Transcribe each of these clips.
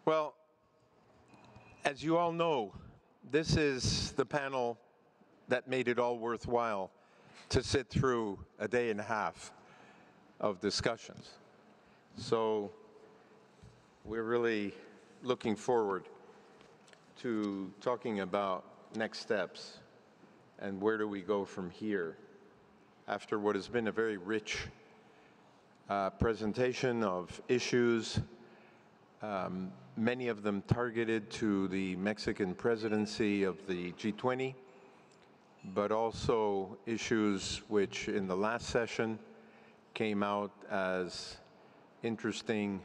Well, as you all know, this is the panel that made it all worthwhile to sit through a day and a half of discussions. So we're really looking forward to talking about next steps and where do we go from here after what has been a very rich presentation of issues, many of them targeted to the Mexican presidency of the G20, but also issues which in the last session came out as interesting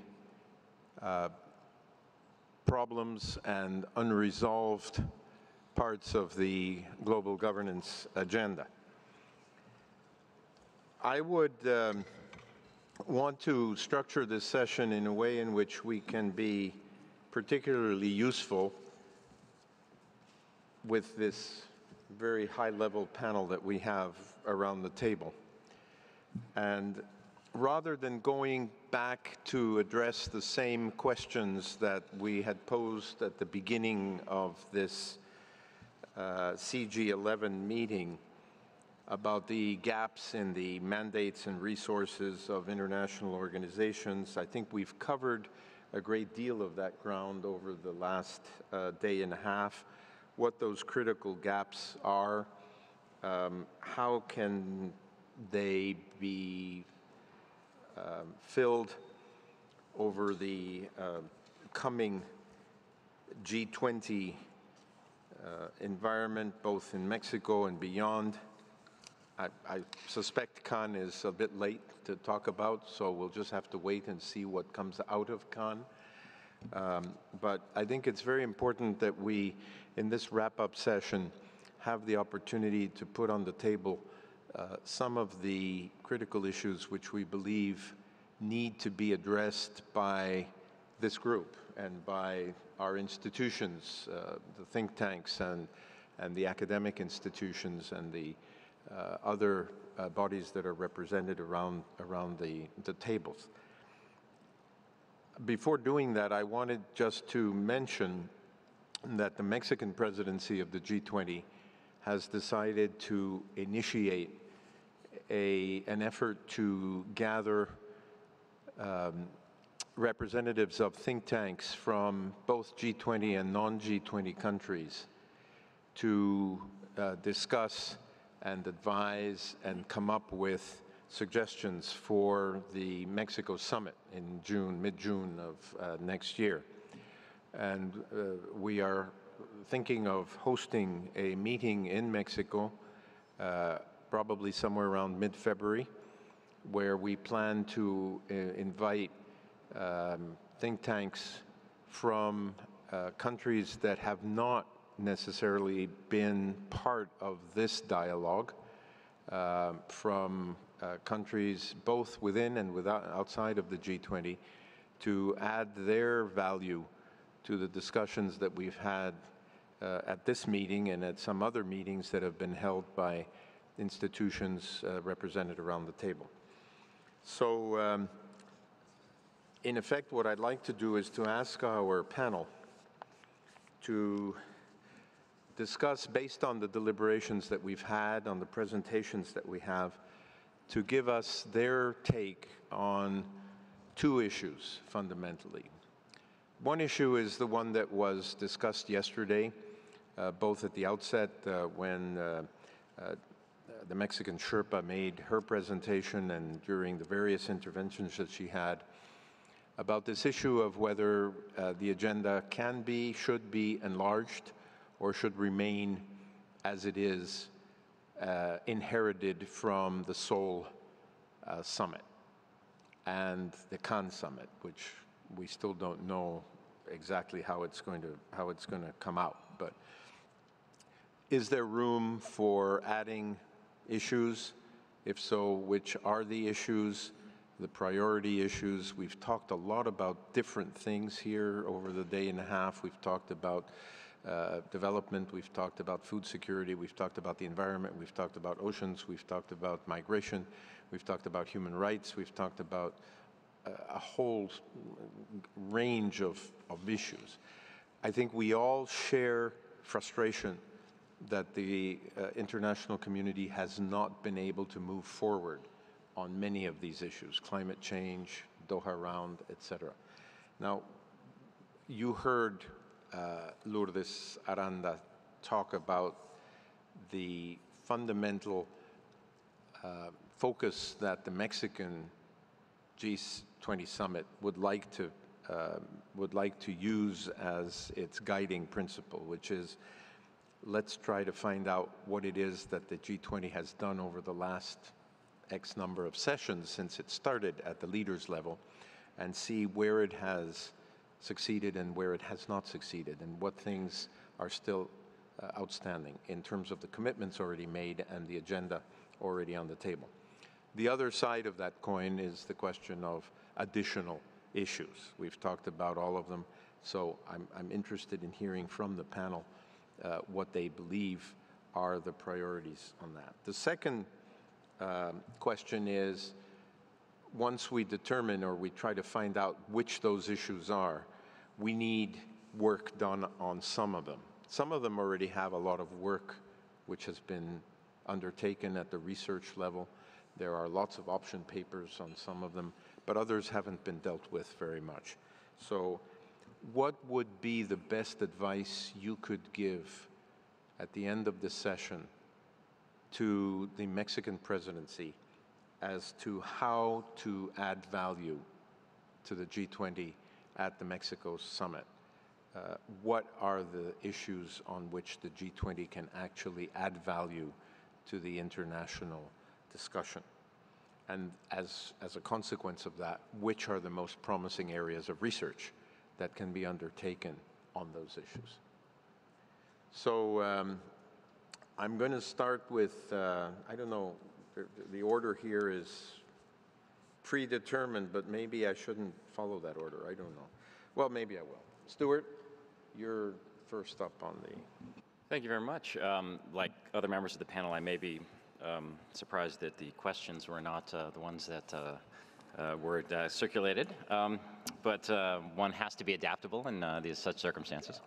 problems and unresolved parts of the global governance agenda. I would want to structure this session in a way in which we can be particularly useful with this very high-level panel that we have around the table. And rather than going back to address the same questions that we had posed at the beginning of this CIGI'11 meeting about the gaps in the mandates and resources of international organizations, I think we've covered a great deal of that ground over the last day and a half, what those critical gaps are, how can they be filled over the coming G20 environment, both in Mexico and beyond. I suspect Cannes is a bit late to talk about, so we'll just have to wait and see what comes out of Cannes. But I think it's very important that we, in this wrap-up session, have the opportunity to put on the table some of the critical issues which we believe need to be addressed by this group and by our institutions, the think tanks and the academic institutions and the other bodies that are represented around the tables. Before doing that, I wanted just to mention that the Mexican presidency of the G20 has decided to initiate an effort to gather representatives of think tanks from both G20 and non-G20 countries to discuss and advise and come up with suggestions for the Mexico summit in June, mid-June of next year. And we are thinking of hosting a meeting in Mexico, probably somewhere around mid-February, where we plan to invite think tanks from countries that have not necessarily been part of this dialogue, from countries both within and outside of the G20, to add their value to the discussions that we've had at this meeting and at some other meetings that have been held by institutions represented around the table. So, in effect, what I'd like to do is to ask our panel to discuss, based on the deliberations that we've had, on the presentations that we have, to give us their take on two issues, fundamentally. One issue is the one that was discussed yesterday, both at the outset when the Mexican Sherpa made her presentation and during the various interventions that she had, about this issue of whether the agenda can be, should be enlarged, or should remain as it is, inherited from the Seoul summit and the Cannes summit, which we still don't know exactly how it's going to come out. But is there room for adding issues? If so, which are the issues, the priority issues? We've talked a lot about different things here over the day and a half. We've talked about development, we've talked about food security, we've talked about the environment, we've talked about oceans, we've talked about migration, we've talked about human rights, we've talked about a whole range of issues. I think we all share frustration that the international community has not been able to move forward on many of these issues, climate change, Doha Round, etc. Now, you heard Lourdes Aranda talk about the fundamental focus that the Mexican G20 summit would like to use as its guiding principle, which is let's try to find out what it is that the G20 has done over the last X number of sessions since it started at the leaders level, and see where it has succeeded and where it has not succeeded, and what things are still outstanding in terms of the commitments already made and the agenda already on the table. The other side of that coin is the question of additional issues. We've talked about all of them, so I'm interested in hearing from the panel what they believe are the priorities on that. The second question is, once we determine or we try to find out which those issues are, we need work done on some of them. Some of them already have a lot of work which has been undertaken at the research level. There are lots of option papers on some of them, but others haven't been dealt with very much. So what would be the best advice you could give at the end of this session to the Mexican presidency as to how to add value to the G20 at the Mexico summit? What are the issues on which the G20 can actually add value to the international discussion? And as a consequence of that, which are the most promising areas of research that can be undertaken on those issues? So I'm going to start with, I don't know, the order here is predetermined, but maybe I shouldn't follow that order. I don't know. Well, maybe I will. Stewart, you're first up on the... Thank you very much. Like other members of the panel, I may be surprised that the questions were not the ones that were circulated, but one has to be adaptable in these such circumstances.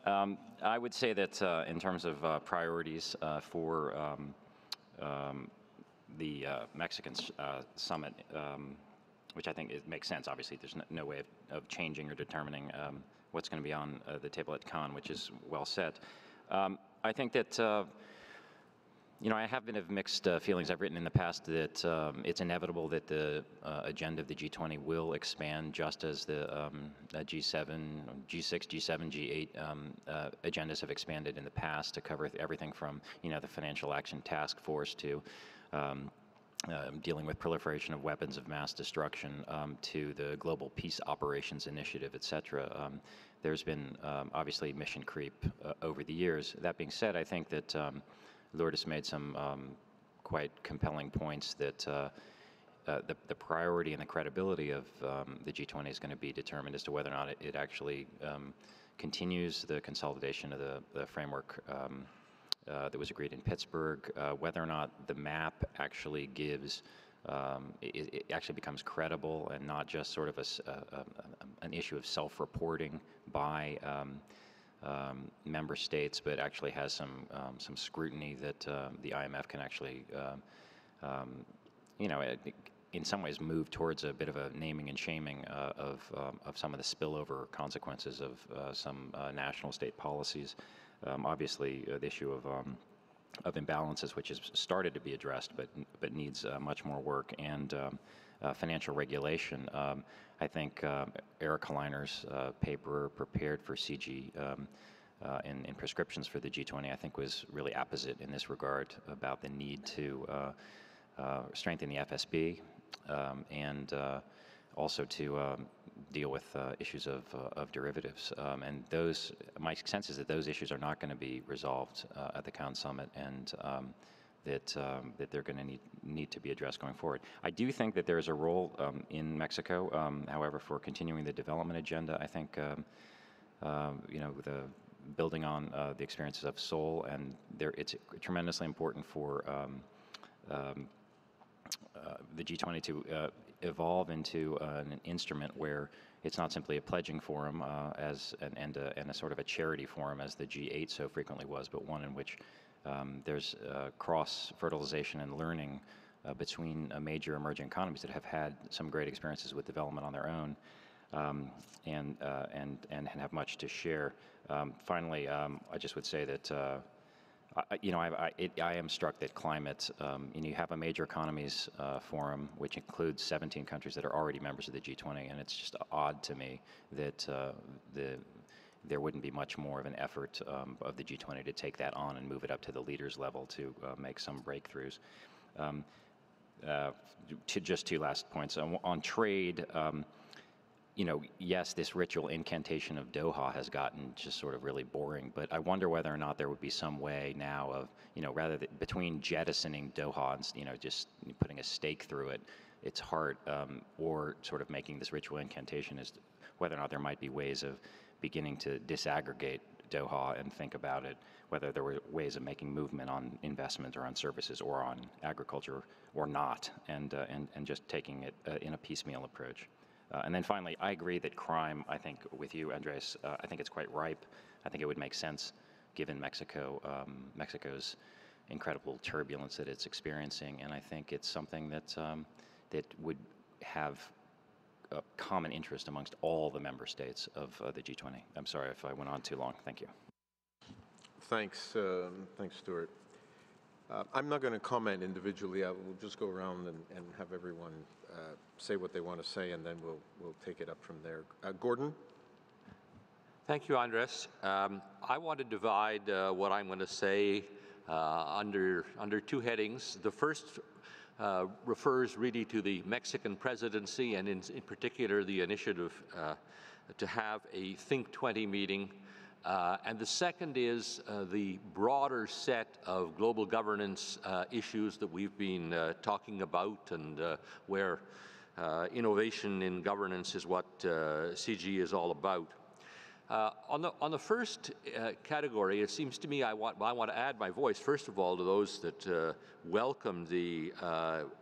I would say that in terms of priorities for the Mexican summit, which I think it makes sense. Obviously, there's no way of changing or determining what's going to be on the table at Cannes, which is well set. I think that I have been of mixed feelings. I've written in the past that it's inevitable that the agenda of the G20 will expand, just as the G7, G6, G7, G8 agendas have expanded in the past to cover everything from the Financial Action Task Force to dealing with proliferation of weapons of mass destruction to the Global Peace Operations Initiative, et cetera. There's been obviously mission creep over the years. That being said, I think that Lourdes made some quite compelling points that the priority and the credibility of the G20 is going to be determined as to whether or not it actually continues the consolidation of the framework that was agreed in Pittsburgh, whether or not the map actually gives, it actually becomes credible and not just sort of an issue of self-reporting by member states, but actually has some scrutiny that the IMF can actually, in some ways move towards a bit of a naming and shaming of some of the spillover consequences of some national state policies. Obviously, the issue of imbalances, which has started to be addressed, but needs much more work, and financial regulation. I think Eric Halleiner's paper prepared for CIGI in prescriptions for the G20, I think, was really apposite in this regard about the need to strengthen the FSB and also to deal with issues of derivatives. And those, my sense is that those issues are not going to be resolved at the Cannes summit, and that they're going to need to be addressed going forward. I do think that there is a role in Mexico, however, for continuing the development agenda. I think, the building on the experiences of Seoul, and it's tremendously important for the G20 to evolve into an instrument where it's not simply a pledging forum and a sort of a charity forum as the G8 so frequently was, but one in which there's cross-fertilization and learning between major emerging economies that have had some great experiences with development on their own, and have much to share. Finally, I just would say that I am struck that climate, you have a major economies forum, which includes 17 countries that are already members of the G20, and it's just odd to me that there wouldn't be much more of an effort of the G20 to take that on and move it up to the leaders level to make some breakthroughs. Just two last points. On trade, yes, this ritual incantation of Doha has gotten just sort of really boring, but I wonder whether or not there would be some way now of, rather than between jettisoning Doha and, just putting a stake through its heart, or sort of making this ritual incantation, is whether or not there might be ways of beginning to disaggregate Doha and think about it, whether there were ways of making movement on investment or on services or on agriculture or not, and just taking it in a piecemeal approach. And then finally, I agree that crime, I think with you, Andres, I think it's quite ripe. I think it would make sense given Mexico's incredible turbulence that it's experiencing, and I think it's something that would have a common interest amongst all the member states of the G20. I'm sorry if I went on too long. Thank you. Thanks, Stewart. I'm not going to comment individually. I will just go around and have everyone say what they want to say, and then we'll take it up from there. Gordon? Thank you, Andres. I want to divide what I'm going to say under two headings. The first refers really to the Mexican presidency, and in particular the initiative to have a Think 20 meeting. And the second is the broader set of global governance issues that we've been talking about, and where innovation in governance is what CIGI is all about. On the first category, it seems to me I want to add my voice, first of all, to those that welcome the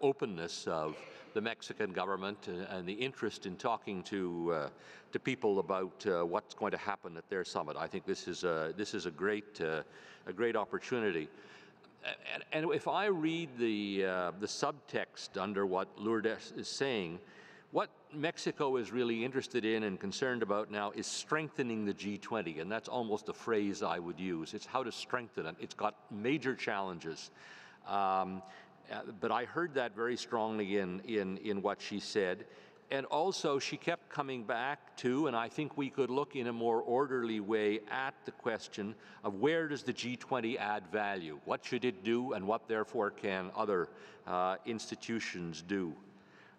openness of the Mexican government and the interest in talking to people about what's going to happen at their summit. I think this is a great opportunity. And if I read the subtext under what Lourdes is saying, what Mexico is really interested in and concerned about now is strengthening the G20, and that's almost a phrase I would use. It's how to strengthen it. It's got major challenges. But I heard that very strongly in what she said. And also, she kept coming back to, and I think we could look in a more orderly way at the question of where does the G20 add value? What should it do, and what, therefore, can other institutions do?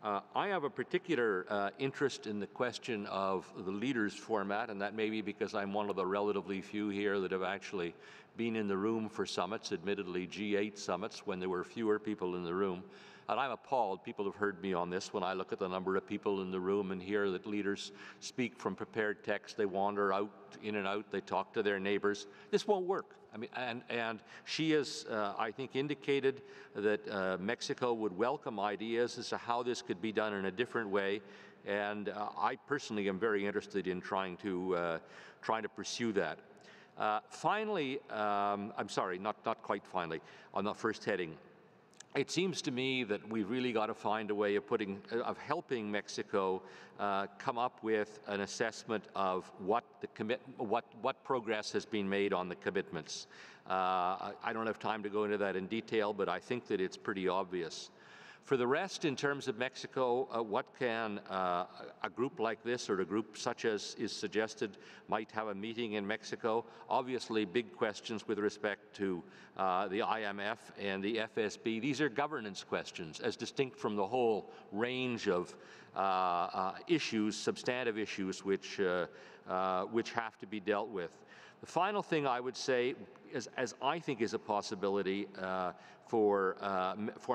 I have a particular interest in the question of the leaders format, and that may be because I'm one of the relatively few here that have actually been in the room for summits, admittedly G8 summits, when there were fewer people in the room. And I'm appalled, people have heard me on this, when I look at the number of people in the room and hear that leaders speak from prepared text, they wander out, in and out, they talk to their neighbors. This won't work. I mean, and she has, I think, indicated that Mexico would welcome ideas as to how this could be done in a different way. And I personally am very interested in trying to pursue that. Finally, I'm sorry, not quite finally, on the first heading. It seems to me that we've really got to find a way of helping Mexico come up with an assessment of what progress has been made on the commitments. I don't have time to go into that in detail, but I think that it's pretty obvious. For the rest, in terms of Mexico, what can a group like this, or a group such as is suggested, might have a meeting in Mexico? Obviously, big questions with respect to the IMF and the FSB. These are governance questions, as distinct from the whole range of issues, substantive issues, which have to be dealt with. The final thing I would say, as I think is a possibility for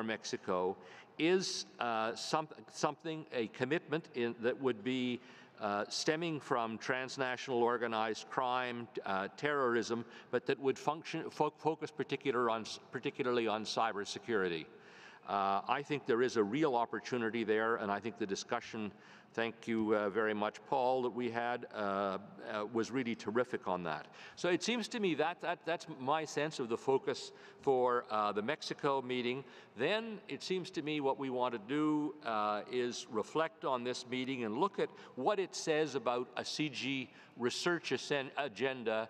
Mexico, is a commitment that would be stemming from transnational organized crime, terrorism, but that would focus particularly on cybersecurity. I think there is a real opportunity there, and I think the discussion, thank you very much, Paul, that we had was really terrific on that. So it seems to me that's my sense of the focus for the Mexico meeting. Then it seems to me what we want to do is reflect on this meeting and look at what it says about a CIGI research agenda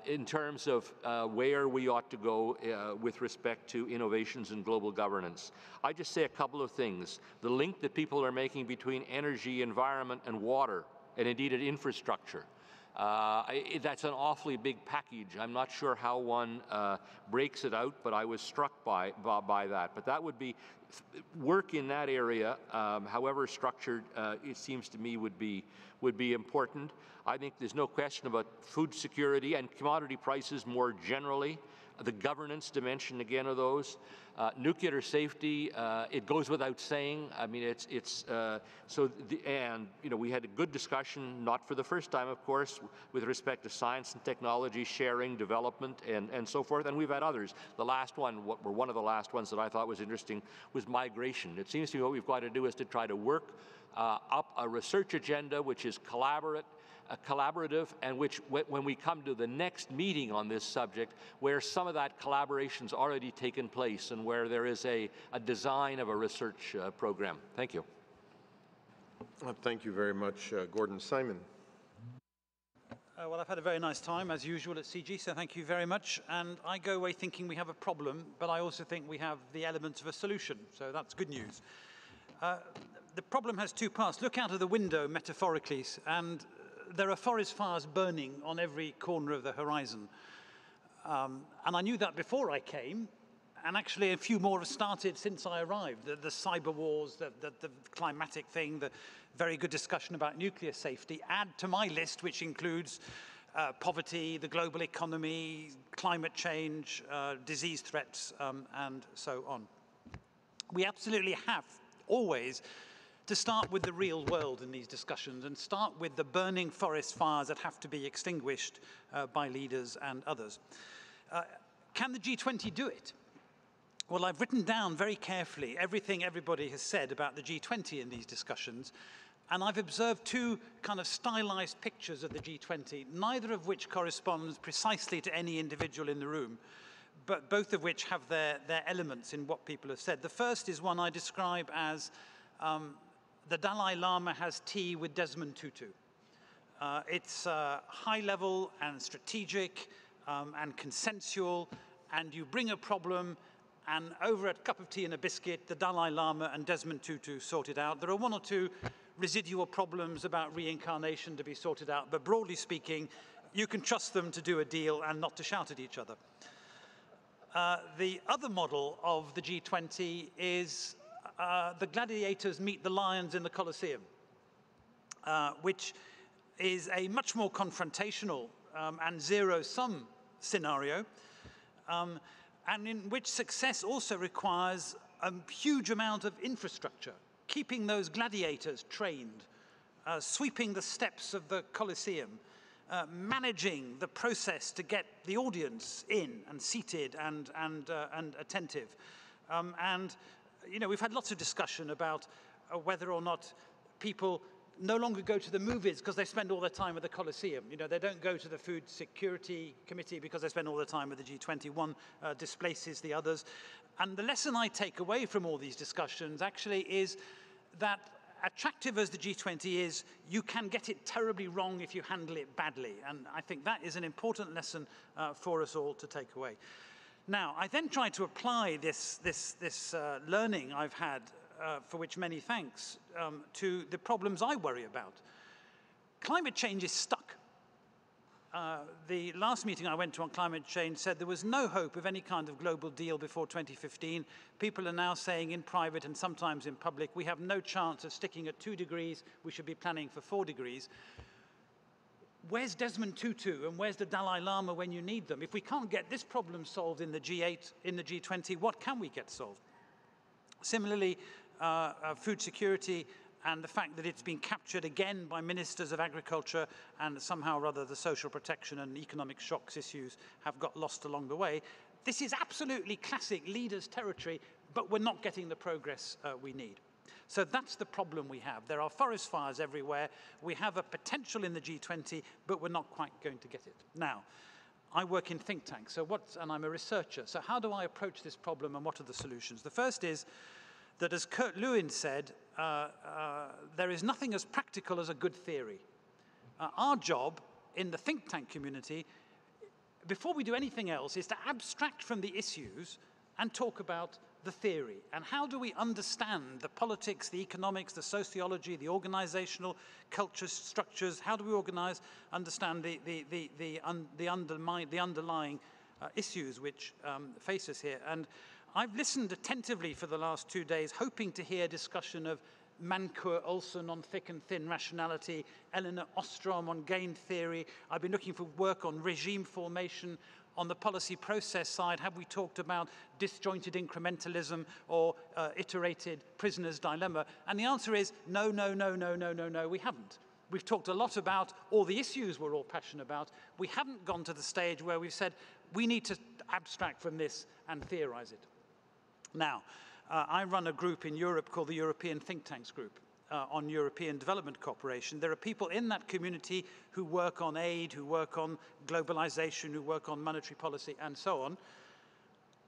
in terms of where we ought to go with respect to innovations in global governance. I just say a couple of things. The link that people are making between energy, environment, and water, and indeed at infrastructure. That's an awfully big package. I'm not sure how one breaks it out, but I was struck by that. But that would be work in that area, however structured, it seems to me would be important. I think there's no question about food security and commodity prices more generally. The governance dimension, again, of those. Nuclear safety, it goes without saying. I mean, and you know, we had a good discussion, not for the first time, of course, with respect to science and technology sharing, development, and so forth. And we've had others. The last one, one of the last ones that I thought was interesting, was migration. It seems to me what we've got to do is to try to work up a research agenda which is collaborative, and which, when we come to the next meeting on this subject, where some of that collaboration's already taken place and where there is a design of a research program. Thank you. Thank you very much, Gordon. Simon. Well, I've had a very nice time, as usual, at CIGI, so thank you very much. And I go away thinking we have a problem, but I also think we have the elements of a solution, so that's good news. The problem has two parts. Look out of the window, metaphorically, and there are forest fires burning on every corner of the horizon. And I knew that before I came, and actually a few more have started since I arrived. The cyber wars, the climatic thing, the very good discussion about nuclear safety. Add to my list, which includes poverty, the global economy, climate change, disease threats, and so on. We absolutely have always to start with the real world in these discussions and start with the burning forest fires that have to be extinguished by leaders and others. Can the G20 do it? Well, I've written down very carefully everything everybody has said about the G20 in these discussions, and I've observed two kind of stylized pictures of the G20, neither of which corresponds precisely to any individual in the room, but both of which have their elements in what people have said. The first is one I describe as the Dalai Lama has tea with Desmond Tutu. It's high level and strategic and consensual, and you bring a problem, and over a cup of tea and a biscuit, the Dalai Lama and Desmond Tutu sort it out. There are one or two residual problems about reincarnation to be sorted out, but broadly speaking, you can trust them to do a deal and not to shout at each other. The other model of the G20 is the gladiators meet the lions in the Colosseum, which is a much more confrontational and zero-sum scenario, and in which success also requires a huge amount of infrastructure, keeping those gladiators trained, sweeping the steps of the Colosseum, managing the process to get the audience in and seated and attentive. And you know, we've had lots of discussion about whether or not people no longer go to the movies because they spend all their time at the Colosseum. You know, they don't go to the Food Security Committee because they spend all their time at the G20. One displaces the others. And the lesson I take away from all these discussions actually is that attractive as the G20 is, you can get it terribly wrong if you handle it badly. And I think that is an important lesson for us all to take away. Now, I then tried to apply this learning I've had, for which many thanks, to the problems I worry about. Climate change is stuck. The last meeting I went to on climate change said there was no hope of any kind of global deal before 2015. People are now saying in private and sometimes in public, we have no chance of sticking at 2 degrees, we should be planning for 4 degrees. Where's Desmond Tutu and where's the Dalai Lama when you need them? If we can't get this problem solved in the G8, in the G20, what can we get solved? Similarly, food security and the fact that it's been captured again by ministers of agriculture, and somehow or other the social protection and economic shocks issues have got lost along the way. This is absolutely classic leaders' territory. but we're not getting the progress we need. So that's the problem we have. There are forest fires everywhere. We have a potential in the G20, but we're not quite going to get it. Now, I work in think tanks, and I'm a researcher. So how do I approach this problem, and what are the solutions? The first is that, as Kurt Lewin said, there is nothing as practical as a good theory. Our job in the think tank community, before we do anything else, is to abstract from the issues and talk about the theory. And how do we understand the politics, the economics, the sociology, the organizational culture structures? How do we understand the underlying issues which face us here? And I've listened attentively for the last 2 days, hoping to hear discussion of Mancur-Olson on thick and thin rationality, Elinor Ostrom on game theory. I've been looking for work on regime formation. On the policy process side, have we talked about disjointed incrementalism or iterated prisoner's dilemma? And the answer is no, no, no, no, no, no, no, we haven't. We've talked a lot about all the issues we're all passionate about. We haven't gone to the stage where we've said we need to abstract from this and theorize it. Now, I run a group in Europe called the European Think Tanks Group on European Development Cooperation. There are people in that community who work on aid, who work on globalization, who work on monetary policy, and so on.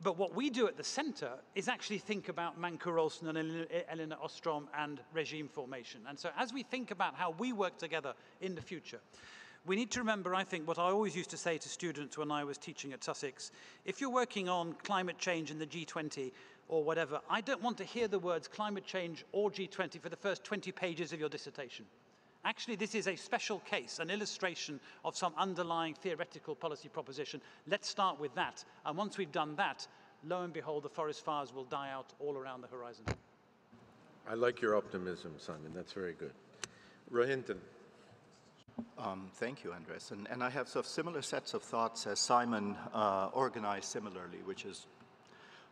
But what we do at the center is actually think about Mancur-Olson and Elinor Ostrom and regime formation. And so as we think about how we work together in the future, we need to remember, I think, what I always used to say to students when I was teaching at Sussex. If you're working on climate change in the G20 or whatever, I don't want to hear the words climate change or G20 for the first 20 pages of your dissertation. Actually, this is a special case, an illustration of some underlying theoretical policy proposition. Let's start with that. And once we've done that, lo and behold, the forest fires will die out all around the horizon. I like your optimism, Simon. That's very good. Rohinton. Thank you, Andres. And I have sort of similar sets of thoughts as Simon organized similarly, which is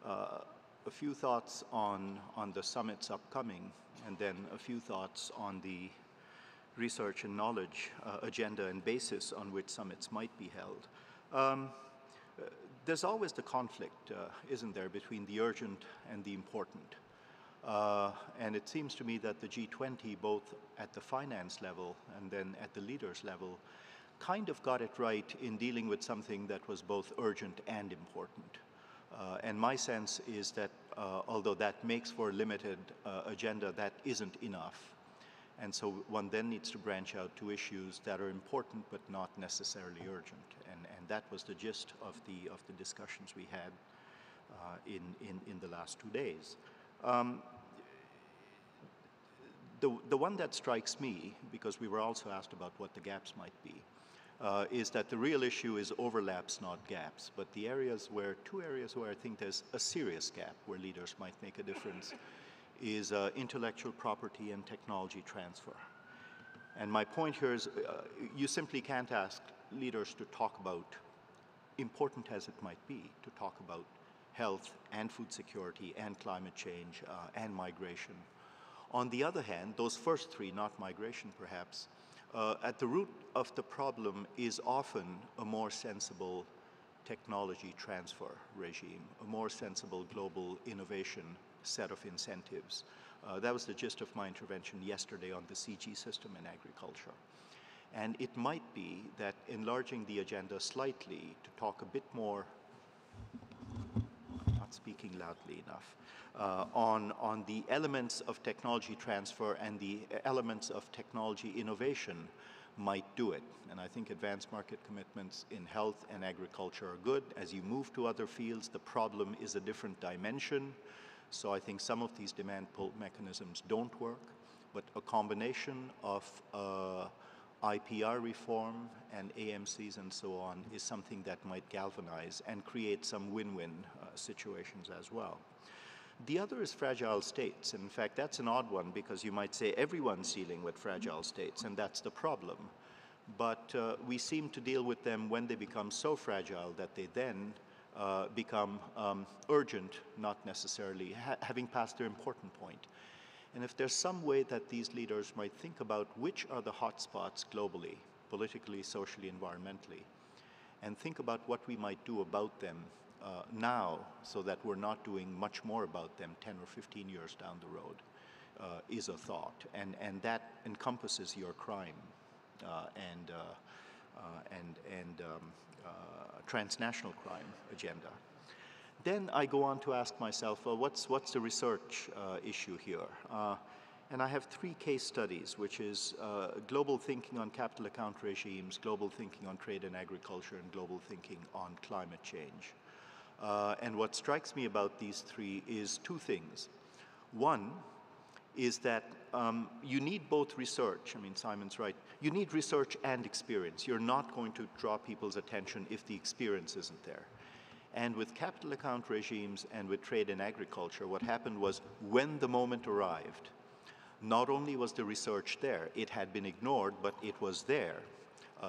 a few thoughts on the summits upcoming, and then a few thoughts on the research and knowledge agenda and basis on which summits might be held. There's always the conflict, isn't there, between the urgent and the important. And it seems to me that the G20, both at the finance level and then at the leaders level, kind of got it right in dealing with something that was both urgent and important. And my sense is that although that makes for a limited agenda, that isn't enough. And so one then needs to branch out to issues that are important but not necessarily urgent. And that was the gist of the discussions we had in the last 2 days. The one that strikes me, because we were also asked about what the gaps might be, is that the real issue is overlaps, not gaps. But the areas two areas where I think there's a serious gap where leaders might make a difference is intellectual property and technology transfer. And my point here is you simply can't ask leaders to talk about, important as it might be, to talk about health and food security and climate change and migration. On the other hand, those first three, not migration perhaps, at the root of the problem is often a more sensible technology transfer regime, a more sensible global innovation set of incentives. That was the gist of my intervention yesterday on the CIGI system in agriculture. And it might be that enlarging the agenda slightly to talk a bit more, not speaking loudly enough, on the elements of technology transfer and the elements of technology innovation might do it. And I think advanced market commitments in health and agriculture are good. As you move to other fields, the problem is a different dimension. So I think some of these demand pull mechanisms don't work, but a combination of IPR reform and AMCs and so on is something that might galvanize and create some win-win situations as well. The other is fragile states. And in fact, that's an odd one because you might say everyone's dealing with fragile states, and that's the problem. But we seem to deal with them when they become so fragile that they then become urgent, not necessarily having passed their important point. And if there's some way that these leaders might think about which are the hotspots globally, politically, socially, environmentally, and think about what we might do about them now so that we're not doing much more about them 10 or 15 years down the road is a thought. And that encompasses your crime and transnational crime agenda. Then I go on to ask myself, well, what's the research issue here? And I have 3 case studies, which is global thinking on capital account regimes, global thinking on trade and agriculture, and global thinking on climate change. And what strikes me about these 3 is 2 things. One is that you need both research. I mean, Simon's right. You need research and experience. You're not going to draw people's attention if the experience isn't there. And with capital account regimes and with trade and agriculture, what happened was when the moment arrived, not only was the research there, it had been ignored, but it was there.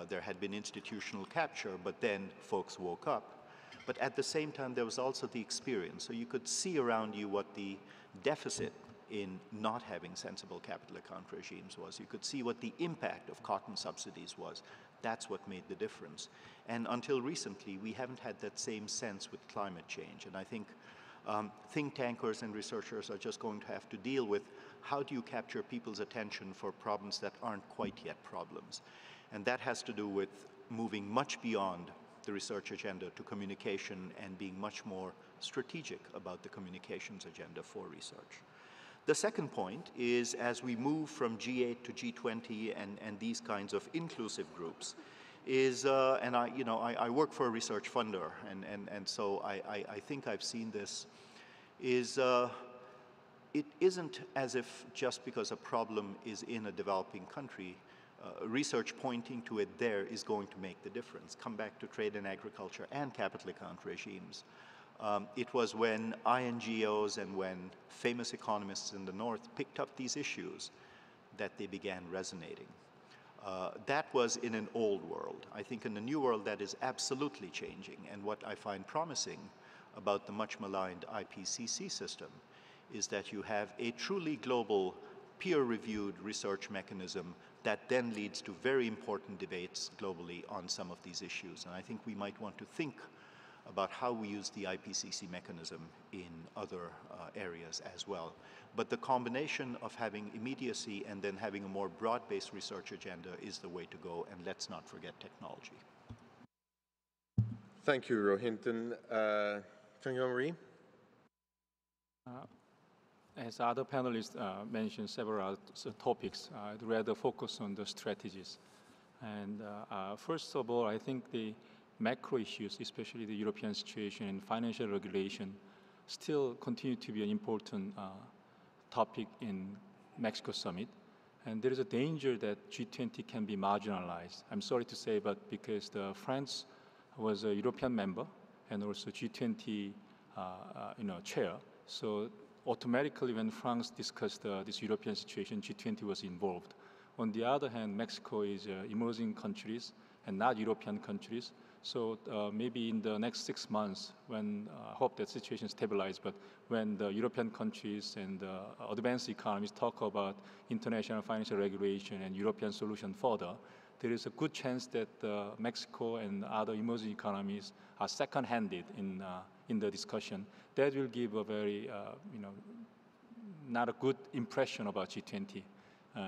There had been institutional capture, but then folks woke up. But at the same time, there was also the experience. So you could see around you what the deficit in not having sensible capital account regimes was. You could see what the impact of cotton subsidies was. That's what made the difference. And until recently, we haven't had that same sense with climate change. And I think think tankers and researchers are just going to have to deal with how do you capture people's attention for problems that aren't quite yet problems. And that has to do with moving much beyond the research agenda to communication and being much more strategic about the communications agenda for research. The second point is as we move from G8 to G20 and these kinds of inclusive groups, is, and I work for a research funder, and so I think I've seen this, is it isn't as if just because a problem is in a developing country, research pointing to it there is going to make the difference. Come back to trade and agriculture and capital account regimes. It was when INGOs and when famous economists in the North picked up these issues that they began resonating. That was in an old world. I think in the new world that is absolutely changing. And what I find promising about the much maligned IPCC system is that you have a truly global peer-reviewed research mechanism that then leads to very important debates globally on some of these issues. And I think we might want to think about how we use the IPCC mechanism in other areas as well. But the combination of having immediacy and then having a more broad-based research agenda is the way to go, and let's not forget technology. Thank you, Rohinton. Changyong, Rhee? As other panelists mentioned several topics, I'd rather focus on the strategies. And first of all, I think the macro issues, especially the European situation and financial regulation, still continue to be an important topic in Mexico summit. And there is a danger that G20 can be marginalized. I'm sorry to say, but because France was a European member and also G20 chair, so automatically when France discussed this European situation, G20 was involved. On the other hand, Mexico is emerging countries and not European countries. So maybe in the next 6 months, when I hope that situation stabilizes, but when the European countries and advanced economies talk about international financial regulation and European solution further, there is a good chance that Mexico and other emerging economies are second-handed in the discussion. That will give a very, not a good impression about G20.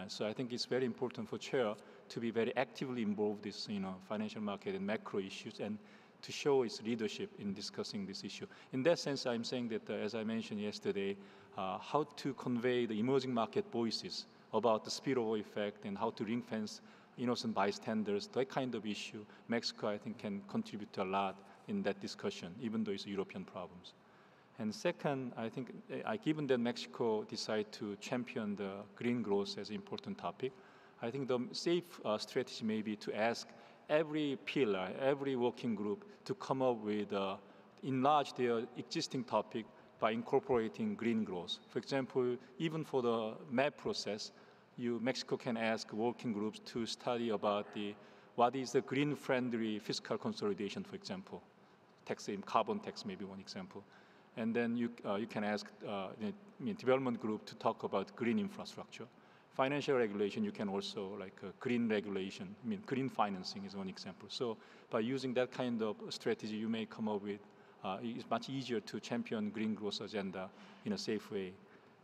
So I think it's very important for Chair to be very actively involved in this, financial market and macro issues, and to show its leadership in discussing this issue. In that sense, I'm saying that, as I mentioned yesterday, how to convey the emerging market voices about the spillover effect and how to ring-fence innocent bystanders, that kind of issue, Mexico, I think, can contribute a lot in that discussion, even though it's European problems. And second, I think, given that Mexico decided to champion the green growth as an important topic, I think the safe strategy may be to ask every pillar, every working group to come up with, enlarge their existing topic by incorporating green growth. For example, even for the MAP process, Mexico can ask working groups to study about what is the green-friendly fiscal consolidation, for example. Carbon tax may be one example. And then you can ask development group to talk about green infrastructure. Financial regulation, you can also, like green regulation, green financing is one example. So by using that kind of strategy, you may come up with it's much easier to champion green growth agenda in a safe way.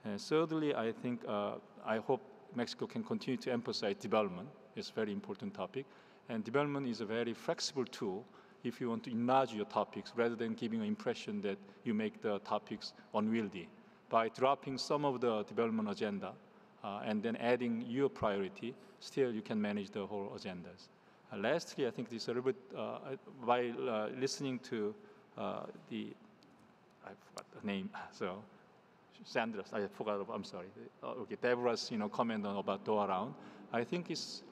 And thirdly, I think, I hope Mexico can continue to emphasize development. It's a very important topic. And development is a very flexible tool if you want to enlarge your topics rather than giving an impression that you make the topics unwieldy. By dropping some of the development agenda and then adding your priority, still you can manage the whole agendas. Lastly, I think this is a little bit, while listening to I forgot the name, so Sandra's, I forgot, I'm sorry. Okay, Deborah's comment on about Doha round. I think it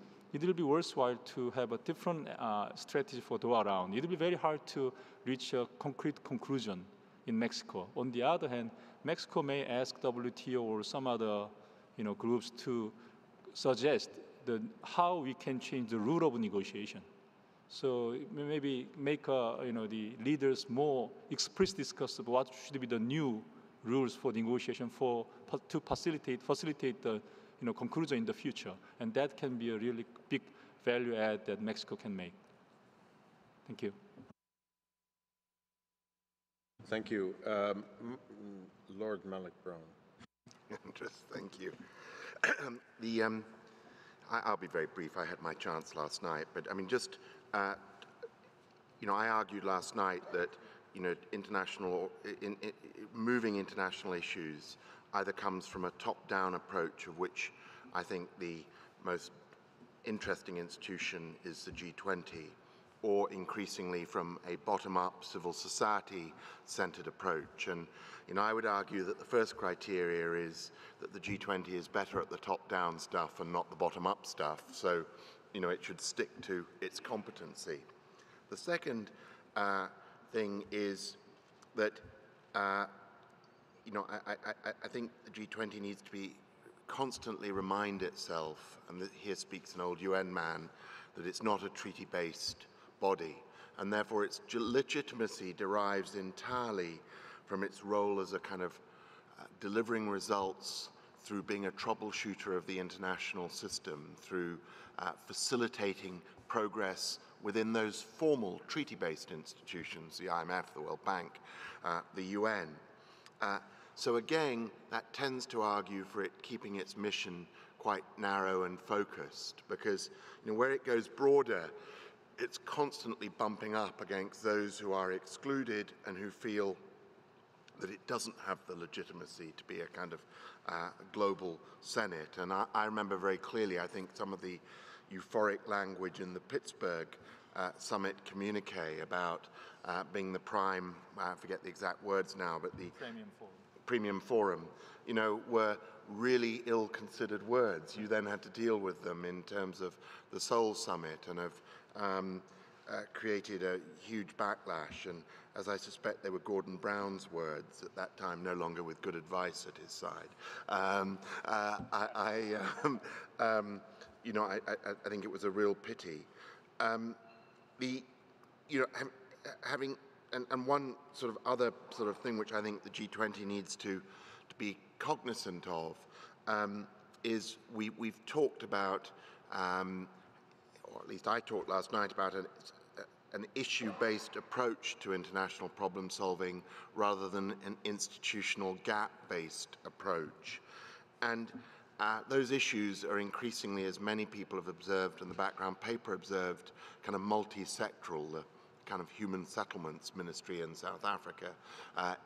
will be worthwhile to have a different strategy for Doha round. It will be very hard to reach a concrete conclusion in Mexico. On the other hand, Mexico may ask WTO or some other groups to suggest how we can change the rule of negotiation. So maybe make the leaders more explicit discuss about what should be the new rules for negotiation to facilitate the conclusion in the future, and that can be a really big value add that Mexico can make. Thank you. Thank you. Lord Malloch Brown. Thank you. I'll be very brief. I had my chance last night, but I mean, just I argued last night that moving international issues either comes from a top-down approach, of which I think the most interesting institution is the G20, or increasingly from a bottom-up civil society-centered approach. And I would argue that the first criteria is that the G20 is better at the top-down stuff and not the bottom-up stuff, so it should stick to its competency. The second thing is that I think the G20 needs to be constantly remind itself, and here speaks an old UN man, that it's not a treaty-based body, and therefore its legitimacy derives entirely from its role as a kind of delivering results through being a troubleshooter of the international system, through facilitating progress within those formal treaty-based institutions, the IMF, the World Bank, the UN. So again, that tends to argue for it keeping its mission quite narrow and focused, because where it goes broader, it's constantly bumping up against those who are excluded and who feel that it doesn't have the legitimacy to be a kind of global Senate. And I remember very clearly, I think, some of the euphoric language in the Pittsburgh summit communique about being the prime, I forget the exact words now, but the premium forum, were really ill-considered words. You then had to deal with them in terms of the Seoul summit and have created a huge backlash. And as I suspect they were Gordon Brown's words at that time, no longer with good advice at his side. I think it was a real pity. Having and one sort of other sort of thing which I think the G20 needs to be cognizant of is we've talked about, or at least I talked last night about an issue-based approach to international problem solving rather than an institutional gap-based approach. And those issues are increasingly, as many people have observed and the background paper observed, kind of multi-sectoral, the kind of human settlements ministry in South Africa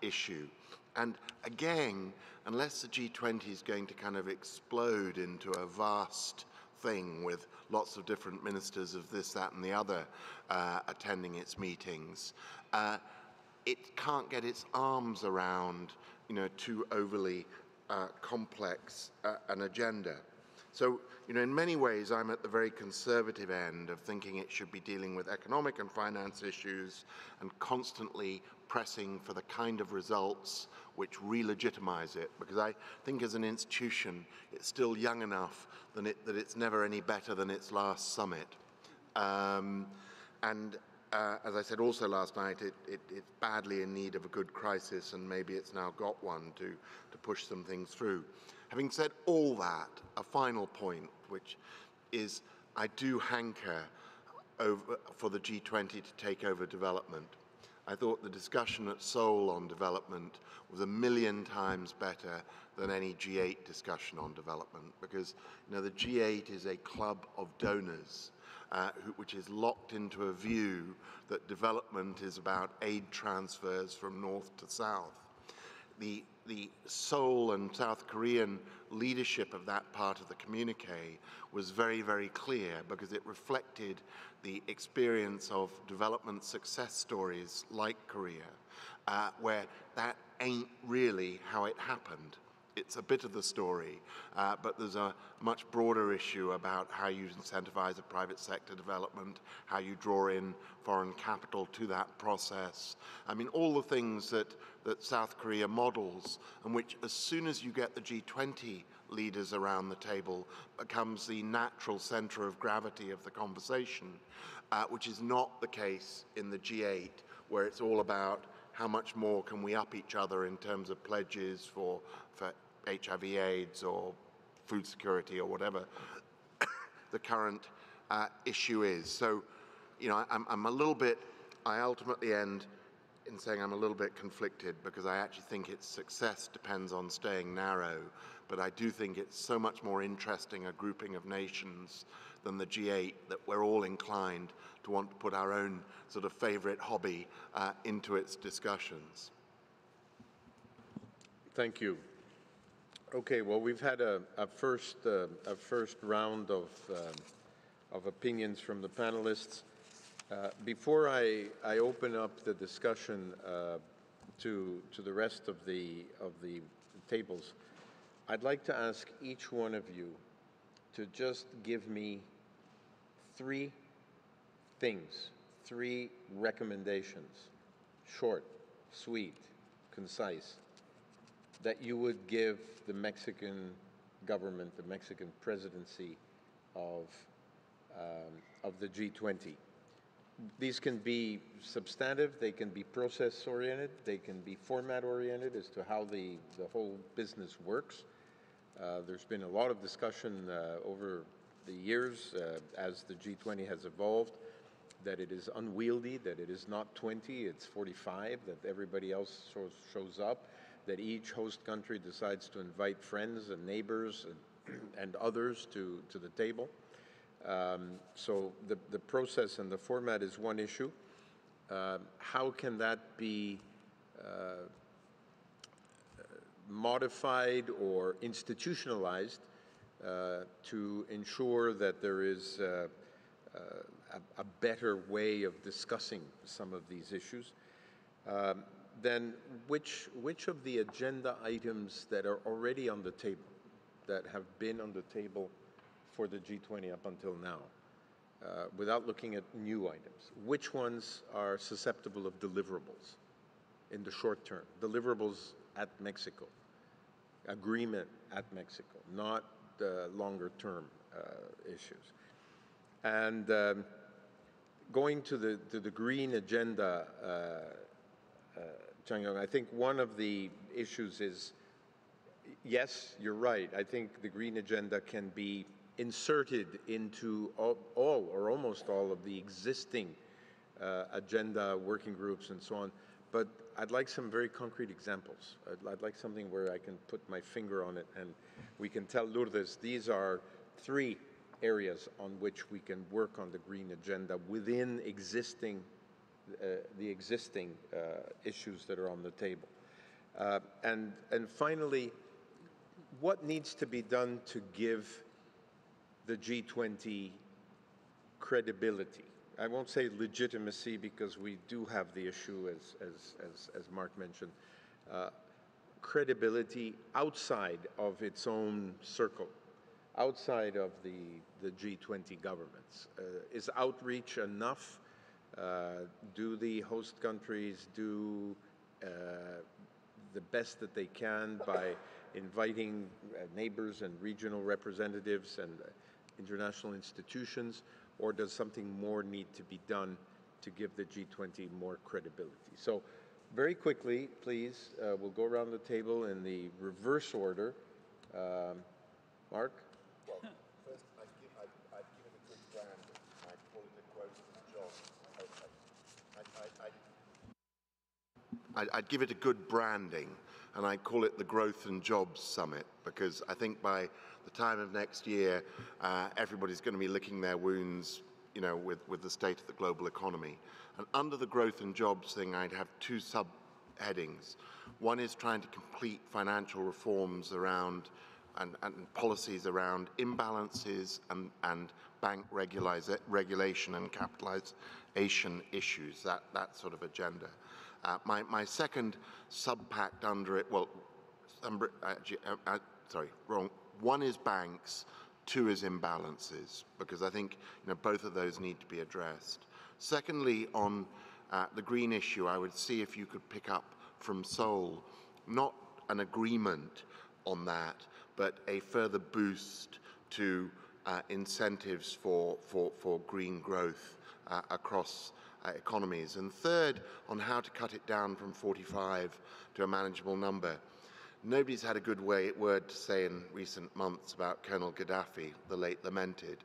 issue. And again, unless the G20 is going to kind of explode into a vast thing with lots of different ministers of this, that, and the other attending its meetings, it can't get its arms around, too overly complex an agenda. So, in many ways, I'm at the very conservative end of thinking it should be dealing with economic and finance issues and constantly pressing for the kind of results which re-legitimize it, because I think as an institution, it's still young enough that it's never any better than its last summit. As I said also last night, it's badly in need of a good crisis, and maybe it's now got one to push some things through. Having said all that, a final point, which is I do hanker for the G20 to take over development. I thought the discussion at Seoul on development was a million times better than any G8 discussion on development, because the G8 is a club of donors which is locked into a view that development is about aid transfers from north to south. The Seoul and South Korean leadership of that part of the communique was very, very clear, because it reflected the experience of development success stories like Korea, where that ain't really how it happened. It's a bit of the story, but there's a much broader issue about how you incentivize a private sector development, how you draw in foreign capital to that process. I mean, all the things that South Korea models, and which, as soon as you get the G20 leaders around the table, becomes the natural center of gravity of the conversation, which is not the case in the G8, where it's all about how much more can we up each other in terms of pledges for HIV/AIDS or food security or whatever the current issue is. So, I'm a little bit, I ultimately end in saying I'm a little bit conflicted, because I actually think its success depends on staying narrow, but I do think it's so much more interesting a grouping of nations than the G8 that we're all inclined to want to put our own sort of favorite hobby into its discussions. Thank you. Okay, well, we've had a first round of opinions from the panelists. Before I open up the discussion to the rest of the tables, I'd like to ask each one of you to just give me 3 things, 3 recommendations, short, sweet, concise, that you would give the Mexican government, the Mexican presidency of the G20. These can be substantive, they can be process-oriented, they can be format-oriented as to how the whole business works. There's been a lot of discussion over the years as the G20 has evolved, that it is unwieldy, that it is not 20, it's 45, that everybody else shows up, that each host country decides to invite friends and neighbors and others to the table. So the process and the format is one issue. How can that be modified or institutionalized to ensure that there is a better way of discussing some of these issues? Then which of the agenda items that are already on the table, that have been on the table for the G20 up until now, without looking at new items, which ones are susceptible of deliverables in the short term? Deliverables at Mexico, agreement at Mexico, not longer term issues. And going to the green agenda, Changyong, I think one of the issues is, yes, you're right. I think the green agenda can be inserted into all or almost all of the existing agenda working groups and so on. But I'd like some very concrete examples. I'd like something where I can put my finger on it and we can tell Lourdes, these are 3 areas on which we can work on the green agenda within the existing issues that are on the table. And finally, what needs to be done to give the G20 credibility? I won't say legitimacy, because we do have the issue, as Mark mentioned, credibility outside of its own circle, outside of the G20 governments. Is outreach enough? Do the host countries do the best that they can by inviting neighbors and regional representatives and international institutions, or does something more need to be done to give the G20 more credibility? So very quickly, please, we'll go around the table in the reverse order. Mark? Well, first, I'd given a good brand. I'd call it a quote from John. I'd give it a good branding, and I'd call it the Growth and Jobs Summit, because I think by the time of next year, everybody's going to be licking their wounds, you know, with the state of the global economy. And under the growth and jobs thing, I'd have two subheadings. One is trying to complete financial reforms around and policies around imbalances and bank regulation and capitalization issues, that sort of agenda. My second sub-pact under it, well, sorry, wrong. One is banks, two is imbalances, because I think, you know, both of those need to be addressed. Secondly, on the green issue, I would see if you could pick up from Seoul, not an agreement on that, but a further boost to incentives for green growth across economies. And third, on how to cut it down from 45 to a manageable number. Nobody's had a good word to say in recent months about Colonel Gaddafi, the late lamented.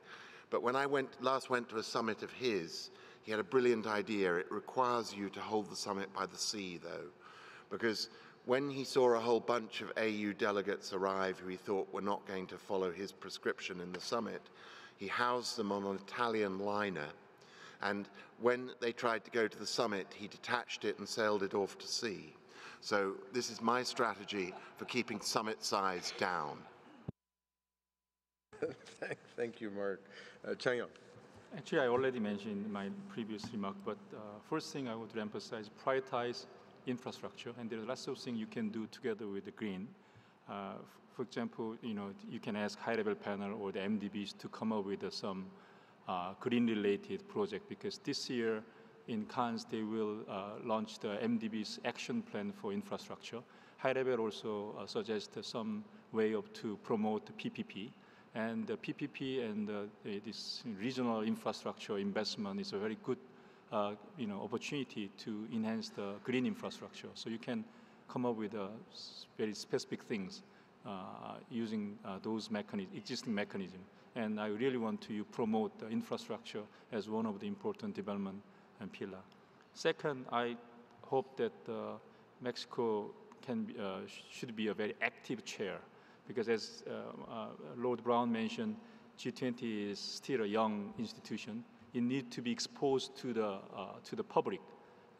But when I last went to a summit of his, he had a brilliant idea. It requires you to hold the summit by the sea, though, because when he saw a whole bunch of AU delegates arrive who he thought were not going to follow his prescription in the summit, he housed them on an Italian liner. And when they tried to go to the summit, he detached it and sailed it off to sea. So this is my strategy for keeping summit size down. Thank you, Mark. Changyong. Actually, I already mentioned in my previous remark, but first thing I want to emphasize, prioritize infrastructure, and there are lots of things you can do together with the green. For example, you know, you can ask high-level panel or the MDBs to come up with some green-related project, because this year in Cannes they will launch the MDB's action plan for infrastructure. High-level also suggests some way to promote the PPP, and the PPP and this regional infrastructure investment is a very good you know, opportunity to enhance the green infrastructure. So you can come up with very specific things using those existing mechanisms. And I really want to promote the infrastructure as one of the important development and pillar. Second, I hope that Mexico should be a very active chair, because as Lord Brown mentioned, G20 is still a young institution. It needs to be exposed to the public.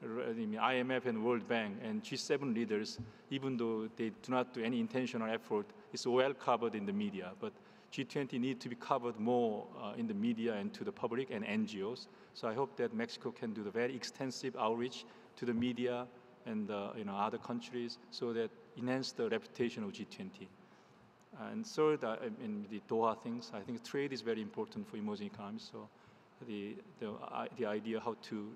I mean, IMF and World Bank and G7 leaders, even though they do not do any intentional effort, it's well covered in the media. But G20 needs to be covered more in the media and to the public and NGOs. So I hope that Mexico can do the very extensive outreach to the media and you know, other countries, so that enhance the reputation of G20. And third, in the Doha things, I think trade is very important for emerging economies. So the idea how to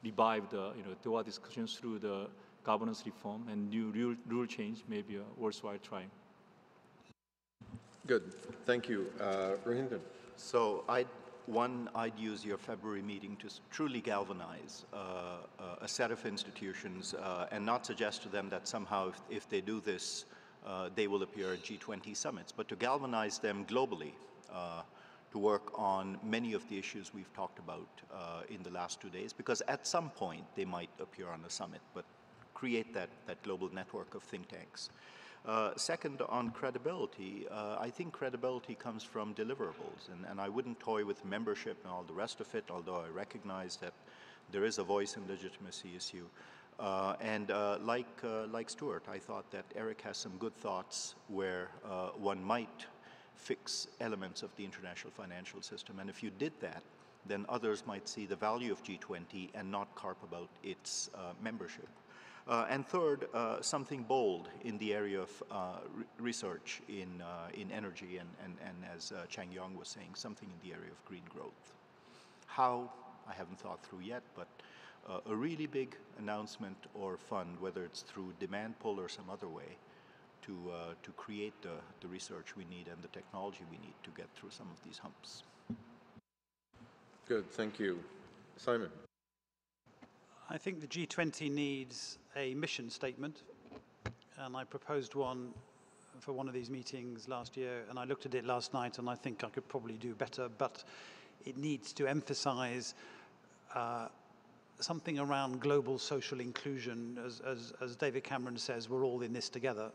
revive the Doha discussions through the governance reform and new rule change may be worthwhile trying. Good, thank you. Rohinton. So I'd use your February meeting to truly galvanize a set of institutions and not suggest to them that somehow if they do this, they will appear at G20 summits, but to galvanize them globally to work on many of the issues we've talked about in the last 2 days, because at some point they might appear on a summit, but create that global network of think tanks. Second, on credibility, I think credibility comes from deliverables, and I wouldn't toy with membership and all the rest of it, although I recognize that there is a voice and legitimacy issue. Like Stewart, I thought that Eric has some good thoughts where one might fix elements of the international financial system, and if you did that, then others might see the value of G20 and not carp about its membership. And third, something bold in the area of research in energy and as Changyong was saying, something in the area of green growth. How, I haven't thought through yet, but a really big announcement or fund, whether it's through demand pull or some other way, to create the research we need and the technology we need to get through some of these humps. Good, thank you. Simon. I think the G20 needs a mission statement, and I proposed one for one of these meetings last year, and I looked at it last night, and I think I could probably do better, but it needs to emphasize something around global social inclusion, as David Cameron says, we're all in this together.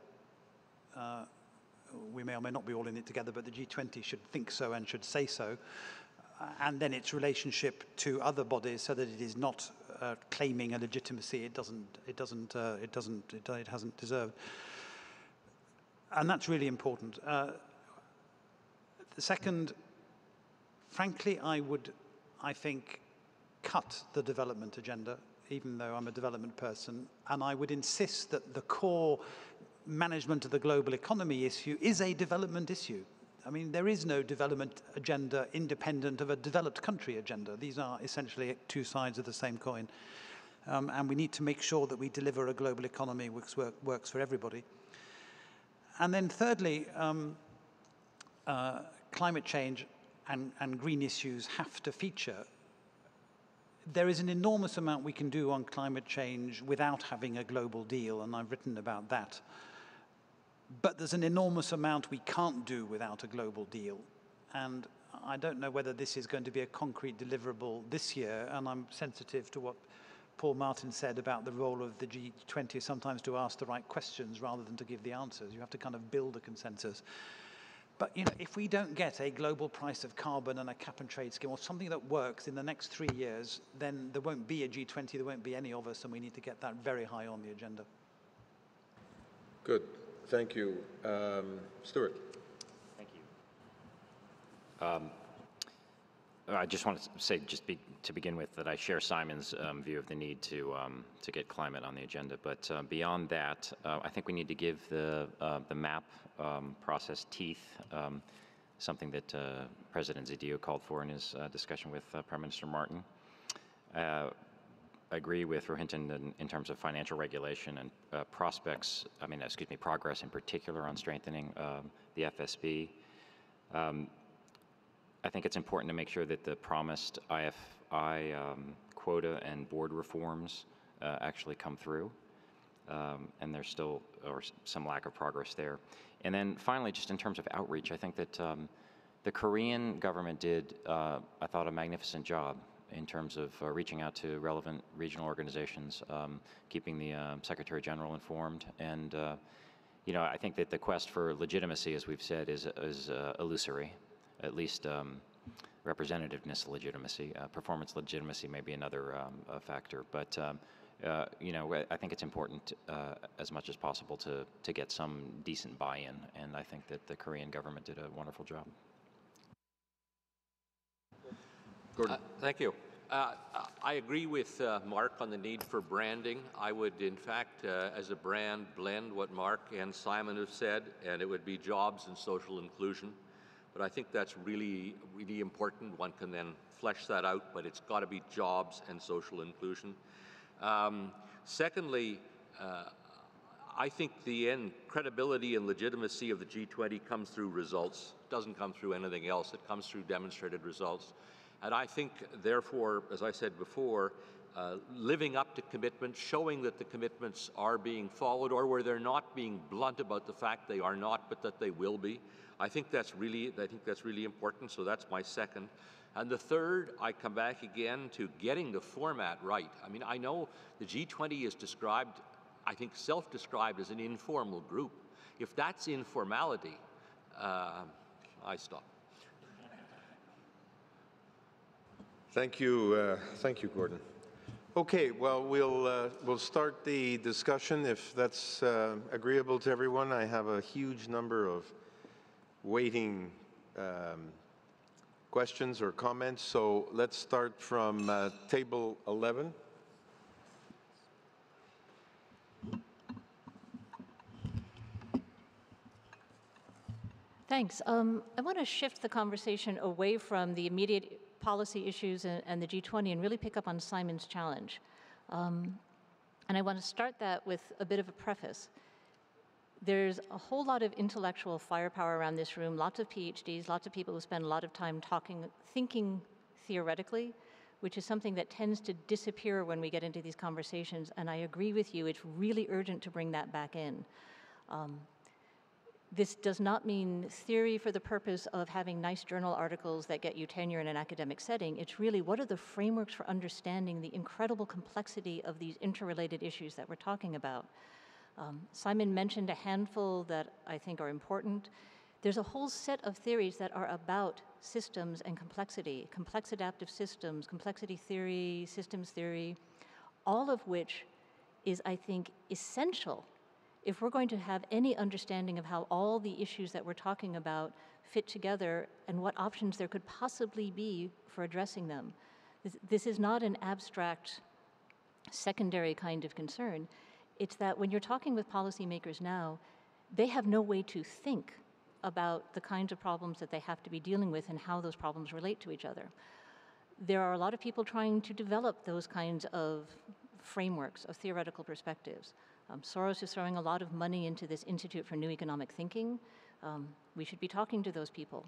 We may or may not be all in it together, but the G20 should think so and should say so. And then its relationship to other bodies, so that it is not claiming a legitimacy it hasn't deserved. And that's really important. The second, frankly, I think, cut the development agenda, even though I'm a development person, and I would insist that the core management of the global economy issue is a development issue. I mean, there is no development agenda independent of a developed country agenda. These are essentially two sides of the same coin. And we need to make sure that we deliver a global economy which works for everybody. And then thirdly, climate change and green issues have to feature. There is an enormous amount we can do on climate change without having a global deal, and I've written about that. But there's an enormous amount we can't do without a global deal. And I don't know whether this is going to be a concrete deliverable this year, and I'm sensitive to what Paul Martin said about the role of the G20 sometimes to ask the right questions rather than to give the answers. You have to kind of build a consensus. But you know, if we don't get a global price of carbon and a cap and trade scheme or something that works in the next 3 years, then there won't be a G20, there won't be any of us, and we need to get that very high on the agenda. Good. Thank you. Stewart. Thank you. I just want to say, to begin with, that I share Simon's view of the need to get climate on the agenda. But beyond that, I think we need to give the MAP process teeth, something that President Zedillo called for in his discussion with Prime Minister Martin. I agree with Rohinton in terms of financial regulation and progress in particular on strengthening the FSB. I think it's important to make sure that the promised IFI quota and board reforms actually come through, and there's still some lack of progress there. And then finally, just in terms of outreach, I think that the Korean government did, I thought, a magnificent job in terms of reaching out to relevant regional organizations, keeping the Secretary General informed, and you know, I think that the quest for legitimacy, as we've said, is illusory. At least representativeness legitimacy. Performance legitimacy may be another factor, but you know, I think it's important as much as possible to get some decent buy-in, and I think that the Korean government did a wonderful job. Gordon. Thank you. I agree with Mark on the need for branding. I would, in fact, as a brand, blend what Mark and Simon have said, and it would be jobs and social inclusion. But I think that's really, really important. One can then flesh that out, but it's got to be jobs and social inclusion. Secondly, I think the end credibility and legitimacy of the G20 comes through results. It doesn't come through anything else. It comes through demonstrated results. And I think, therefore, as I said before, living up to commitments, showing that the commitments are being followed, or where they're not being blunt about the fact they are not, but that they will be. I think that's really important, so that's my second. And the third, I come back again to getting the format right. I mean, I know the G20 is described, I think self-described as an informal group. If that's informality, I stop. Thank you, Gordon. Okay, well, we'll start the discussion if that's agreeable to everyone. I have a huge number of waiting questions or comments, so let's start from table 11. Thanks. I want to shift the conversation away from the immediate policy issues and the G20 and really pick up on Simon's challenge. And I want to start that with a bit of a preface. There's a whole lot of intellectual firepower around this room, lots of PhDs, lots of people who spend a lot of time thinking theoretically, which is something that tends to disappear when we get into these conversations. And I agree with you, it's really urgent to bring that back in. This does not mean theory for the purpose of having nice journal articles that get you tenure in an academic setting. It's really what are the frameworks for understanding the incredible complexity of these interrelated issues that we're talking about. Simon mentioned a handful that I think are important. There's a whole set of theories that are about systems and complexity, complex adaptive systems, complexity theory, systems theory, all of which is, I think, essential if we're going to have any understanding of how all the issues that we're talking about fit together and what options there could possibly be for addressing them. This is not an abstract, secondary kind of concern. It's that when you're talking with policymakers now, they have no way to think about the kinds of problems that they have to be dealing with and how those problems relate to each other. There are a lot of people trying to develop those kinds of frameworks, of theoretical perspectives. Soros is throwing a lot of money into this Institute for New Economic Thinking. We should be talking to those people.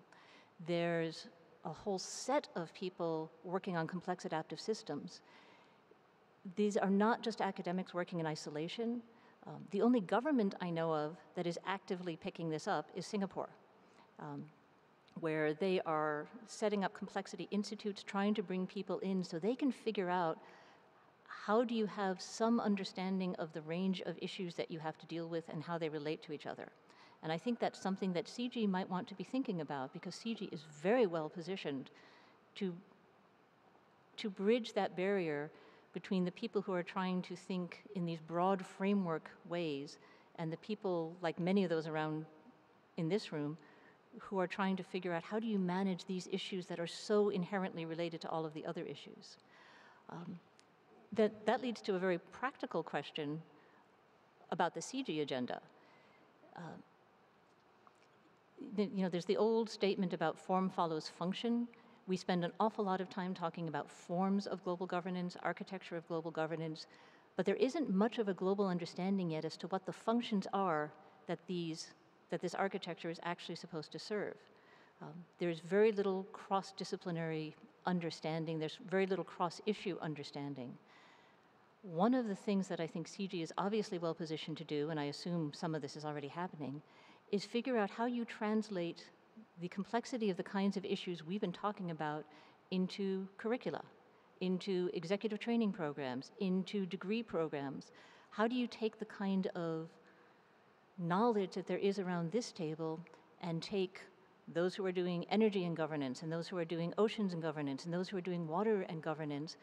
There's a whole set of people working on complex adaptive systems. These are not just academics working in isolation. The only government I know of that is actively picking this up is Singapore, where they are setting up complexity institutes, trying to bring people in so they can figure out how do you have some understanding of the range of issues that you have to deal with and how they relate to each other. And I think that's something that CIGI might want to be thinking about, because CIGI is very well positioned to bridge that barrier between the people who are trying to think in these broad framework ways and the people, like many of those around in this room, who are trying to figure out how do you manage these issues that are so inherently related to all of the other issues. That leads to a very practical question about the CIGI agenda. There's the old statement about form follows function. We spend an awful lot of time talking about forms of global governance, architecture of global governance, but there isn't much of a global understanding yet as to what the functions are that this architecture is actually supposed to serve. There's very little cross-disciplinary understanding. There's very little cross-issue understanding. One of the things that I think CIGI is obviously well positioned to do, and I assume some of this is already happening, is figure out how you translate the complexity of the kinds of issues we've been talking about into curricula, into executive training programs, into degree programs. How do you take the kind of knowledge that there is around this table and take those who are doing energy and governance, and those who are doing oceans and governance, and those who are doing water and governance,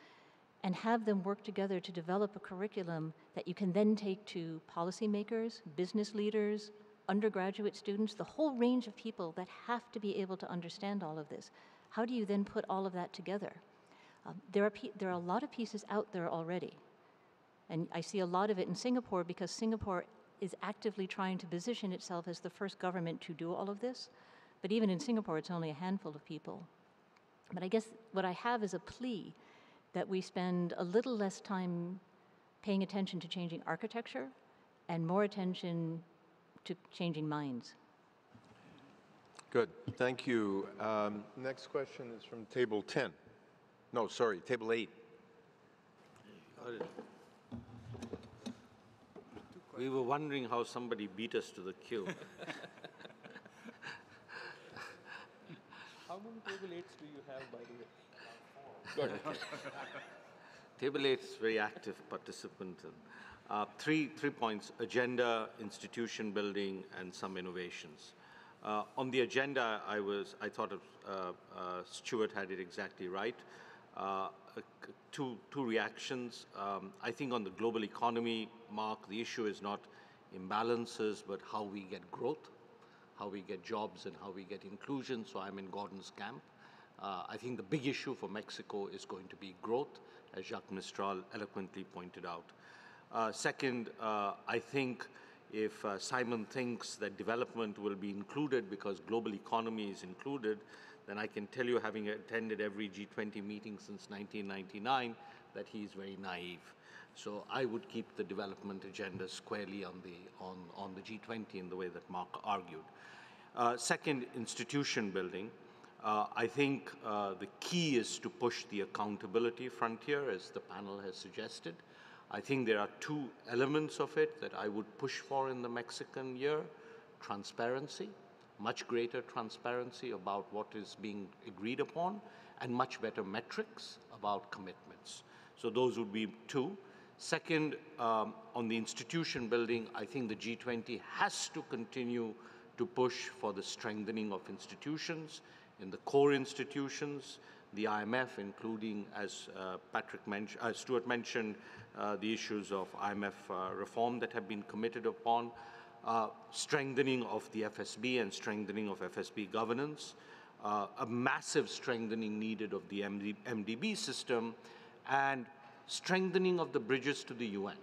and have them work together to develop a curriculum that you can then take to policymakers, business leaders, undergraduate students, the whole range of people that have to be able to understand all of this. How do you then put all of that together? There are a lot of pieces out there already. And I see a lot of it in Singapore because Singapore is actively trying to position itself as the first government to do all of this. But even in Singapore, it's only a handful of people. But I guess what I have is a plea that we spend a little less time paying attention to changing architecture and more attention to changing minds. Good, thank you. Next question is from table 10. No, sorry, table 8. We were wondering how somebody beat us to the queue. How many table 8s do you have, by the way? Good. Table 8 is very active participant. Three points: agenda, institution building, and some innovations. On the agenda, I thought Stewart had it exactly right. Two reactions. I think on the global economy, Mark, the issue is not imbalances, but how we get growth, how we get jobs, and how we get inclusion. So I'm in Gordon's camp. I think the big issue for Mexico is going to be growth, as Jacques Mistral eloquently pointed out. Second, I think if Simon thinks that development will be included because global economy is included, then I can tell you, having attended every G20 meeting since 1999, that he is very naive. So I would keep the development agenda squarely on the G20 in the way that Mark argued. Second, institution building. I think the key is to push the accountability frontier, as the panel has suggested. I think there are two elements of it that I would push for in the Mexican year. transparency, much greater transparency about what is being agreed upon, and much better metrics about commitments. So those would be two. Second, on the institution building, I think the G20 has to continue to push for the strengthening of institutions, in the core institutions, the IMF, including, as Stewart mentioned, the issues of IMF reform that have been committed upon, strengthening of the FSB and strengthening of FSB governance, a massive strengthening needed of the MDB system, and strengthening of the bridges to the UN.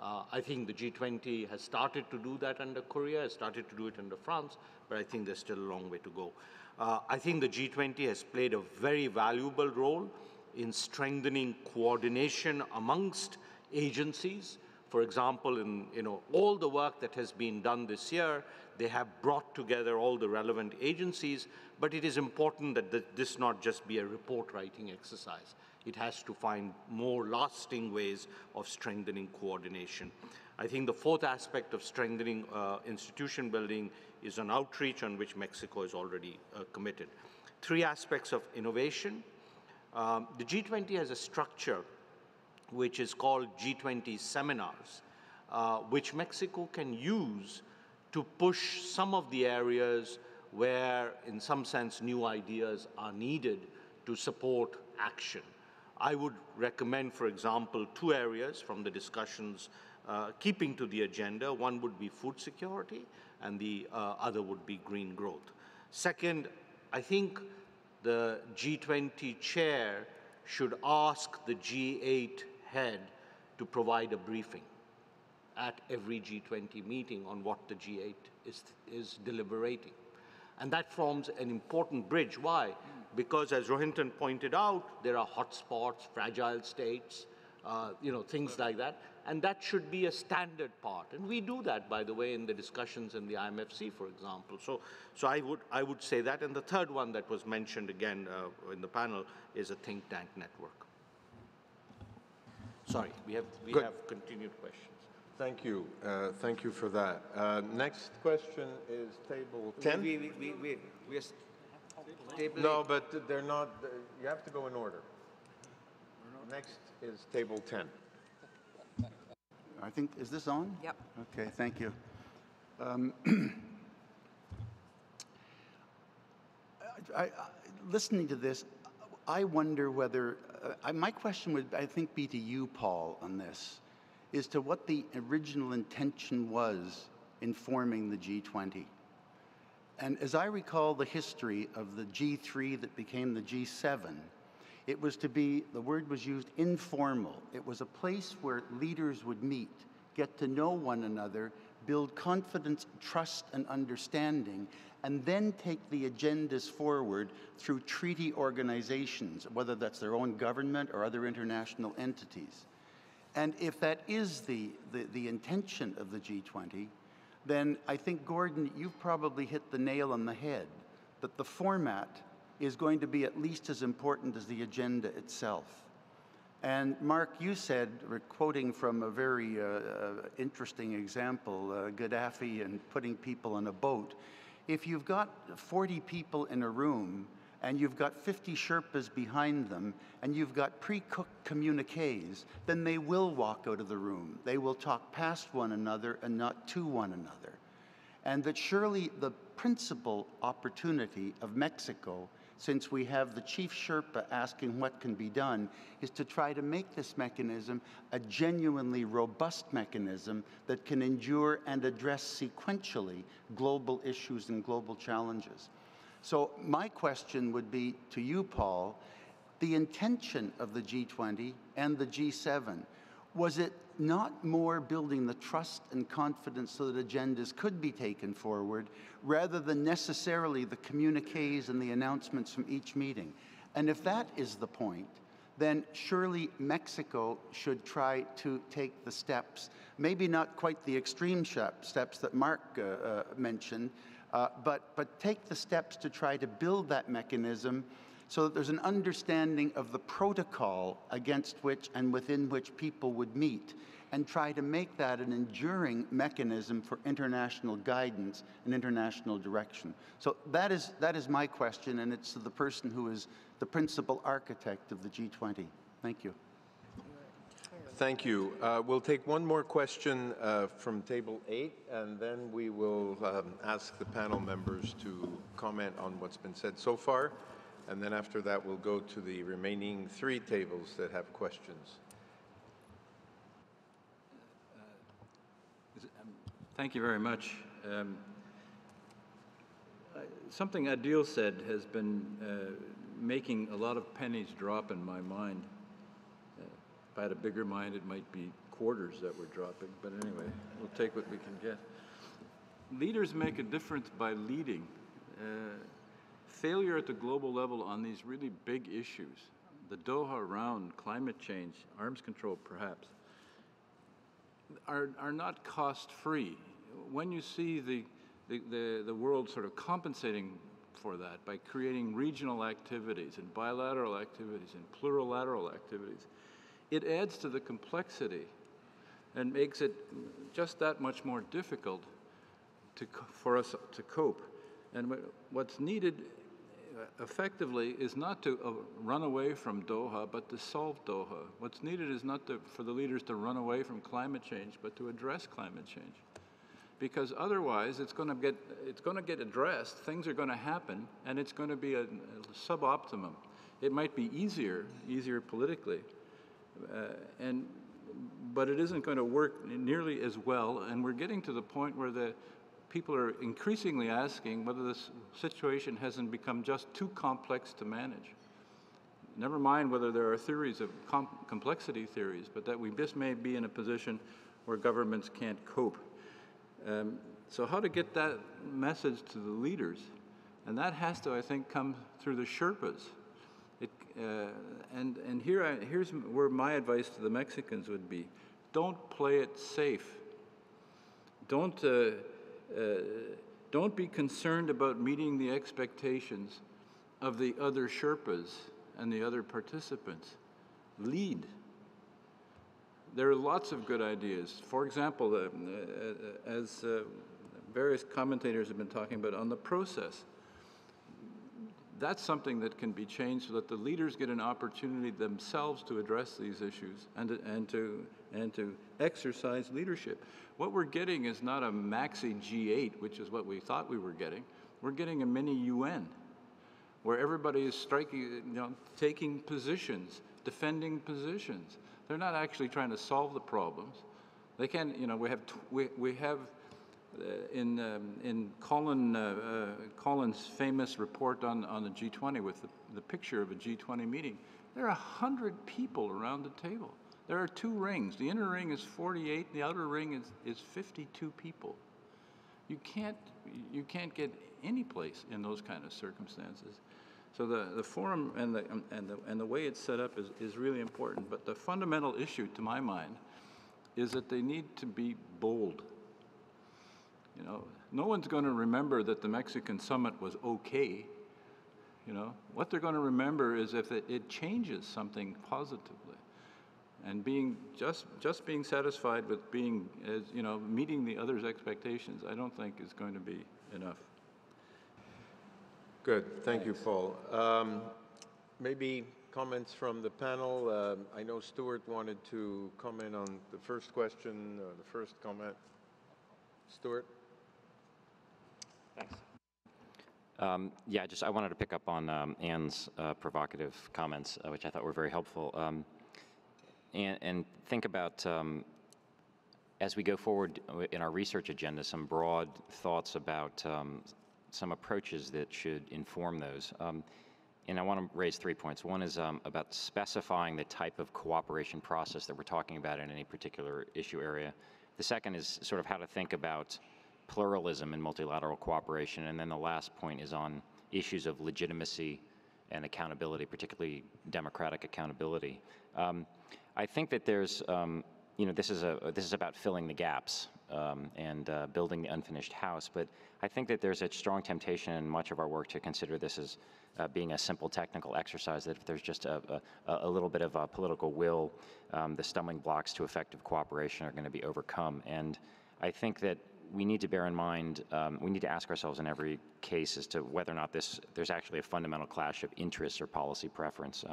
I think the G20 has started to do that under Korea, has started to do it under France, but I think there's still a long way to go. I think the G20 has played a very valuable role in strengthening coordination amongst agencies. For example, in all the work that has been done this year, they have brought together all the relevant agencies, but it is important that this not just be a report-writing exercise. It has to find more lasting ways of strengthening coordination. I think the fourth aspect of strengthening institution building is an outreach on which Mexico is already committed. Three aspects of innovation. The G20 has a structure which is called G20 seminars, which Mexico can use to push some of the areas where, in some sense, new ideas are needed to support action. I would recommend, for example, two areas from the discussions keeping to the agenda. One would be food security, and the other would be green growth. Second, I think the G20 chair should ask the G8 head to provide a briefing at every G20 meeting on what the G8 is deliberating. And that forms an important bridge. Why? Because, as Rohinton pointed out, there are hotspots, fragile states, things like that. And that should be a standard part. And we do that, by the way, in the discussions in the IMFC, for example. So I would say that. And the third one that was mentioned again in the panel is a think tank network. Sorry, we have continued questions. Thank you. Thank you for that. Next question is table 10. We are table No, but they're not. You have to go in order. Next is table 10. I think, is this on? Yep. Okay, thank you. Listening to this, I wonder whether, my question would, I think, be to you, Paul, on this, is to what the original intention was in forming the G20. And as I recall the history of the G3 that became the G7, it was to be, the word was used, informal. It was a place where leaders would meet, get to know one another, build confidence, trust, and understanding, and then take the agendas forward through treaty organizations, whether that's their own government or other international entities. And if that is the intention of the G20, then I think, Gordon, you've probably hit the nail on the head, that the format is going to be at least as important as the agenda itself. And Mark, you said, quoting from a very interesting example, Gaddafi and putting people on a boat, if you've got 40 people in a room and you've got 50 Sherpas behind them and you've got pre-cooked communiques, then they will walk out of the room. They will talk past one another and not to one another. And that surely the principal opportunity of Mexico, since we have the chief Sherpa asking what can be done, is to try to make this mechanism a genuinely robust mechanism that can endure and address sequentially global issues and global challenges. So my question would be to you, Paul, the intention of the G20 and the G7, was it not more building the trust and confidence so that agendas could be taken forward, rather than necessarily the communiques and the announcements from each meeting? And if that is the point, then surely Mexico should try to take the steps, maybe not quite the extreme steps that Mark mentioned, but take the steps to try to build that mechanism so that there's an understanding of the protocol against which and within which people would meet. and try to make that an enduring mechanism for international guidance and international direction. So that is my question, and it's to the person who is the principal architect of the G20. Thank you. Thank you. We'll take one more question from table 8, and then we will ask the panel members to comment on what's been said so far. And then after that, we'll go to the remaining 3 tables that have questions. Thank you very much. Something Adil said has been making a lot of pennies drop in my mind. If I had a bigger mind, it might be quarters that were dropping, but anyway, we'll take what we can get. Leaders make a difference by leading. Failure at the global level on these really big issues, the Doha round, climate change, arms control perhaps, are not cost-free. When you see the world sort of compensating for that by creating regional activities and bilateral activities and plurilateral activities, it adds to the complexity and makes it just that much more difficult for us to cope. And what's needed effectively is not to run away from Doha, but to solve Doha. What's needed is not for the leaders to run away from climate change, but to address climate change. Because otherwise, it's going to get addressed, things are going to happen, and it's going to be a suboptimum. It might be easier politically, but it isn't going to work nearly as well, and we're getting to the point where the people are increasingly asking whether this situation hasn't become just too complex to manage. Never mind whether there are theories of complexity theories, but that we just may be in a position where governments can't cope. So how to get that message to the leaders? And that has to, I think, come through the Sherpas. And here's where my advice to the Mexicans would be: don't play it safe. Don't be concerned about meeting the expectations of the other Sherpas and the other participants. Lead. There are lots of good ideas. For example, as various commentators have been talking about on the process, that's something that can be changed so that the leaders get an opportunity themselves to address these issues and to exercise leadership. What we're getting is not a maxi G8, which is what we thought we were getting. We're getting a mini UN, where everybody is taking positions, defending positions. They're not actually trying to solve the problems. They can, we have in Colin's famous report on the G20 with the picture of a G20 meeting, there are 100 people around the table. There are 2 rings. The inner ring is 48, the outer ring is 52 people. You can't get any place in those kind of circumstances. So the forum and the way it's set up is really important. But the fundamental issue, to my mind, is that they need to be bold. No one's going to remember that the Mexican summit was okay. What they're going to remember is if it changes something positively. And just being satisfied with meeting the other's expectations, I don't think is going to be enough. Good. Thank you, Paul. Maybe comments from the panel. I know Stewart wanted to comment on the first question, or the first comment. Stewart? Thanks. I wanted to pick up on Anne's provocative comments, which I thought were very helpful. And think about, as we go forward in our research agenda, some broad thoughts about some approaches that should inform those. And I want to raise 3 points. One is about specifying the type of cooperation process that we're talking about in any particular issue area. The second is sort of how to think about pluralism in multilateral cooperation. And then the last point is on issues of legitimacy and accountability, particularly democratic accountability. I think that there's, this is about filling the gaps and building the unfinished house. But I think that there's a strong temptation in much of our work to consider this as being a simple technical exercise, that if there's just a little bit of political will, the stumbling blocks to effective cooperation are going to be overcome. And I think that we need to bear in mind, we need to ask ourselves in every case as to whether or not there's actually a fundamental clash of interests or policy preference.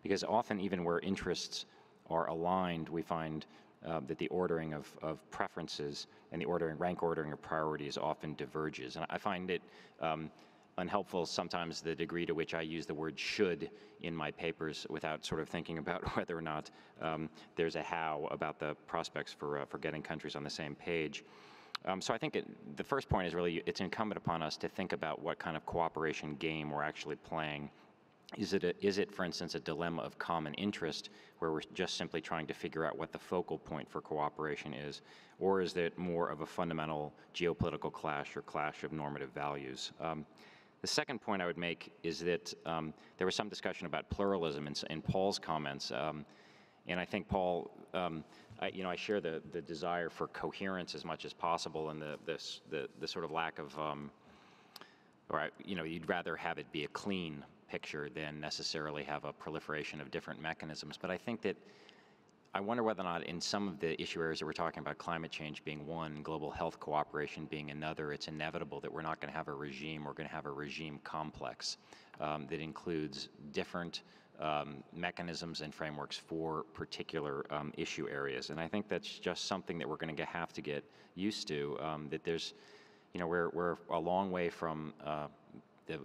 Because often, even where interests are aligned, we find that the ordering of preferences and the rank ordering of priorities often diverges. And I find it unhelpful sometimes the degree to which I use the word should in my papers without sort of thinking about whether or not there's a how about the prospects for getting countries on the same page. So I think the first point is really it's incumbent upon us to think about what kind of cooperation game we're actually playing. Is it, for instance, a dilemma of common interest where we're just simply trying to figure out what the focal point for cooperation is, or is it more of a fundamental geopolitical clash or clash of normative values? The second point I would make is that there was some discussion about pluralism in Paul's comments, and I think Paul, I share the desire for coherence as much as possible, and the sort of lack of, you'd rather have it be a clean picture than necessarily have a proliferation of different mechanisms. But I think that I wonder whether or not in some of the issue areas that we're talking about, climate change being one, global health cooperation being another, it's inevitable that we're not going to have a regime, we're going to have a regime complex that includes different mechanisms and frameworks for particular issue areas. And I think that's just something that we're going to have to get used to, that there's, we're a long way from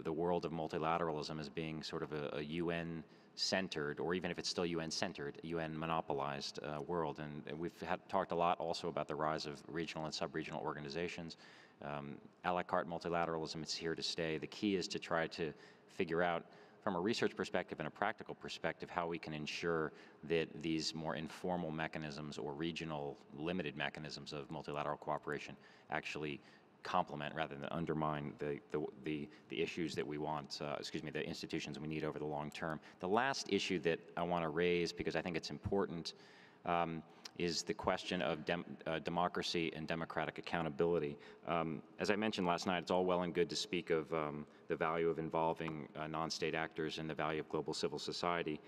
the world of multilateralism as being sort of a UN-centered, or even if it's still UN-centered, UN-monopolized world. And we've talked a lot also about the rise of regional and sub-regional organizations. A la carte multilateralism, it's here to stay. The key is to try to figure out, from a research perspective and a practical perspective, how we can ensure that these more informal mechanisms or regional limited mechanisms of multilateral cooperation actually complement rather than undermine the issues that we want, the institutions we need over the long term. The last issue that I want to raise, because I think it's important, is the question of democracy and democratic accountability. As I mentioned last night, it's all well and good to speak of the value of involving non-state actors and the value of global civil society.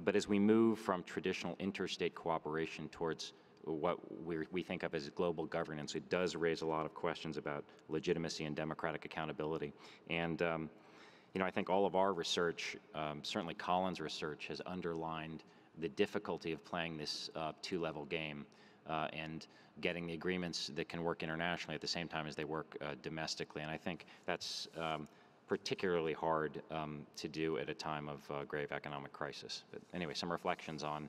But as we move from traditional interstate cooperation towards what we think of as global governance, it does raise a lot of questions about legitimacy and democratic accountability. And I think all of our research, certainly Colin's research, has underlined the difficulty of playing this two-level game and getting the agreements that can work internationally at the same time as they work domestically. And I think that's particularly hard to do at a time of grave economic crisis. But anyway, some reflections on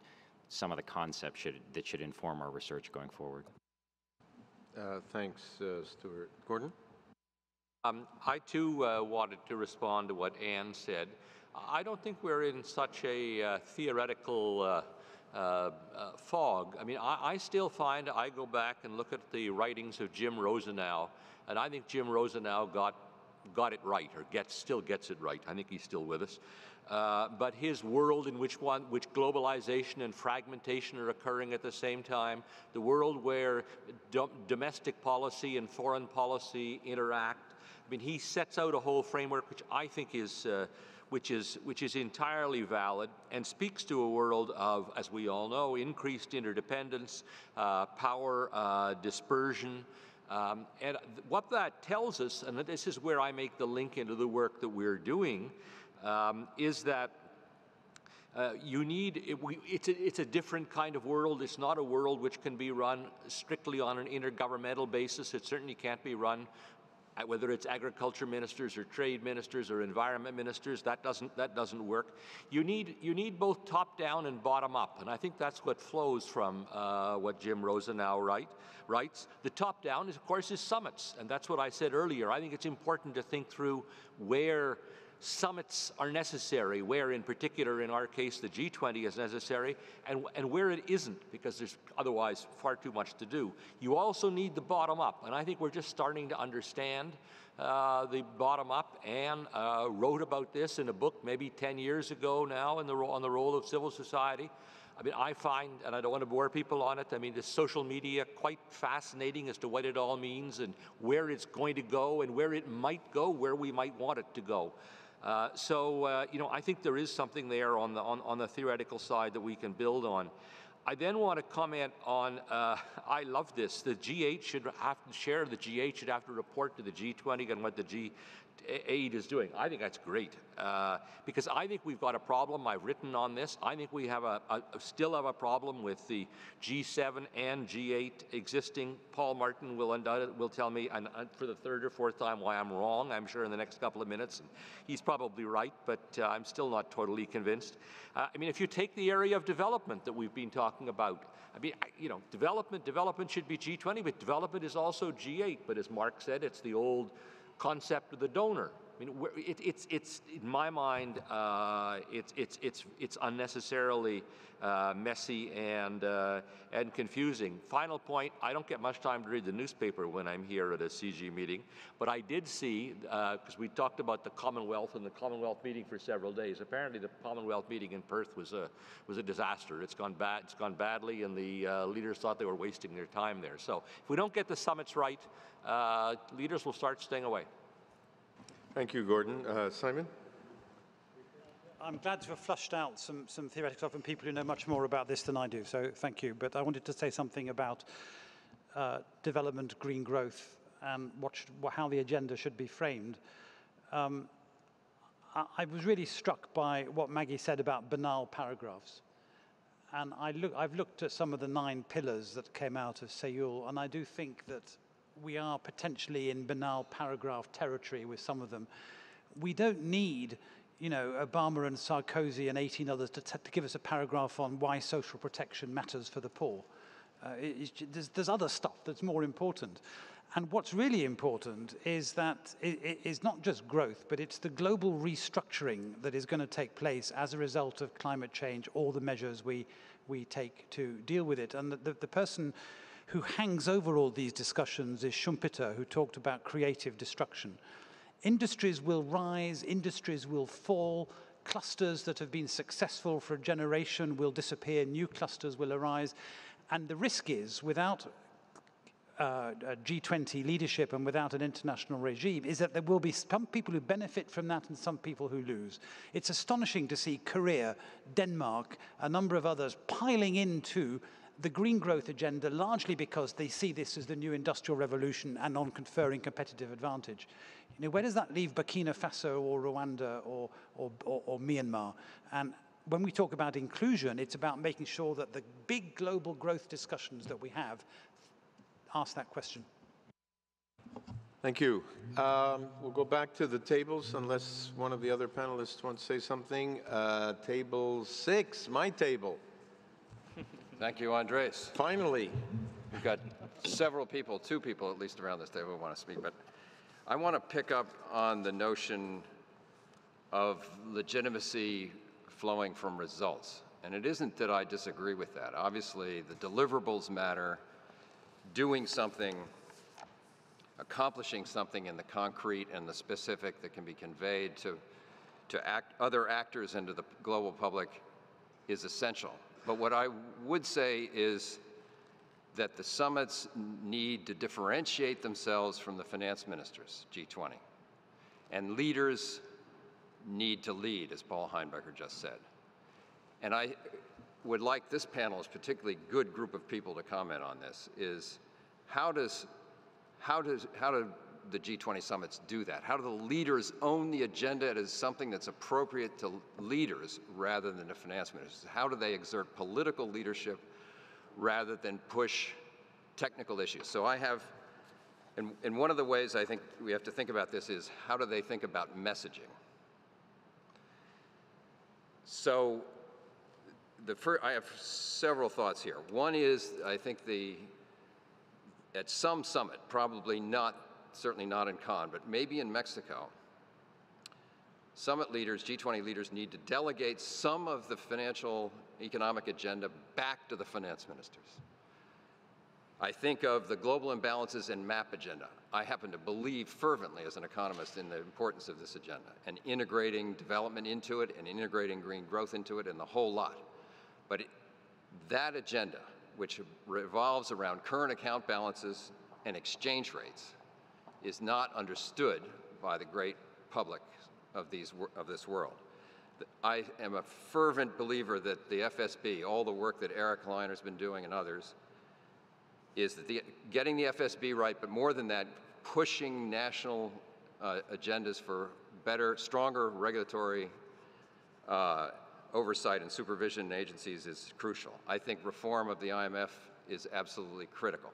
some of the concepts that should inform our research going forward. Thanks, Stewart. Gordon? I too wanted to respond to what Anne said. I don't think we're in such a theoretical fog. I mean, I still find, I go back and look at the writings of Jim Rozental, and I think Jim Rozental got it right, or still gets it right. I think he's still with us. But his world in which globalization and fragmentation are occurring at the same time, the world where domestic policy and foreign policy interact. I mean, he sets out a whole framework which I think is which is entirely valid and speaks to a world of, as we all know, increased interdependence, power dispersion. And what that tells us, and this is where I make the link into the work that we're doing, is that it's a different kind of world. It's not a world which can be run strictly on an intergovernmental basis. It certainly can't be run, whether it's agriculture ministers or trade ministers or environment ministers. That doesn't work. You need both top down and bottom up, and I think that's what flows from what Jim Rozental writes. The top down is, of course, summits, and that's what I said earlier. I think it's important to think through where summits are necessary, where in particular, in our case, the G20 is necessary, and where it isn't, because there's otherwise far too much to do. You also need the bottom up, and I think we're just starting to understand the bottom up. Anne wrote about this in a book maybe 10 years ago now on the role of civil society. I mean, I find, and I don't want to bore people on it, I mean, the social media quite fascinating as to what it all means and where it's going to go and where it might go, where we might want it to go. You know, I think there is something there on the theoretical side that we can build on. I then want to comment on, I love this, the G8 should have to share, the G8 should have to report to the G20 on what the G8 is doing. I think that's great, because I think we've got a problem. I've written on this. I think we have still have a problem with the G7 and G8 existing. Paul Martin will tell me, and for the third or fourth time, why I'm wrong, I'm sure, in the next couple of minutes. And he's probably right, but I'm still not totally convinced. I mean, if you take the area of development that we've been talking about, I mean, you know, development should be G20, but development is also G8. But as Mark said, it's the old concept of the donor. I mean, it's in my mind, it's unnecessarily messy and confusing. Final point: I don't get much time to read the newspaper when I'm here at a CIGI meeting, but I did see, because we talked about the Commonwealth and the Commonwealth meeting for several days. Apparently, the Commonwealth meeting in Perth was a disaster. It's gone bad. It's gone badly, and the leaders thought they were wasting their time there. So, if we don't get the summits right, leaders will start staying away. Thank you, Gordon. Simon? I'm glad to have flushed out some theoretical stuff from people who know much more about this than I do, so thank you. But I wanted to say something about development, green growth, and how the agenda should be framed. I was really struck by what Maggie said about banal paragraphs. And I've looked at some of the 9 pillars that came out of Seoul, and I do think that we are potentially in banal paragraph territory with some of them. We don't need, you know, Obama and Sarkozy and 18 others to give us a paragraph on why social protection matters for the poor. There's other stuff that's more important. And what's really important is that it is not just growth, but it's the global restructuring that is going to take place as a result of climate change, all the measures we take to deal with it. And the person who hangs over all these discussions is Schumpeter, who talked about creative destruction. Industries will rise, industries will fall, clusters that have been successful for a generation will disappear, new clusters will arise, and the risk is, without G20 leadership and without an international regime, is that there will be some people who benefit from that and some people who lose. It's astonishing to see Korea, Denmark, a number of others piling into the green growth agenda, largely because they see this as the new industrial revolution and on conferring competitive advantage. You know, where does that leave Burkina Faso or Rwanda or Myanmar? And when we talk about inclusion, it's about making sure that the big global growth discussions that we have ask that question. Thank you. We'll go back to the tables unless one of the other panelists wants to say something. Table 6, my table. Thank you, Andres. Finally. We've got several people, 2 people at least around this table who want to speak, but I want to pick up on the notion of legitimacy flowing from results. And it isn't that I disagree with that. Obviously, the deliverables matter. Doing something, accomplishing something in the concrete and the specific that can be conveyed to other actors and to the global public is essential. But what I would say is that the summits need to differentiate themselves from the finance ministers, G20. And leaders need to lead, as Paul Heinbecker just said. And I would like this panel's particularly good group of people to comment on this, is how do the G20 summits do that? How do the leaders own the agenda as something that's appropriate to leaders rather than to finance ministers? How do they exert political leadership rather than push technical issues? So I have, and one of the ways I think we have to think about this is how do they think about messaging? So I have several thoughts here. One is, I think at some summit, probably not, certainly not in Cannes, but maybe in Mexico, summit leaders, G20 leaders need to delegate some of the financial economic agenda back to the finance ministers. I think of the global imbalances and MAP agenda. I happen to believe fervently as an economist in the importance of this agenda and integrating development into it and integrating green growth into it and the whole lot. But That agenda, which revolves around current account balances and exchange rates, is not understood by the great public of this world. I am a fervent believer that the FSB, all the work that Eric Leiner's been doing and others, is that getting the FSB right, but more than that, pushing national agendas for better, stronger regulatory oversight and supervision agencies is crucial. I think reform of the IMF is absolutely critical.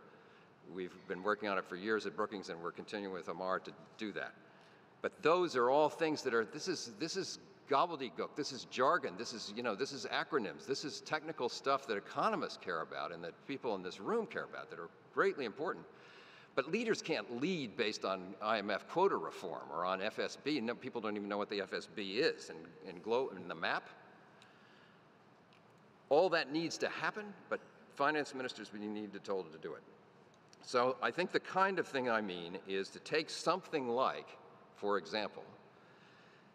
We've been working on it for years at Brookings, and we're continuing with Amar to do that. But those are all things that are, this is gobbledygook, this is jargon, this is acronyms, this is technical stuff that economists care about and that people in this room care about that are greatly important. But leaders can't lead based on IMF quota reform or on FSB. No, people don't even know what the FSB is and the map. All that needs to happen, but finance ministers need to be told to do it. So I think the kind of thing I mean is to take something like, for example,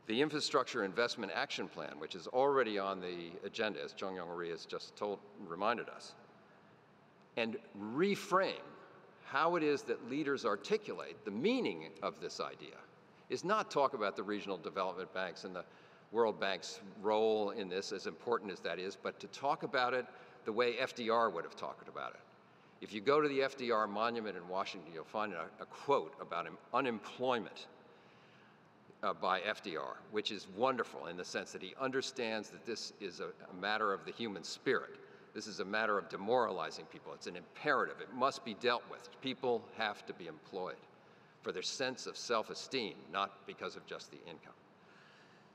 the Infrastructure Investment Action Plan, which is already on the agenda, as Changyong Rhee has just reminded us, and reframe how it is that leaders articulate the meaning of this idea. Is not talk about the regional development banks and the World Bank's role in this, as important as that is, but to talk about it the way FDR would have talked about it. If you go to the FDR monument in Washington, you'll find a quote about unemployment by FDR, which is wonderful in the sense that he understands that this is a matter of the human spirit. This is a matter of demoralizing people. It's an imperative. It must be dealt with. People have to be employed for their sense of self-esteem, not because of just the income.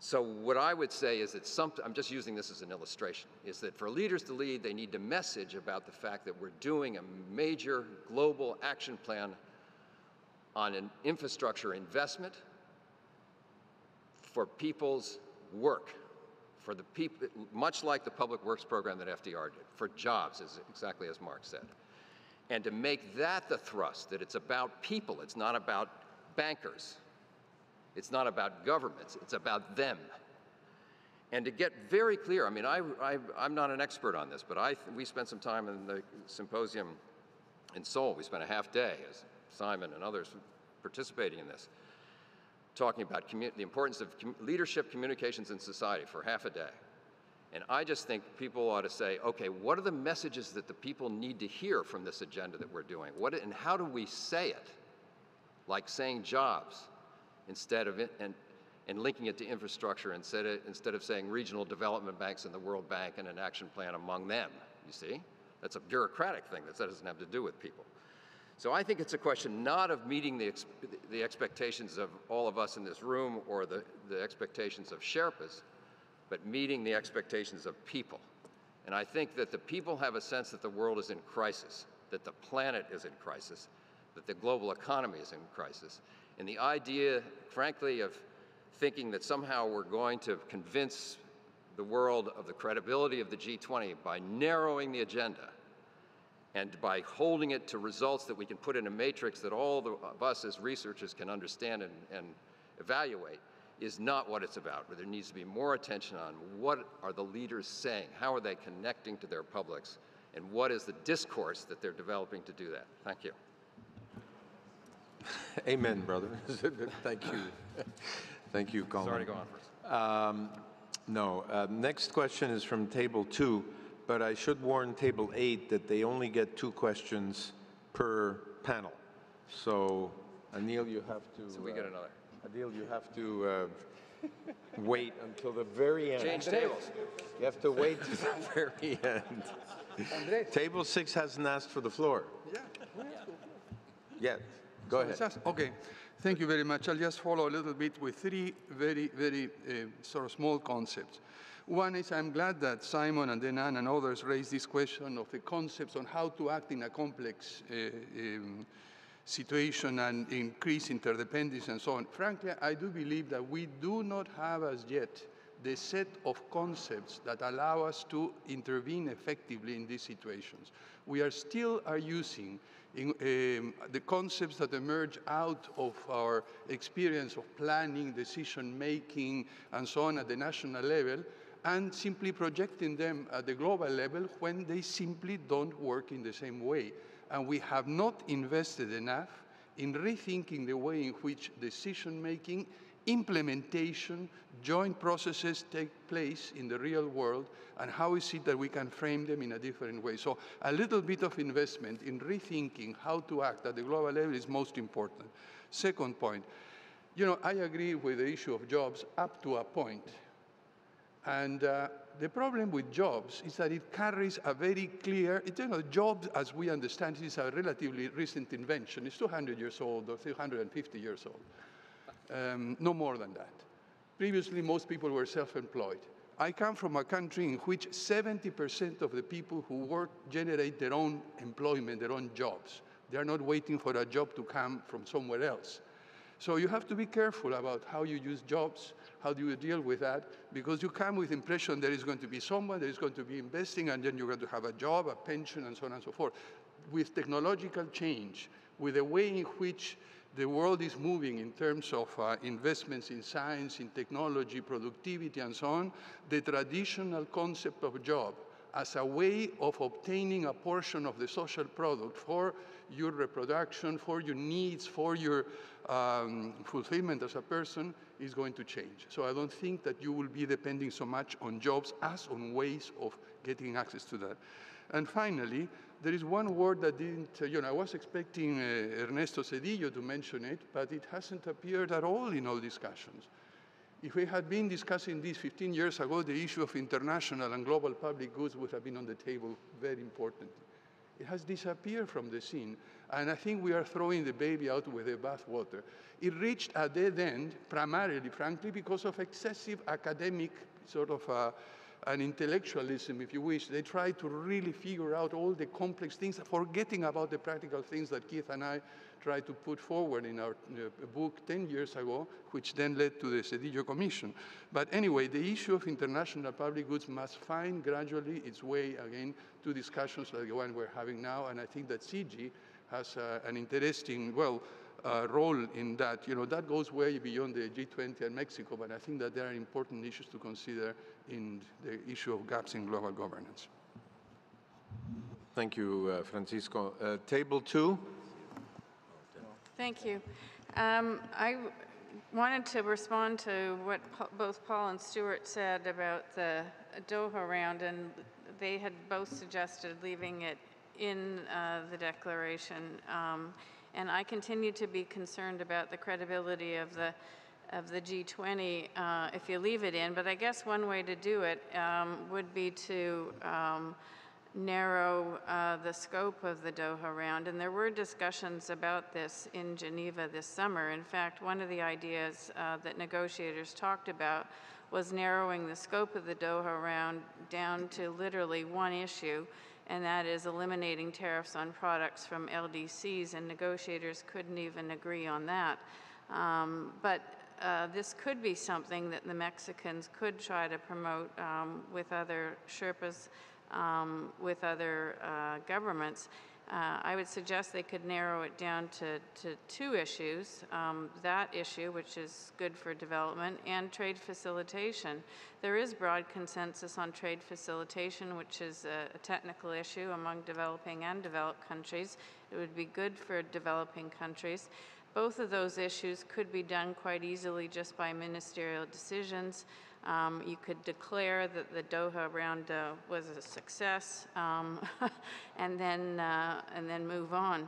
So what I would say is that I'm just using this as an illustration, is that for leaders to lead, they need to message about the fact that we're doing a major global action plan on an infrastructure investment for people's work, for the people, much like the public works program that FDR did, for jobs, exactly as Mark said. And to make that the thrust, that it's about people, it's not about bankers, it's not about governments, it's about them. And to get very clear, I mean, I'm not an expert on this, but we spent some time in the symposium in Seoul. We spent a half day, as Simon and others participating in this, talking about the importance of leadership, communications, and society for half a day. And I just think people ought to say, okay, what are the messages that the people need to hear from this agenda that we're doing? And how do we say it? Like saying jobs instead of it, and linking it to infrastructure instead of saying regional development banks and the World Bank and an action plan among them, you see? That's a bureaucratic thing that doesn't have to do with people. So I think it's a question not of meeting the expectations of all of us in this room or the expectations of Sherpas, but meeting the expectations of people. And I think that the people have a sense that the world is in crisis, that the planet is in crisis, that the global economy is in crisis. And the idea, frankly, of thinking that somehow we're going to convince the world of the credibility of the G20 by narrowing the agenda and by holding it to results that we can put in a matrix that all of us as researchers can understand and evaluate is not what it's about. Where there needs to be more attention on what are the leaders saying, how are they connecting to their publics, and what is the discourse that they're developing to do that. Thank you. Amen, brother. Thank you. Thank you, Colin. Sorry to go on first. Next question is from table 2, but I should warn table 8 that they only get 2 questions per panel. So, Anil, you have to... So we get another. Adil, you have to wait until the very end. Change tables. You have to wait till the very end. Table 6 hasn't asked for the floor. Yeah. Go ahead. Okay. Thank you very much. I'll just follow a little bit with 3 very, very sort of small concepts. One is I'm glad that Simon and Denan and others raised this question of the concepts on how to act in a complex situation and increase interdependence and so on. Frankly, I do believe that we do not have as yet the set of concepts that allow us to intervene effectively in these situations. We are still using the concepts that emerge out of our experience of planning, decision-making, and so on at the national level, and simply projecting them at the global level when they simply don't work in the same way. And we have not invested enough in rethinking the way in which decision-making, implementation, joint processes take place in the real world, and how is it that we can frame them in a different way. So a little bit of investment in rethinking how to act at the global level is most important. Second point, I agree with the issue of jobs up to a point. And the problem with jobs is that it carries a very clear, jobs as we understand it is a relatively recent invention. It's 200 years old or 350 years old, no more than that. Previously, most people were self-employed. I come from a country in which 70% of the people who work generate their own employment, their own jobs. They are not waiting for a job to come from somewhere else. So you have to be careful about how you use jobs, how do you deal with that, because you come with the impression there is going to be someone that is going to be investing, and then you're going to have a job, a pension, and so on and so forth. With technological change, with the way in which the world is moving in terms of investments in science, in technology, productivity, and so on, the traditional concept of job as a way of obtaining a portion of the social product for your reproduction, for your needs, for your fulfillment as a person is going to change. So I don't think that you will be depending so much on jobs as on ways of getting access to that. And finally, there is one word that didn't, I was expecting Ernesto Zedillo to mention it, but it hasn't appeared at all in all discussions. If we had been discussing this 15 years ago, the issue of international and global public goods would have been on the table very importantly. It has disappeared from the scene, and I think we are throwing the baby out with the bathwater. It reached a dead end, primarily, frankly, because of excessive academic sort of an intellectualism, if you wish. They try to really figure out all the complex things, forgetting about the practical things that Keith and I tried to put forward in our book 10 years ago, which then led to the Zedillo Commission. But anyway, the issue of international public goods must find gradually its way again to discussions like the one we're having now, and I think that CIGI has an interesting, role in that. That goes way beyond the G20 and Mexico, but I think that there are important issues to consider in the issue of gaps in global governance. Thank you, Francisco. Table 2. Thank you. I wanted to respond to what both Paul and Stewart said about the Doha round, and they had both suggested leaving it in the declaration. And I continue to be concerned about the credibility of the G20 if you leave it in. But I guess one way to do it would be to narrow the scope of the Doha round. And there were discussions about this in Geneva this summer. In fact, one of the ideas that negotiators talked about was narrowing the scope of the Doha round down to literally one issue, and that is eliminating tariffs on products from LDCs, and negotiators couldn't even agree on that. But this could be something that the Mexicans could try to promote with other Sherpas, with other governments. I would suggest they could narrow it down to two issues, that issue, which is good for development, and trade facilitation. There is broad consensus on trade facilitation, which is a technical issue among developing and developed countries. It would be good for developing countries. Both of those issues could be done quite easily just by ministerial decisions. You could declare that the Doha round was a success, and then move on.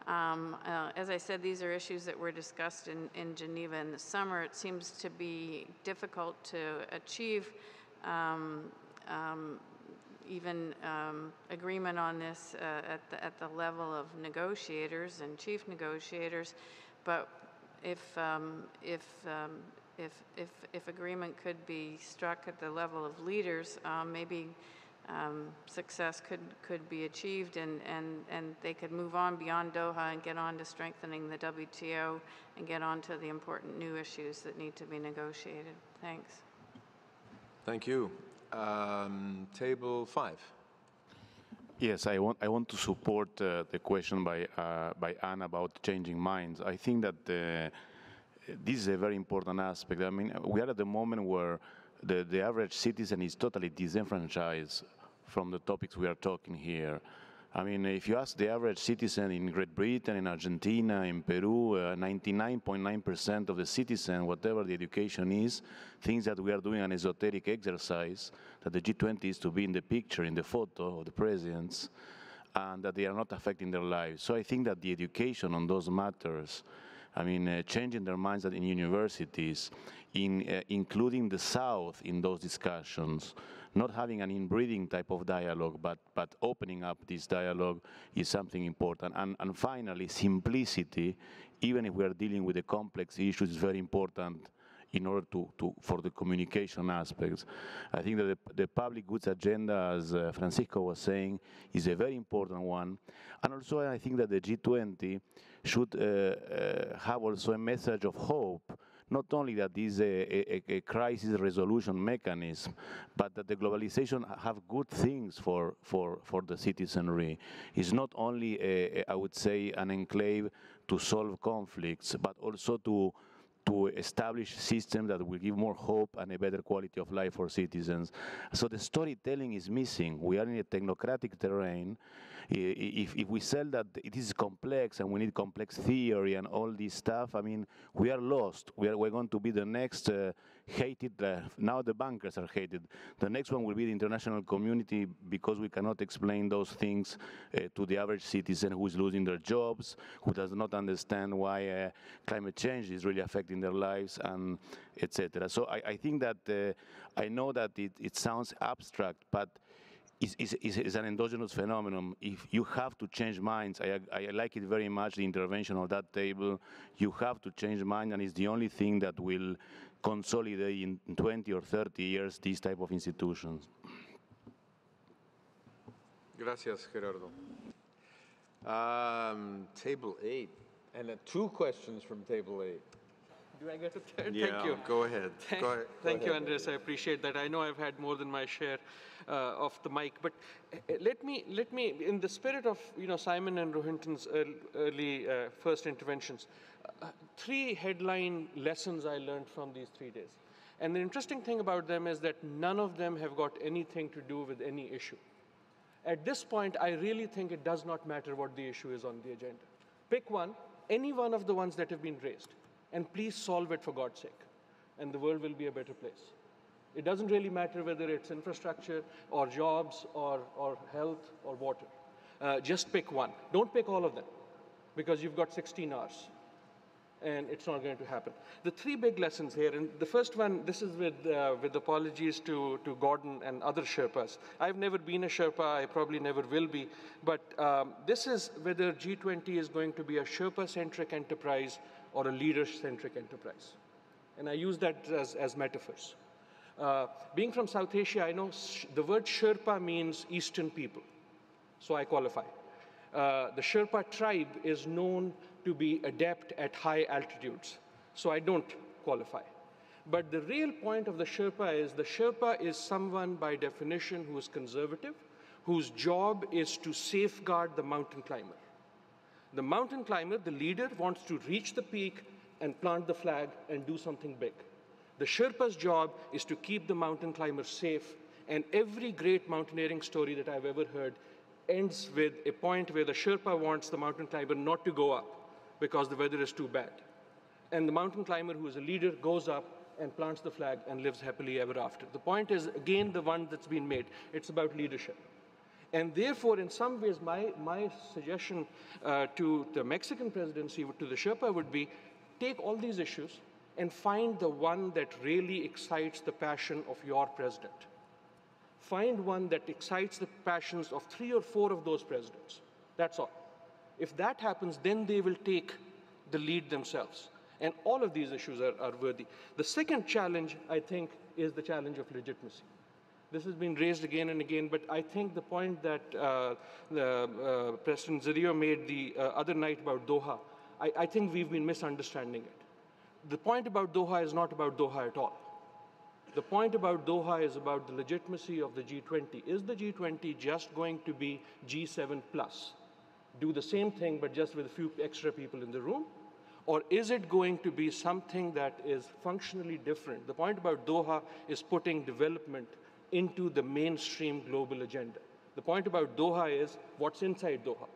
As I said, these are issues that were discussed in Geneva in the summer. It seems to be difficult to achieve even agreement on this at the level of negotiators and chief negotiators, but if agreement could be struck at the level of leaders, maybe success could be achieved, and they could move on beyond Doha and get on to strengthening the WTO and get on to the important new issues that need to be negotiated. Thanks. Thank you. Table 5. Yes, I want to support the question by Anne about changing minds. I think that this is a very important aspect. I mean, we are at the moment where the average citizen is totally disenfranchised from the topics we are talking here. I mean, if you ask the average citizen in Great Britain, in Argentina, in Peru, 99.9% of the citizen, whatever the education is, thinks that we are doing an esoteric exercise, that the G20 is to be in the picture, in the photo of the presidents, and that they are not affecting their lives. So I think that the education on those matters, I mean, changing their minds in universities, including the South in those discussions, not having an inbreeding type of dialogue, but opening up this dialogue is something important. And finally, simplicity, even if we are dealing with a complex issue, is very important in order for the communication aspects. I think that the public goods agenda, as Francisco was saying, is a very important one. And also I think that the G20 should have also a message of hope, not only that this is a crisis resolution mechanism, but that the globalization have good things for the citizenry. It's not only, I would say, an enclave to solve conflicts, but also to establish systems that will give more hope and a better quality of life for citizens. So the storytelling is missing. We are in a technocratic terrain. If we sell that it is complex and we need complex theory and all this stuff, I mean, we are lost. We're going to be the next hated, now the bankers are hated. The next one will be the international community because we cannot explain those things to the average citizen who is losing their jobs, who does not understand why climate change is really affecting their lives, and etc. So I think that, I know that it sounds abstract, but is an endogenous phenomenon. If you have to change minds, I like it very much, the intervention of that table. You have to change mind, and it's the only thing that will consolidate in 20 or 30 years these type of institutions. Gracias, Gerardo. Table 8, and 2 questions from table 8. Do I get a third? Yeah, Thank you. Go ahead. Thank you, Andres. I appreciate that. I know I've had more than my share of the mic, but let me, in the spirit of Simon and Rohinton's early first interventions, 3 headline lessons I learned from these 3 days. And the interesting thing about them is that none of them have got anything to do with any issue. At this point, I really think it does not matter what the issue is on the agenda. Pick one, any one of the ones that have been raised, and please solve it for God's sake, and the world will be a better place. It doesn't really matter whether it's infrastructure or jobs or health or water. Just pick one. Don't pick all of them, because you've got 16 hours, and it's not going to happen. The 3 big lessons here, and the first one, this is with apologies to Gordon and other Sherpas. I've never been a Sherpa, I probably never will be, but this is whether G20 is going to be a Sherpa-centric enterprise or a leader-centric enterprise. And I use that as metaphors. Being from South Asia, I know the word Sherpa means Eastern people, so I qualify. The Sherpa tribe is known to be adept at high altitudes, so I don't qualify. But the real point of the Sherpa is someone by definition who is conservative, whose job is to safeguard the mountain climber. The mountain climber, the leader, wants to reach the peak and plant the flag and do something big. The Sherpa's job is to keep the mountain climber safe, and every great mountaineering story that I've ever heard ends with a point where the Sherpa wants the mountain climber not to go up because the weather is too bad. And the mountain climber, who is a leader, goes up and plants the flag and lives happily ever after. The point is, again, the one that's been made. It's about leadership. And therefore, in some ways, my suggestion to the Mexican presidency, to the Sherpa, would be take all these issues and find the one that really excites the passion of your president. Find one that excites the passions of 3 or 4 of those presidents. That's all. If that happens, then they will take the lead themselves. And all of these issues are worthy. The second challenge, I think, is the challenge of legitimacy. This has been raised again and again, but I think the point that President Zariho made the other night about Doha, I think we've been misunderstanding it. The point about Doha is not about Doha at all. The point about Doha is about the legitimacy of the G20. Is the G20 just going to be G7+? Do the same thing, but just with a few extra people in the room? Or is it going to be something that is functionally different? The point about Doha is putting development into the mainstream global agenda. The point about Doha is what's inside Doha.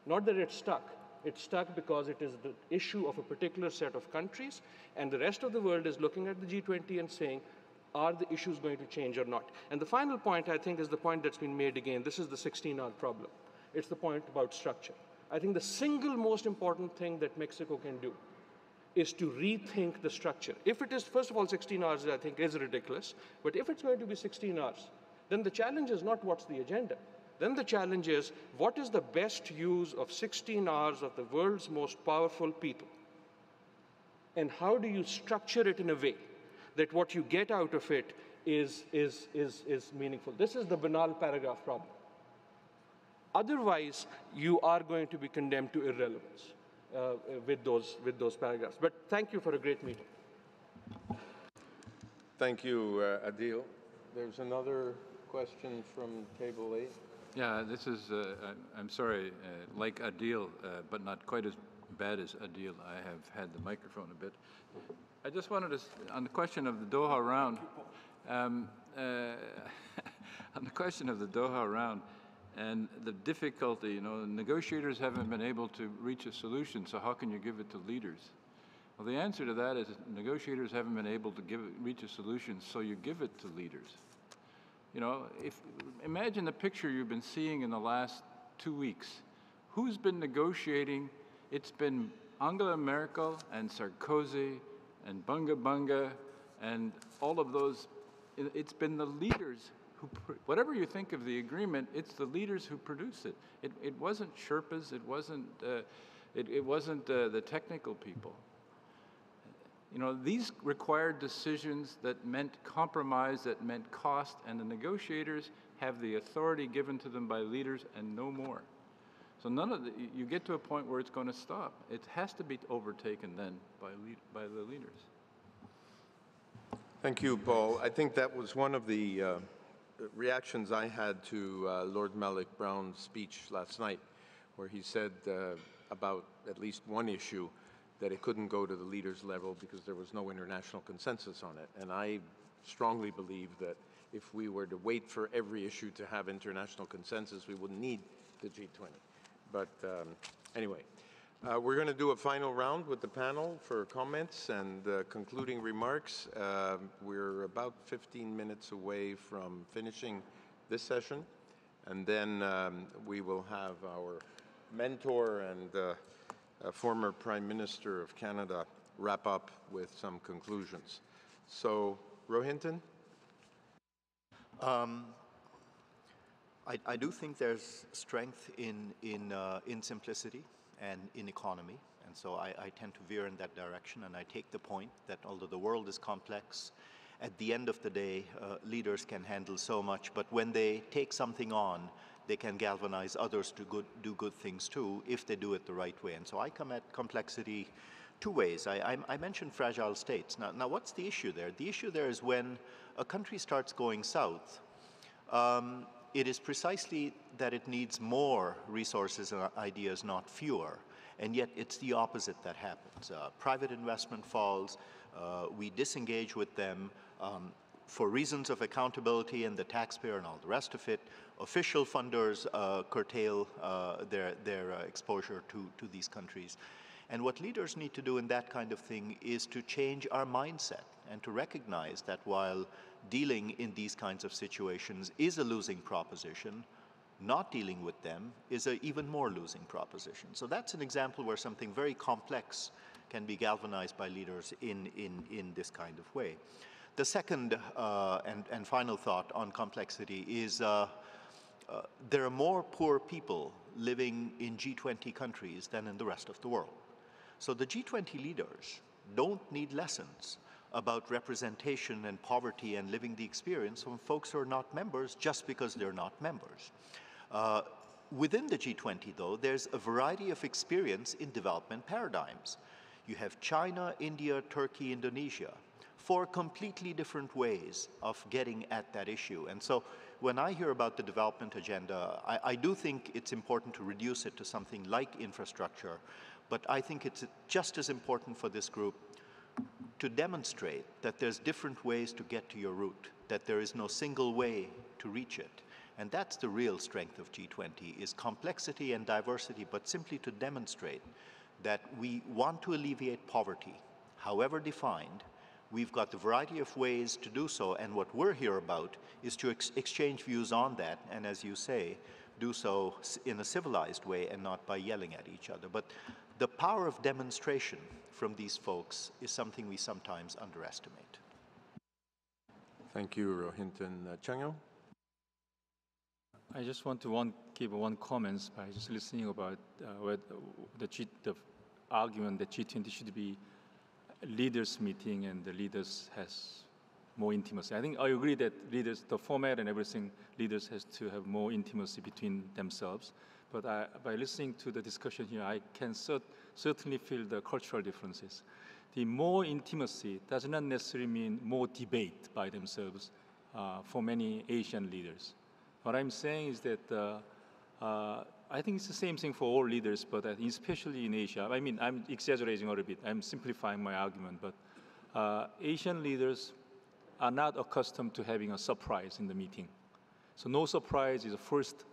Not that it's stuck. It's stuck because it is the issue of a particular set of countries, and the rest of the world is looking at the G20 and saying, are the issues going to change or not? And the final point, I think, is the point that's been made again. This is the 16-hour problem. It's the point about structure. I think the single most important thing that Mexico can do is to rethink the structure. If it is, first of all, 16 hours, I think, is ridiculous. But if it's going to be 16 hours, then the challenge is not what's the agenda. Then the challenge is, what is the best use of 16 hours of the world's most powerful people? And how do you structure it in a way that what you get out of it is meaningful? This is the banal paragraph problem. Otherwise, you are going to be condemned to irrelevance with those paragraphs. But thank you for a great meeting. Thank you, Adil. There's another question from table 8. Yeah, this is, I'm sorry, like Adil, but not quite as bad as Adil. I have had the microphone a bit. I just wanted to, on the question of the Doha round, on the question of the Doha round and the difficulty, negotiators haven't been able to reach a solution, so how can you give it to leaders? Well, the answer to that is negotiators haven't been able to reach a solution, so you give it to leaders. Imagine the picture you've been seeing in the last 2 weeks. Who's been negotiating? It's been Angela Merkel and Sarkozy and Bunga and all of those. It's been the leaders who, whatever you think of the agreement, it's the leaders who produce it. It wasn't Sherpas, it wasn't the technical people. These required decisions that meant compromise, that meant cost, and the negotiators have the authority given to them by leaders and no more. So you get to a point where it's going to stop. It has to be overtaken then by the leaders. Thank you, Paul. I think that was one of the reactions I had to Lord Malloch Brown's speech last night, where he said about at least one issue that it couldn't go to the leaders level because there was no international consensus on it. And I strongly believe that if we were to wait for every issue to have international consensus, we wouldn't need the G20. But anyway, we're going to do a final round with the panel for comments and concluding remarks. We're about 15 minutes away from finishing this session. And then we will have our mentor and former Prime Minister of Canada wrap up with some conclusions. So, Rohinton? I do think there's strength in simplicity and in economy, and so I tend to veer in that direction, and I take the point that although the world is complex, at the end of the day, leaders can handle so much, but when they take something on, they can galvanize others to do good things too, if they do it the right way. And so I come at complexity two ways. I mentioned fragile states. Now, what's the issue there? The issue there is when a country starts going south, it is precisely that it needs more resources and ideas, not fewer. And yet it's the opposite that happens. Private investment falls, we disengage with them, for reasons of accountability and the taxpayer and all the rest of it. Official funders curtail their exposure to these countries. And what leaders need to do in that kind of thing is to change our mindset and to recognize that while dealing in these kinds of situations is a losing proposition, not dealing with them is an even more losing proposition. So that's an example where something very complex can be galvanized by leaders in this kind of way. The second and final thought on complexity is there are more poor people living in G20 countries than in the rest of the world. So the G20 leaders don't need lessons about representation and poverty and living the experience from folks who are not members just because they're not members. Within the G20, though, there's a variety of experience in development paradigms. You have China, India, Turkey, Indonesia, 4 completely different ways of getting at that issue. And so when I hear about the development agenda, I do think it's important to reduce it to something like infrastructure, But I think it's just as important for this group to demonstrate that there's different ways to get to your root, that there is no single way to reach it. And that's the real strength of G20, is complexity and diversity, but simply to demonstrate that we want to alleviate poverty, however defined. We've got the variety of ways to do so, and what we're here about is to exchange views on that, and as you say, do so in a civilized way and not by yelling at each other. But the power of demonstration from these folks is something we sometimes underestimate. Thank you, Rohinton. Changyong? I just want to give one comment by just listening about the argument that G20 should be a leaders meeting and the leaders has more intimacy. I think I agree that leaders, the format and everything, leaders has to have more intimacy between themselves. But by listening to the discussion here, I can certainly feel the cultural differences. The more intimacy does not necessarily mean more debate by themselves for many Asian leaders. What I'm saying is that I think it's the same thing for all leaders, but especially in Asia. I mean, I'm exaggerating a little bit. I'm simplifying my argument, but Asian leaders are not accustomed to having a surprise in the meeting. So no surprise is the first,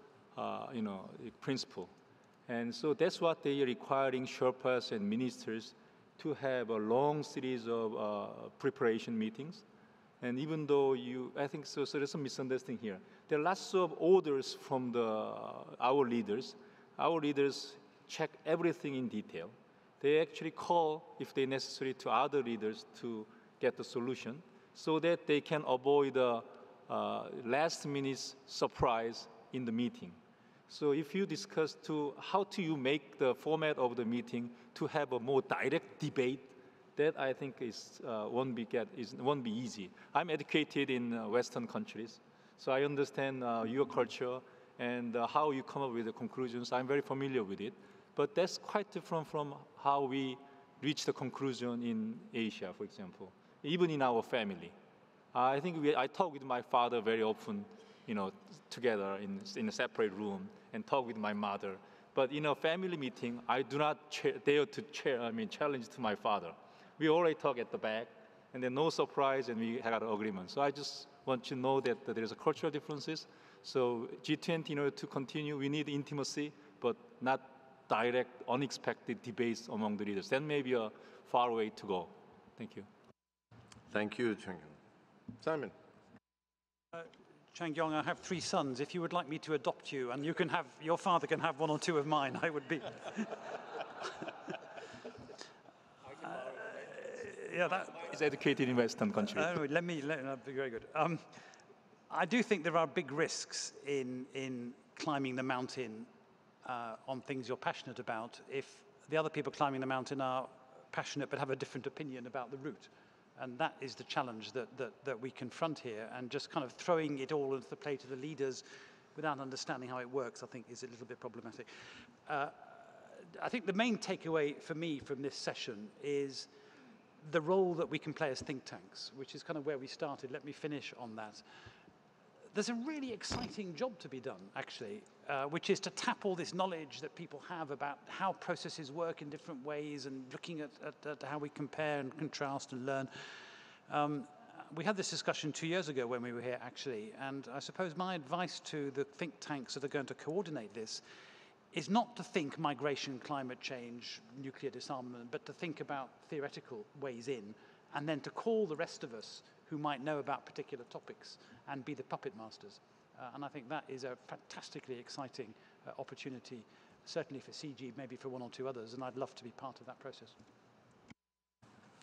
principle. And so that's what they are requiring Sherpas and ministers to have a long series of preparation meetings. And even though I think so there's some misunderstanding here. There are lots of orders from our leaders. Our leaders check everything in detail. They actually call, if they're necessary, to other leaders to get the solution so that they can avoid a last-minute surprise in the meeting. So if you discuss how do you make the format of the meeting to have a more direct debate, that I think won't be easy. I'm educated in Western countries, so I understand your culture and how you come up with the conclusions. I'm very familiar with it, but that's quite different from how we reach the conclusion in Asia, for example, even in our family. I think I talk with my father very often, together in a separate room, and talk with my mother. But in a family meeting, I do not dare to challenge to my father. We already talk at the back, and then no surprise, and we had an agreement. So I just want you to know that there's a cultural differences. So G20, in order to continue, we need intimacy, but not direct, unexpected debates among the leaders. That may be a far way to go. Thank you. Thank you, Changyong. Simon. Changyong, I have 3 sons. If you would like me to adopt you, and your father can have 1 or 2 of mine, I would be. He's educated in Western countries. Let me be very good. I do think there are big risks in climbing the mountain on things you're passionate about if the other people climbing the mountain are passionate but have a different opinion about the route. And that is the challenge that we confront here. And just kind of throwing it all into the plate of the leaders without understanding how it works, I think, is a little bit problematic. I think the main takeaway for me from this session is the role that we can play as think tanks, which is kind of where we started. Let me finish on that. There's a really exciting job to be done, actually, which is to tap all this knowledge that people have about how processes work in different ways and looking at how we compare and contrast and learn. We had this discussion 2 years ago when we were here, actually, and I suppose my advice to the think tanks that are going to coordinate this is not to think migration, climate change, nuclear disarmament, but to think about theoretical ways in, and then to call the rest of us who might know about particular topics and be the puppet masters. And I think that is a fantastically exciting opportunity, certainly for CIGI, maybe for 1 or 2 others, and I'd love to be part of that process.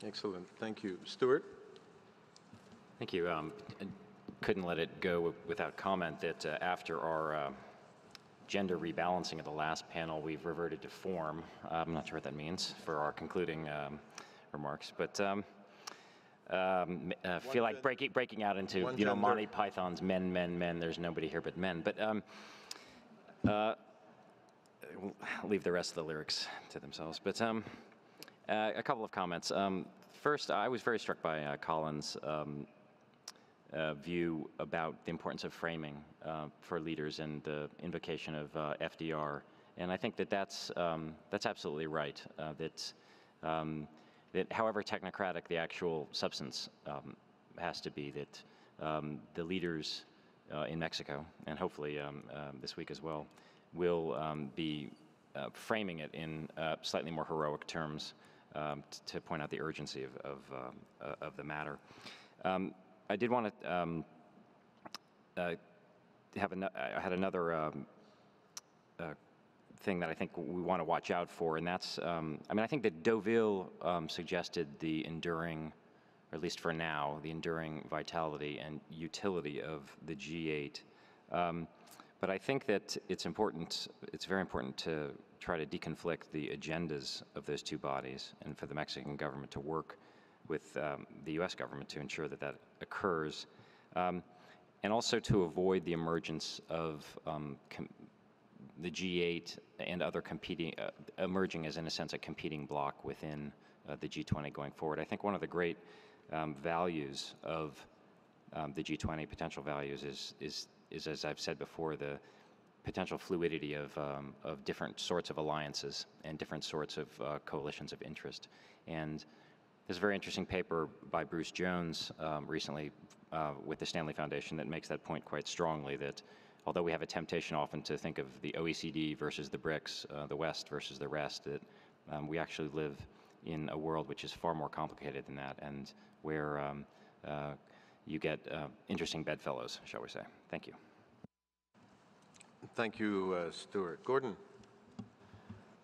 Excellent. Thank you. Stewart? Thank you. I couldn't let it go without comment that after our gender rebalancing of the last panel, we've reverted to form. I'm not sure what that means for our concluding remarks, but feel like breaking out into Monty Python's men. There's nobody here but men. But leave the rest of the lyrics to themselves. But a couple of comments. First, I was very struck by Colin's view about the importance of framing for leaders and the invocation of FDR And I think that that's absolutely right, that however technocratic the actual substance has to be, that the leaders in Mexico, and hopefully this week as well, will be framing it in slightly more heroic terms to point out the urgency of the matter. I did want to I had another thing that I think we want to watch out for, and that's, I mean, I think that Deauville suggested the enduring, or at least for now, the enduring vitality and utility of the G8. But I think that it's very important to try to deconflict the agendas of those two bodies, and for the Mexican government to work with the US government to ensure that that occurs, and also to avoid the emergence of the G8 and other competing, emerging as, in a sense, a competing bloc within the G20 going forward. I think one of the great values of the G20, potential values, is, as I've said before, the potential fluidity of different sorts of alliances and different sorts of coalitions of interest. And there's a very interesting paper by Bruce Jones recently with the Stanley Foundation that makes that point quite strongly, that although we have a temptation often to think of the OECD versus the BRICS, the West versus the rest, that we actually live in a world which is far more complicated than that, and where you get interesting bedfellows, shall we say. Thank you. Thank you, Stewart. Gordon.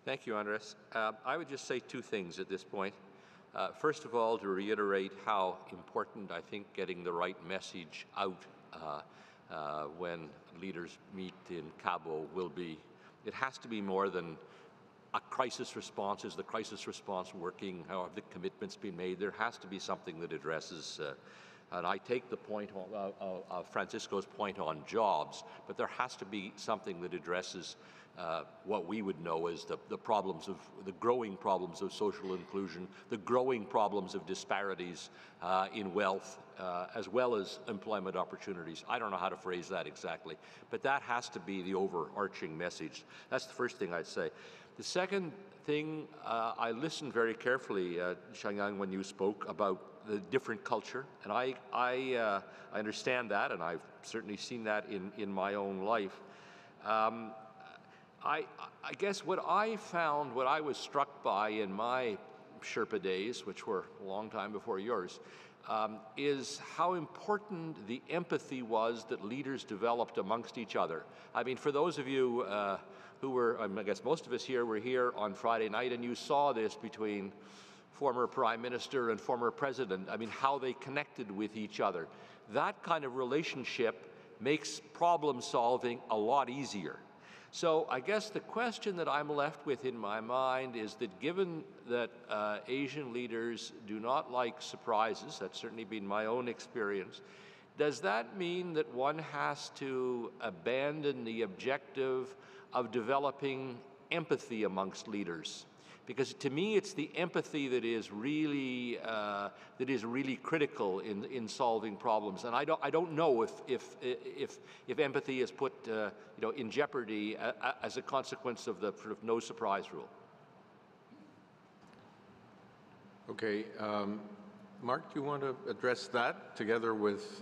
Thank you, Andres. I would just say two things at this point. First of all, to reiterate how important I think getting the right message out when leaders meet in Cabo will be. It has to be more than a crisis response. Is the crisis response working? How have the commitments been made? There has to be something that addresses, and I take the point of Francisco's point on jobs, but there has to be something that addresses what we would know as the problems of, the growing problems of social inclusion, the growing problems of disparities in wealth, as well as employment opportunities. I don't know how to phrase that exactly, but that has to be the overarching message. That's the first thing I'd say. The second thing, I listened very carefully, Changyong, when you spoke about the different culture, and I understand that, and I've certainly seen that in my own life. I guess what I found, what I was struck by in my Sherpa days, which were a long time before yours, is how important the empathy was that leaders developed amongst each other. I mean, for those of you who were, I guess most of us here were here on Friday night, and you saw this between former Prime Minister and former President, I mean, how they connected with each other. That kind of relationship makes problem solving a lot easier. So I guess the question that I'm left with in my mind is that given that Asian leaders do not like surprises, that's certainly been my own experience, does that mean that one has to abandon the objective of developing empathy amongst leaders? Because to me, it's the empathy that is really critical in solving problems. And I don't know if empathy is put in jeopardy as a consequence of the sort of no surprise rule. Okay, Mark, do you want to address that together with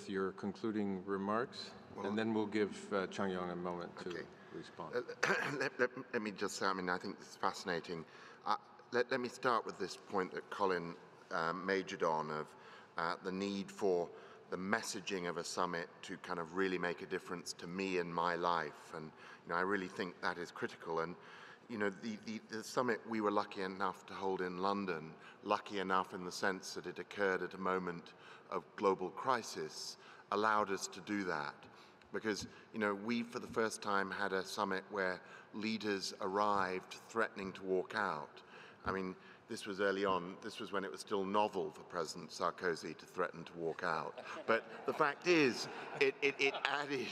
your concluding remarks, and then we'll give Changyong a moment to respond. Let me just say, I mean, I think this is fascinating. Let me start with this point that Colin majored on of the need for the messaging of a summit to kind of really make a difference to me in my life. And, I really think that is critical. And, the summit we were lucky enough to hold in London, lucky enough in the sense that it occurred at a moment of global crisis, allowed us to do that. Because, we, for the first time, had a summit where leaders arrived threatening to walk out. I mean, this was early on. This was when it was still novel for President Sarkozy to threaten to walk out. But the fact is, it added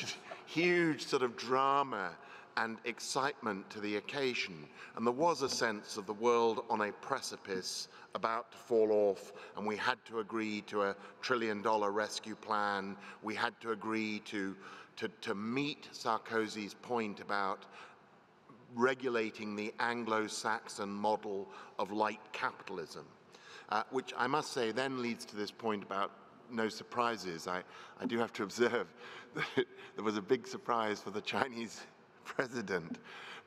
huge sort of drama and excitement to the occasion. And there was a sense of the world on a precipice about to fall off, and we had to agree to a $1 trillion rescue plan. We had to agree to to meet Sarkozy's point about regulating the Anglo-Saxon model of light capitalism, which I must say then leads to this point about no surprises. I do have to observe that there was a big surprise for the Chinese president,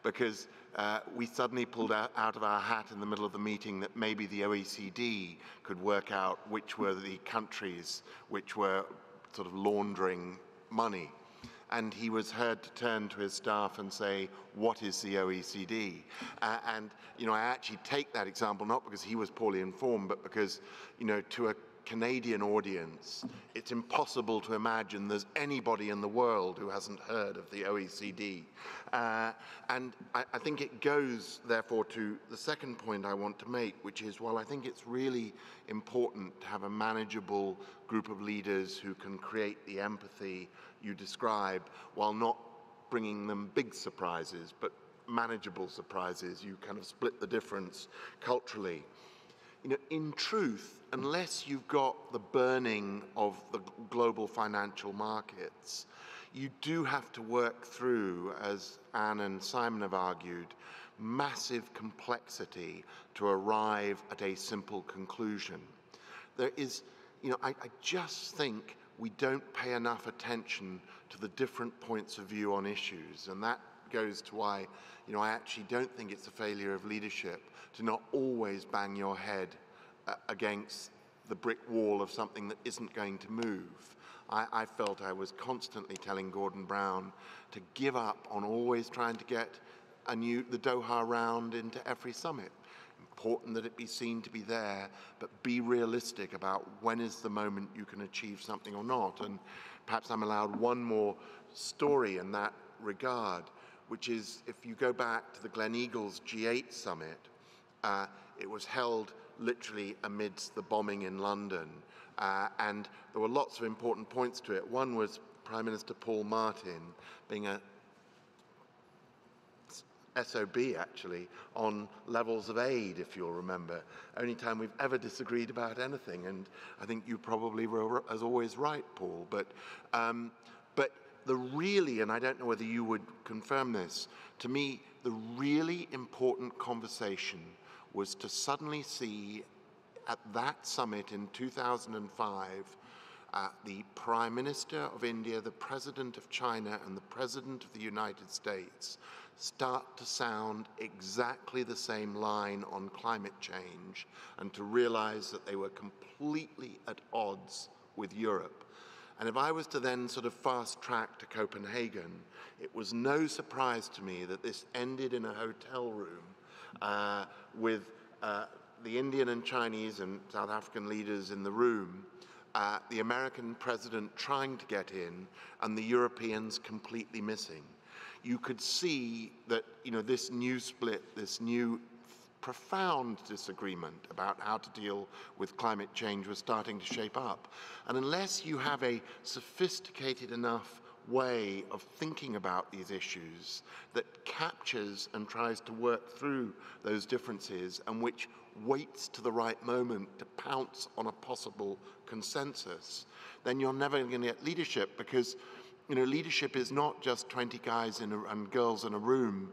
because we suddenly pulled out of our hat in the middle of the meeting that maybe the OECD could work out which were the countries which were sort of laundering money. And he was heard to turn to his staff and say, what is the OECD? And, you know, I actually take that example not because he was poorly informed, but because, you know, to a Canadian audience, it's impossible to imagine there's anybody in the world who hasn't heard of the OECD. And I think it goes, therefore, to the second point I want to make, which is, well, I think it's really important to have a manageable group of leaders who can create the empathy you describe while not bringing them big surprises, but manageable surprises. You kind of split the difference culturally. You know, in truth, unless you've got the burning of the global financial markets, you do have to work through, as Anne and Simon have argued, massive complexity to arrive at a simple conclusion. There is, you know, I just think we don't pay enough attention to the different points of view on issues, and that goes to why, you know, I actually don't think it's a failure of leadership to not always bang your head against the brick wall of something that isn't going to move. I felt I was constantly telling Gordon Brown to give up on always trying to get the Doha round into every summit. Important that it be seen to be there, but be realistic about when is the moment you can achieve something or not. And perhaps I'm allowed one more story in that regard, which is if you go back to the Gleneagles G8 summit, it was held literally amidst the bombing in London. And there were lots of important points to it. One was Prime Minister Paul Martin being a SOB, actually, on levels of aid, if you'll remember. Only time we've ever disagreed about anything, and I think you probably were, as always, right, Paul. But the really, and I don't know whether you would confirm this, to me, the really important conversation was to suddenly see at that summit in 2005, the Prime Minister of India, the President of China, and the President of the United States start to sound exactly the same line on climate change, and to realize that they were completely at odds with Europe. And if I was to then sort of fast track to Copenhagen, it was no surprise to me that this ended in a hotel room with the Indian and Chinese and South African leaders in the room, the American president trying to get in, and the Europeans completely missing. You could see that, you know, this new split, this new profound disagreement about how to deal with climate change was starting to shape up. And unless you have a sophisticated enough way of thinking about these issues that captures and tries to work through those differences, and which waits to the right moment to pounce on a possible consensus, then you're never going to get leadership, because, you know, leadership is not just 20 guys and girls in a room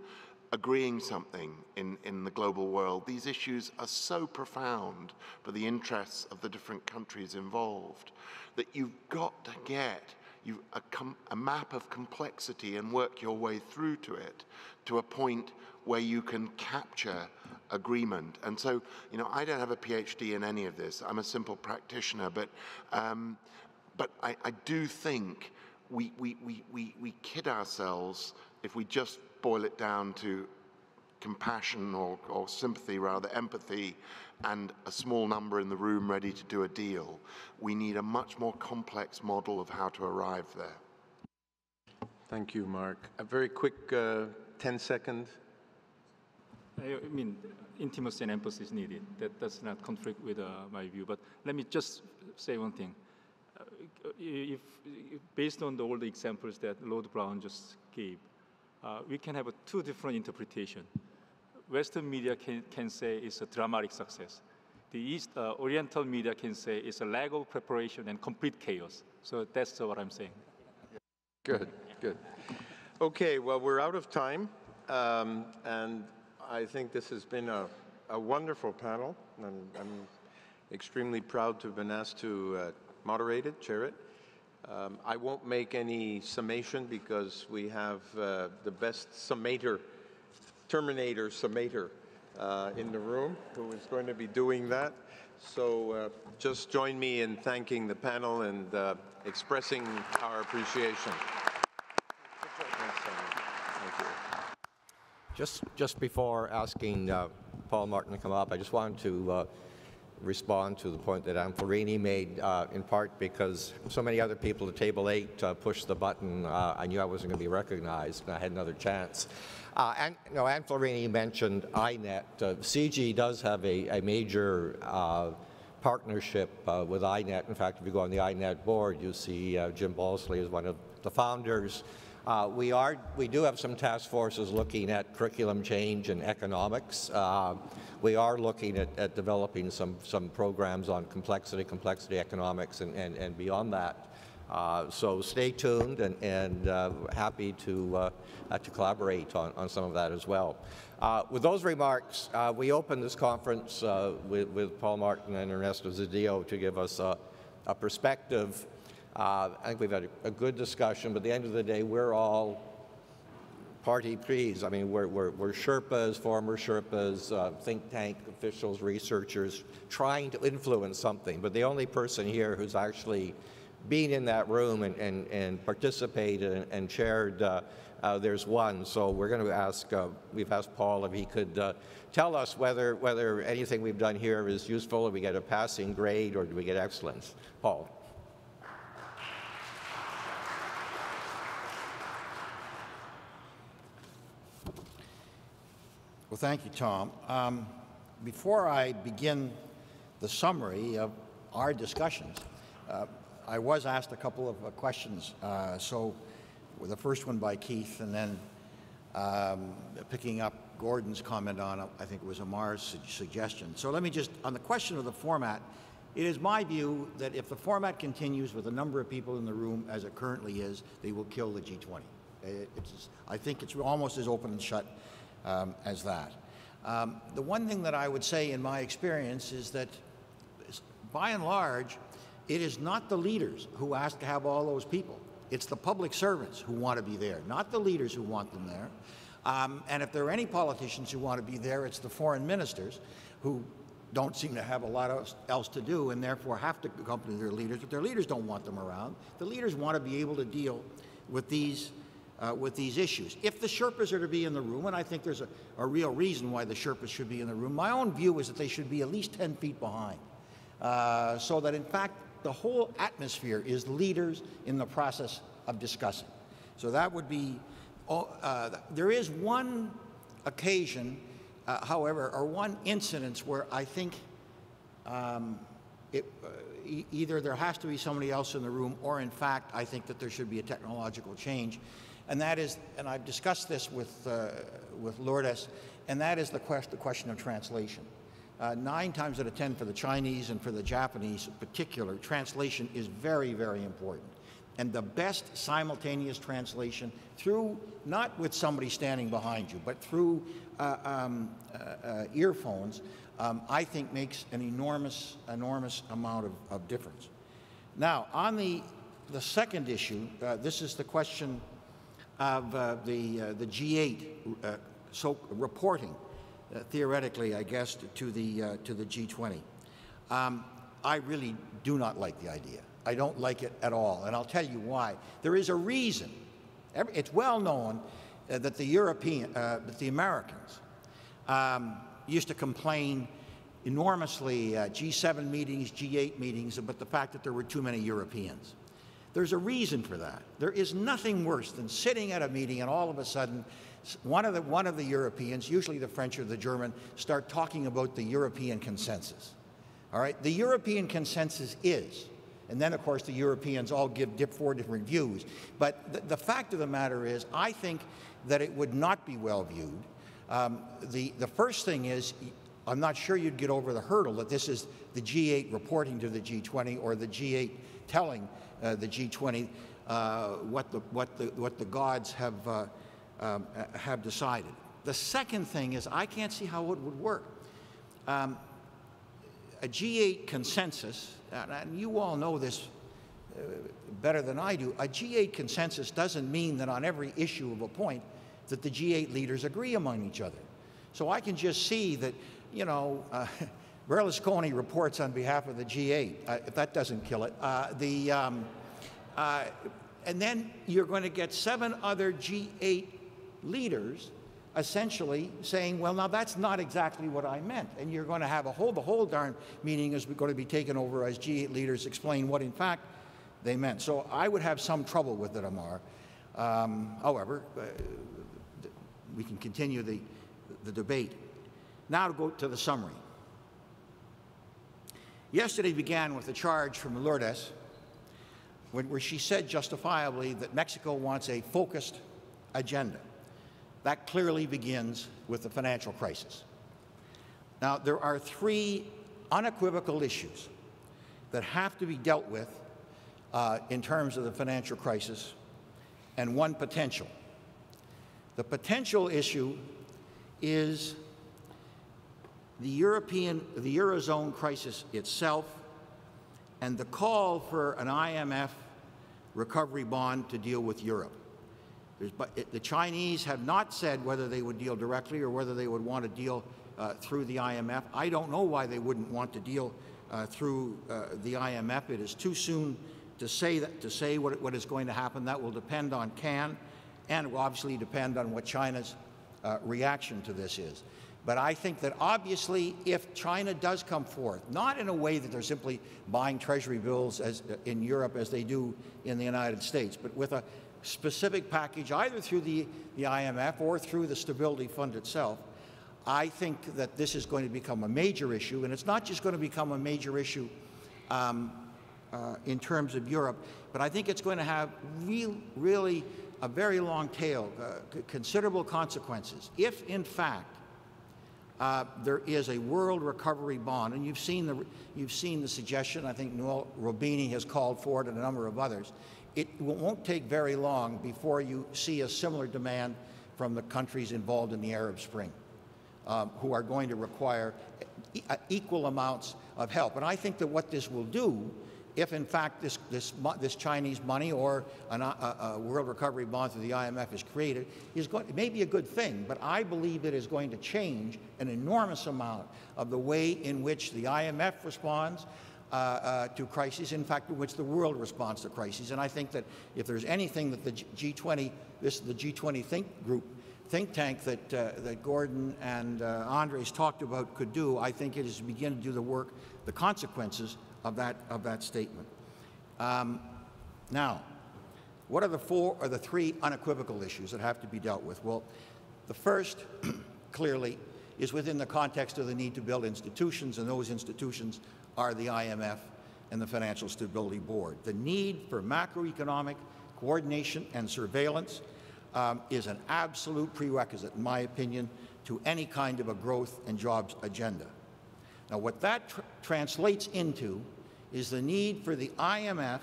agreeing something in the global world. These issues are so profound for the interests of the different countries involved that you've got to get a map of complexity and work your way through to it, to a point where you can capture agreement. And so, you know, I don't have a PhD in any of this. I'm a simple practitioner, but I do think we kid ourselves if we just boil it down to compassion or sympathy, rather empathy, and a small number in the room ready to do a deal. We need a much more complex model of how to arrive there. Thank you, Mark. A very quick 10-second. I mean, intimacy and empathy is needed. That does not conflict with my view. But let me just say one thing. If based on all the examples that Lord Brown just gave, we can have two different interpretations. Western media can say it's a dramatic success. The Oriental media can say it's a lack of preparation and complete chaos. So that's what I'm saying. Good. Good. Okay, well, we're out of time, and I think this has been a wonderful panel, and I'm extremely proud to have been asked to moderate it, chair it. I won't make any summation because we have the best Terminator summator in the room who is going to be doing that. So just join me in thanking the panel and expressing our appreciation. Just before asking Paul Martin to come up, I just wanted to respond to the point that Rhee made, in part because so many other people at Table 8 pushed the button. I knew I wasn't going to be recognized, and I had another chance. And Rhee mentioned INET. CIGI does have a major partnership with INET. In fact, if you go on the INET board, you see Jim Balsley is one of the founders. We do have some task forces looking at curriculum change and economics. We are looking at developing some programs on complexity economics and beyond that. So stay tuned and happy to collaborate on some of that as well. With those remarks, we open this conference with Paul Martin and Ernesto Zedillo to give us a perspective. I think we've had a good discussion, but at the end of the day, we're all party please. I mean, we're Sherpas, former Sherpas, think tank officials, researchers, trying to influence something. But the only person here who's actually been in that room and participated and chaired, there's one. So we're going to ask, we've asked Paul if he could tell us whether anything we've done here is useful, or we get a passing grade, or do we get excellence. Paul. Well, thank you, Tom. Before I begin the summary of our discussions, I was asked a couple of questions. So the first one by Keith, and then picking up Gordon's comment on, I think it was Amar's suggestion. So let me just, on the question of the format, it is my view that if the format continues with the number of people in the room as it currently is, they will kill the G20. I think it's almost as open and shut as that. The one thing that I would say in my experience is that, by and large, it is not the leaders who ask to have all those people. It's the public servants who want to be there, not the leaders who want them there. And if there are any politicians who want to be there, it's the foreign ministers who don't seem to have a lot else to do and therefore have to accompany their leaders. But their leaders don't want them around. The leaders want to be able to deal with these issues. If the Sherpas are to be in the room, and I think there's a real reason why the Sherpas should be in the room, my own view is that they should be at least 10 feet behind, so that in fact the whole atmosphere is leaders in the process of discussing. So that would be, there is one occasion, however, or one incidence where I think either there has to be somebody else in the room, or in fact I think that there should be a technological change. And that is, and I've discussed this with Lourdes, and that is the question of translation. 9 times out of 10 for the Chinese and for the Japanese in particular, translation is very, very important. And the best simultaneous translation through, not with somebody standing behind you, but through earphones, I think makes an enormous amount of difference. Now, on the second issue, this is the question of the G8 reporting, theoretically, I guess, to the G20. I really do not like the idea. I don't like it at all, and I'll tell you why. There is a reason. It's well known that the Americans used to complain enormously G7 meetings, G8 meetings, about the fact that there were too many Europeans. There's a reason for that. There is nothing worse than sitting at a meeting and all of a sudden one of the Europeans, usually the French or the German, start talking about the European consensus. All right? The European consensus is, and then of course the Europeans all give 4 different views. But the fact of the matter is, I think that it would not be well viewed. The first thing is, I'm not sure you'd get over the hurdle that this is the G8 reporting to the G20 or the G8 telling the G20. what the gods have decided. The second thing is I can't see how it would work. A G8 consensus, and you all know this better than I do, a G8 consensus doesn't mean that on every issue of a point that the G8 leaders agree among each other. So I can just see that, you know, Berlusconi reports on behalf of the G8. If that doesn't kill it. And then you're going to get 7 other G8 leaders essentially saying, well, now that's not exactly what I meant. And you're going to have the whole darn meeting is going to be taken over as G8 leaders explain what, in fact, they meant. So I would have some trouble with it, Amar. However, we can continue the debate. Now to go to the summary. Yesterday began with a charge from Lourdes, where she said justifiably that Mexico wants a focused agenda. That clearly begins with the financial crisis. Now, there are 3 unequivocal issues that have to be dealt with in terms of the financial crisis, and 1 potential. The potential issue is the Eurozone crisis itself and the call for an IMF recovery bond to deal with Europe. The Chinese have not said whether they would deal directly or whether they would want to deal through the IMF. I don't know why they wouldn't want to deal through the IMF. It is too soon to say what is going to happen. That will depend on Cannes, and it will obviously depend on what China's reaction to this is. But I think that obviously if China does come forth, not in a way that they're simply buying treasury bills as in Europe as they do in the United States, but with a specific package either through the IMF or through the Stability Fund itself, I think that this is going to become a major issue. And it's not just going to become a major issue in terms of Europe, but I think it's going to have really a very long tail, considerable consequences. If, in fact, there is a world recovery bond, and you've seen the suggestion. I think Noel Robini has called for it, and a number of others. It won't take very long before you see a similar demand from the countries involved in the Arab Spring, who are going to require equal amounts of help. And I think that what this will do, if in fact this Chinese money or a world recovery bond through the IMF is created, it may be a good thing, but I believe it is going to change an enormous amount of the way in which the IMF responds to crises, in fact, in which the world responds to crises. And I think that if there's anything that the G20, the G20 think tank that Gordon and Andres talked about could do, I think it is to begin to do the work, the consequences of that statement. Now, what are the 3 unequivocal issues that have to be dealt with? Well, the first, clearly, is within the context of the need to build institutions, and those institutions are the IMF and the Financial Stability Board. The need for macroeconomic coordination and surveillance is an absolute prerequisite, in my opinion, to any kind of a growth and jobs agenda. Now, what that translates into is the need for the IMF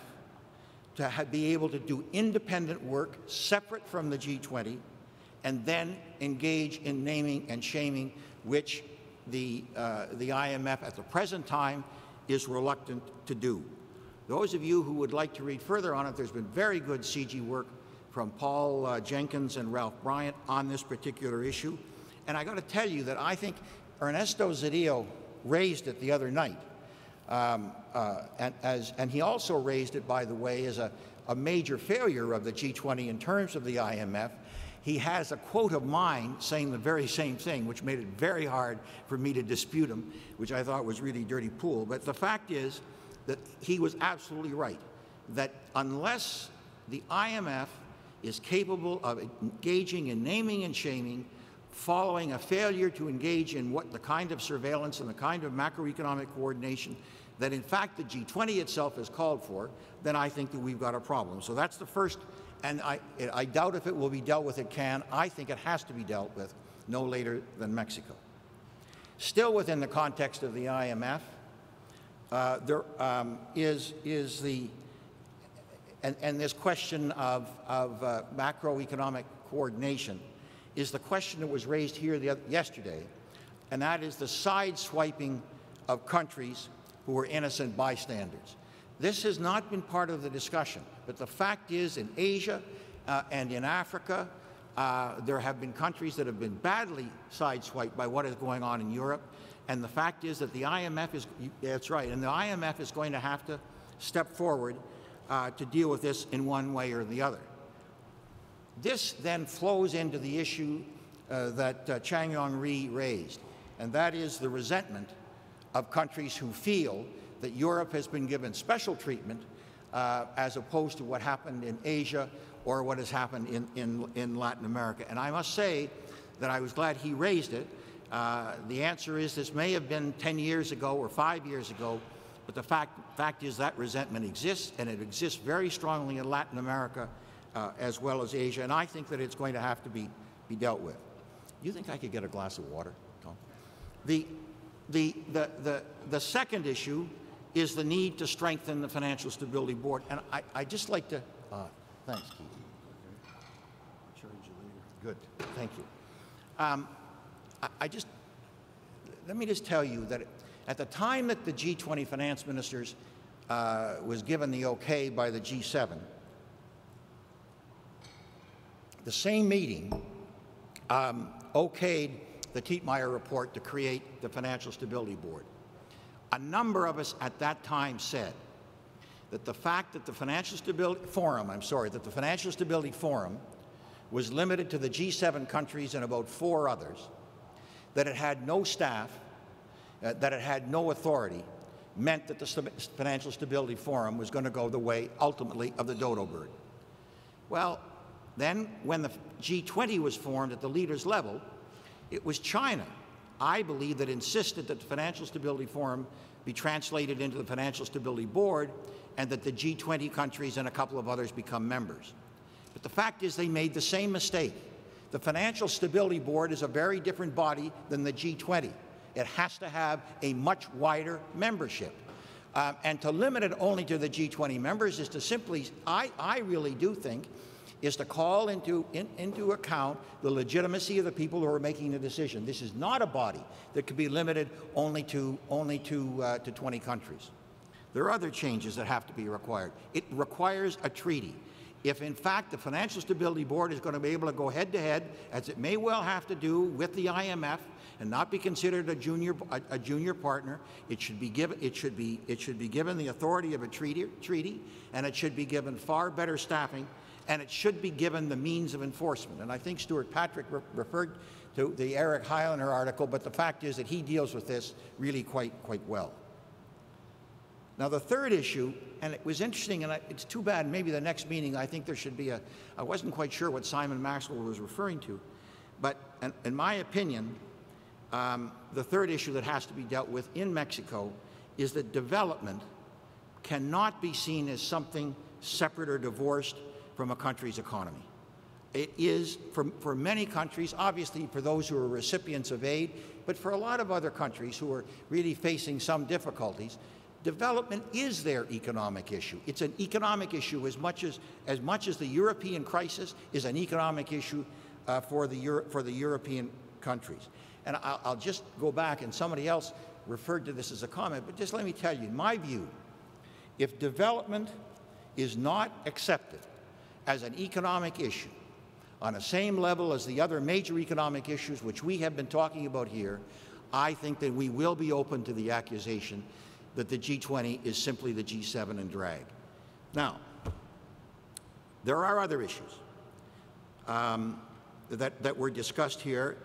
to be able to do independent work separate from the G20 and then engage in naming and shaming, which the IMF at the present time is reluctant to do. Those of you who would like to read further on it, there's been very good CIGI work from Paul Jenkins and Ralph Bryant on this particular issue. And I got to tell you that I think Ernesto Zedillo raised it the other night. And he also raised it, by the way, as a major failure of the G20 in terms of the IMF. He has a quote of mine saying the very same thing, which made it very hard for me to dispute him, which I thought was really dirty pool. But the fact is that he was absolutely right, that unless the IMF is capable of engaging in naming and shaming, following a failure to engage in the kind of surveillance and the kind of macroeconomic coordination that in fact the G20 itself has called for, then I think that we've got a problem. So that's the first, and I doubt if it will be dealt with at Cannes. I think it has to be dealt with no later than Mexico. Still within the context of the IMF, there is the and this question of macroeconomic coordination is the question that was raised here yesterday, and that is the side-swiping of countries who were innocent bystanders. This has not been part of the discussion, but the fact is in Asia and in Africa, there have been countries that have been badly sideswiped by what is going on in Europe, and the fact is that the IMF is, that's right, and the IMF is going to have to step forward to deal with this in one way or the other. This then flows into the issue that Changyong Rhee raised, and that is the resentment of countries who feel that Europe has been given special treatment as opposed to what happened in Asia or what has happened in Latin America. And I must say that I was glad he raised it. The answer is this may have been 10 years ago or 5 years ago, but the fact is that resentment exists, and it exists very strongly in Latin America as well as Asia, and I think that it's going to have to be dealt with. You think I could get a glass of water, Tom? The second issue is the need to strengthen the Financial Stability Board, and I just like to, thanks, Keith. I'll charge you later. Good, thank you. Let me just tell you that at the time that the G20 finance ministers was given the okay by the G7, the same meeting okayed the Tietmeyer report to create the Financial Stability Board. A number of us at that time said that the fact that the Financial Stability Forum, that the Financial Stability Forum was limited to the G7 countries and about 4 others, that it had no staff, that it had no authority, meant that the Financial Stability Forum was going to go the way, ultimately, of the dodo bird. Well, then, when the G20 was formed at the leaders' level, it was China, I believe, that insisted that the Financial Stability Forum be translated into the Financial Stability Board and that the G20 countries and a couple of others become members. But the fact is they made the same mistake. The Financial Stability Board is a very different body than the G20. It has to have a much wider membership. And to limit it only to the G20 members is to simply, I really do think, is to call into account the legitimacy of the people who are making the decision. This is not a body that could be limited only to 20 countries. There are other changes that have to be required. It requires a treaty. If, in fact, the Financial Stability Board is going to be able to go head-to-head, as it may well have to do with the IMF, and not be considered a junior partner, it should be given the authority of a treaty, and it should be given far better staffing, and it should be given the means of enforcement. And I think Stewart Patrick referred to the Eric Highlander article, but the fact is that he deals with this really quite well. Now, the third issue, and it was interesting, and it's too bad, maybe the next meeting, I think there should be I wasn't quite sure what Simon Maxwell was referring to, but in my opinion, the third issue that has to be dealt with in Mexico is that development cannot be seen as something separate or divorced from a country's economy. It is, for many countries, obviously for those who are recipients of aid, but for a lot of other countries who are really facing some difficulties, development is their economic issue. It's an economic issue as much as the European crisis is an economic issue for the European countries. And I'll just go back, and somebody else referred to this as a comment, but just let me tell you, in my view, if development is not accepted as an economic issue on the same level as the other major economic issues which we have been talking about here, I think that we will be open to the accusation that the G20 is simply the G7 in drag. Now, there are other issues that were discussed here,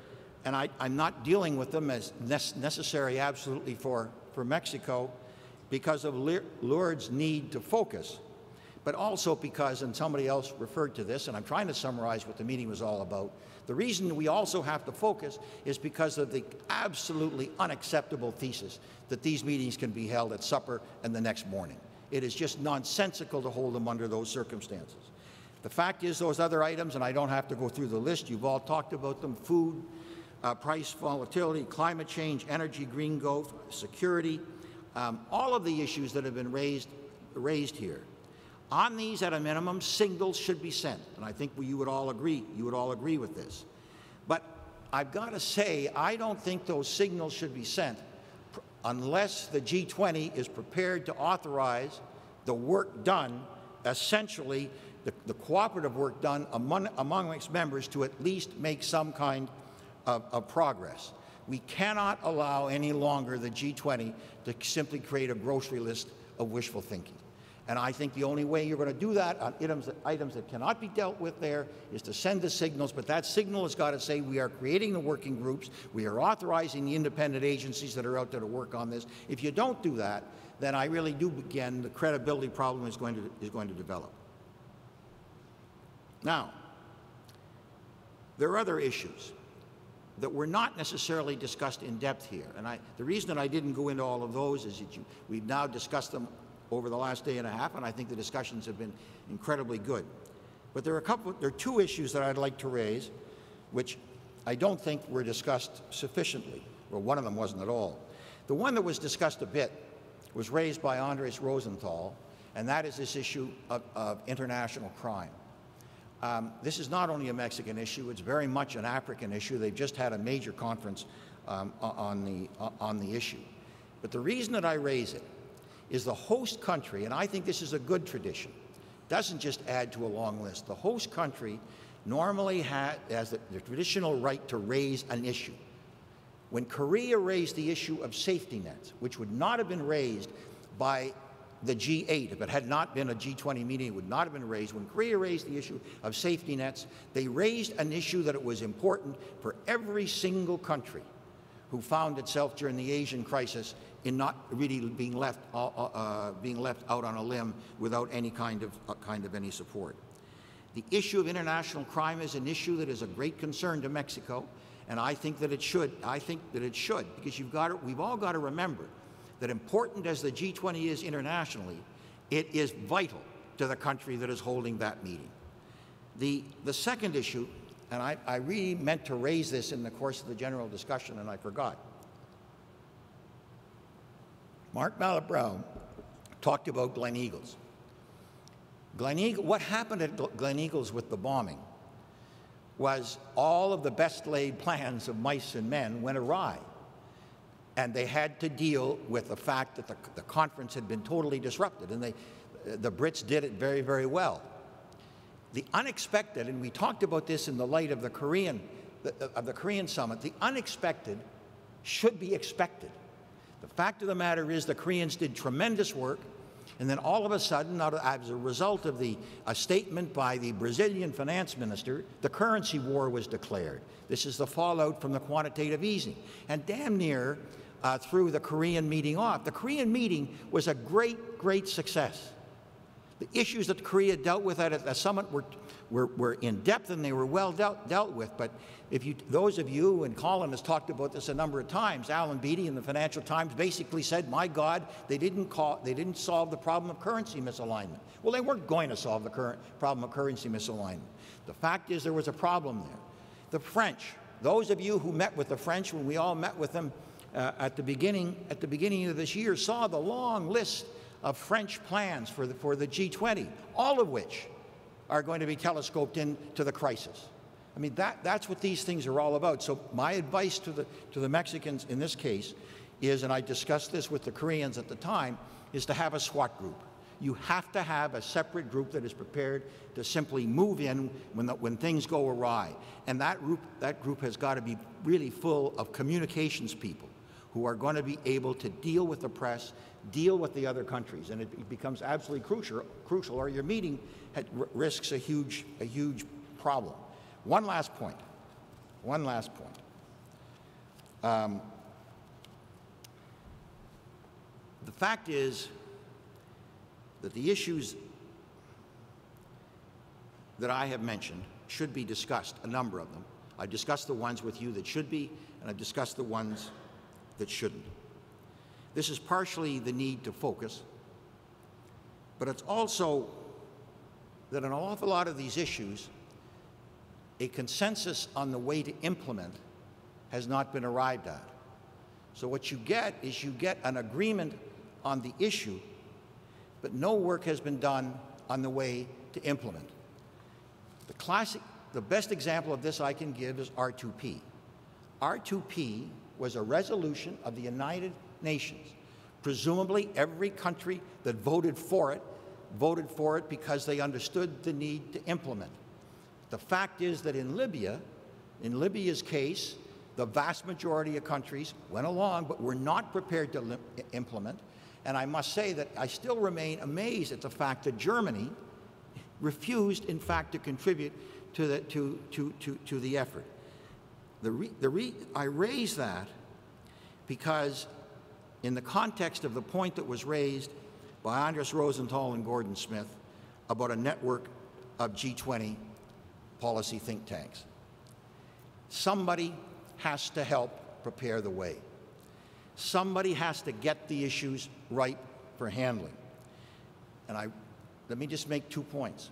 and I'm not dealing with them as necessary absolutely for Mexico because of Lourdes' need to focus, but also because, and somebody else referred to this, and I'm trying to summarize what the meeting was all about, the reason we also have to focus is because of the absolutely unacceptable thesis that these meetings can be held at supper and the next morning. It is just nonsensical to hold them under those circumstances. The fact is those other items, and I don't have to go through the list, you've all talked about them, food, price volatility, climate change, energy, green growth, security, all of the issues that have been raised here. On these, at a minimum, signals should be sent, and I think you would all agree with this. But I've got to say, I don't think those signals should be sent unless the G20 is prepared to authorize the work done, essentially the cooperative work done among its members, to at least make some kind of progress. We cannot allow any longer the G20 to simply create a grocery list of wishful thinking. And I think the only way you're going to do that on items that cannot be dealt with there is to send the signals, but that signal has got to say we are creating the working groups, we are authorizing the independent agencies that are out there to work on this. If you don't do that, then I really do, again, the credibility problem is going to develop. Now, there are other issues that were not necessarily discussed in depth here. And the reason that I didn't go into all of those is that we've now discussed them over the last day and a half, and I think the discussions have been incredibly good. But there are two issues that I'd like to raise, which I don't think were discussed sufficiently. Well, one of them wasn't at all. The one that was discussed a bit was raised by Andres Rozental, and that is this issue of international crime. This is not only a Mexican issue, it's very much an African issue. They've just had a major conference on the issue. But the reason that I raise it is the host country, and I think this is a good tradition, doesn't just add to a long list. The host country normally has the traditional right to raise an issue. When Korea raised the issue of safety nets, which would not have been raised by the G8, if it had not been a G20 meeting, it would not have been raised. When Korea raised the issue of safety nets, they raised an issue that it was important for every single country who found itself during the Asian crisis in not really being left out on a limb without any kind of any support. The issue of international crime is an issue that is a great concern to Mexico, and I think that it should. I think that it should, because we've all got to remember that important as the G20 is internationally, it is vital to the country that is holding that meeting. The second issue, and I really meant to raise this in the course of the general discussion, and I forgot. Mark Malloch Brown talked about Gleneagles. What happened at Gleneagles with the bombing was all of the best laid plans of mice and men went awry. And they had to deal with the fact that the conference had been totally disrupted, and the Brits did it very, very well. The unexpected, and we talked about this in the light of the Korean summit, the unexpected should be expected. The fact of the matter is the Koreans did tremendous work, and then all of a sudden, as a result of a statement by the Brazilian finance minister, the currency war was declared. This is the fallout from the quantitative easing. And damn near threw the Korean meeting off. The Korean meeting was a great, great success. The issues that Korea dealt with at the summit were in depth, and they were well dealt with. But those of you, and Colin has talked about this a number of times, Alan Beattie in the Financial Times basically said, my God, they didn't solve the problem of currency misalignment. Well, they weren't going to solve the current problem of currency misalignment. The fact is there was a problem there. The French, those of you who met with the French when we all met with them at the beginning of this year, saw the long list of French plans for the G20, all of which are going to be telescoped into the crisis. I mean, that's what these things are all about. So my advice to the Mexicans in this case is, and I discussed this with the Koreans at the time, is to have a SWAT group. You have to have a separate group that is prepared to simply move in when things go awry. And that group has got to be really full of communications people who are going to be able to deal with the press, deal with the other countries, and it becomes absolutely crucial, or your meeting risks a huge problem. One last point. The fact is that the issues that I have mentioned should be discussed, a number of them. I've discussed the ones with you that should be, and I've discussed the ones that shouldn't. This is partially the need to focus, but it's also that an awful lot of these issues, a consensus on the way to implement has not been arrived at. So what you get is you get an agreement on the issue, but no work has been done on the way to implement. The best example of this I can give is R2P. R2P was a resolution of the United Nations. Presumably every country that voted for it because they understood the need to implement. The fact is that in Libya's case, the vast majority of countries went along but were not prepared to implement. And I must say that I still remain amazed at the fact that Germany refused, in fact, to contribute to the effort. I raise that because in the context of the point that was raised by Andres Rozental and Gordon Smith about a network of G20 policy think tanks. Somebody has to help prepare the way. Somebody has to get the issues right for handling. And let me just make 2 points.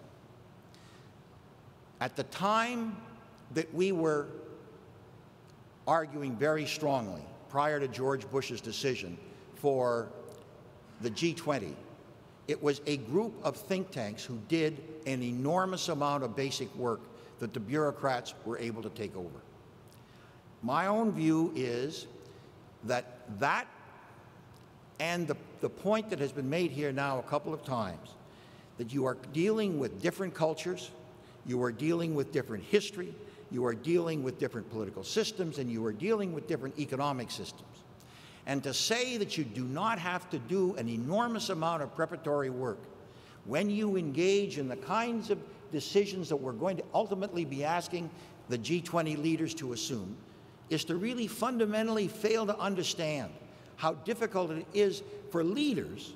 At the time that we were arguing very strongly, prior to George Bush's decision for the G20, it was a group of think tanks who did an enormous amount of basic work that the bureaucrats were able to take over. My own view is that and the point that has been made here now a couple of times, that you are dealing with different cultures, you are dealing with different history, you are dealing with different political systems, and you are dealing with different economic systems. And to say that you do not have to do an enormous amount of preparatory work when you engage in the kinds of decisions that we're going to ultimately be asking the G20 leaders to assume is to really fundamentally fail to understand how difficult it is for leaders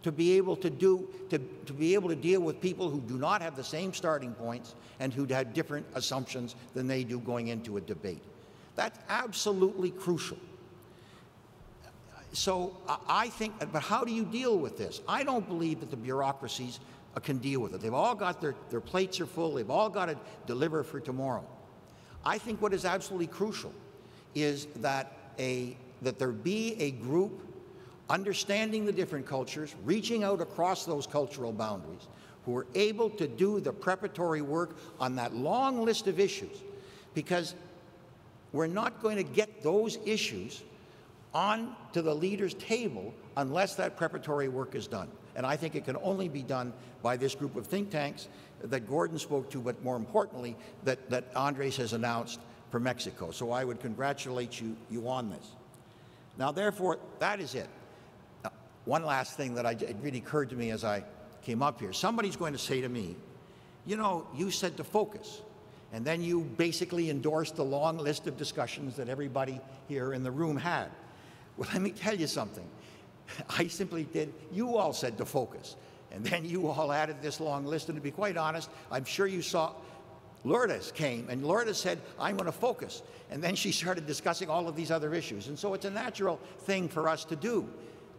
to be able to deal with people who do not have the same starting points and who had different assumptions than they do going into a debate. That's absolutely crucial. So I think, but how do you deal with this? I don't believe that the bureaucracies can deal with it. They've all got their plates are full. They've all got to deliver for tomorrow. I think what is absolutely crucial is that there be a group understanding the different cultures, reaching out across those cultural boundaries, who are able to do the preparatory work on that long list of issues, because we're not going to get those issues onto the leaders' table unless that preparatory work is done. And I think it can only be done by this group of think tanks that Gordon spoke to, but more importantly, that Andres has announced for Mexico. So I would congratulate you on this. Now, therefore, that is it. Now, one last thing that it really occurred to me as I came up here. Somebody's going to say to me, you know, you said to focus, and then you basically endorsed the long list of discussions that everybody here in the room had. Well, let me tell you something. I simply did, you all said to focus, and then you all added this long list, and to be quite honest, I'm sure you saw Lourdes came, and Lourdes said, I'm going to focus. And then she started discussing all of these other issues. And so it's a natural thing for us to do.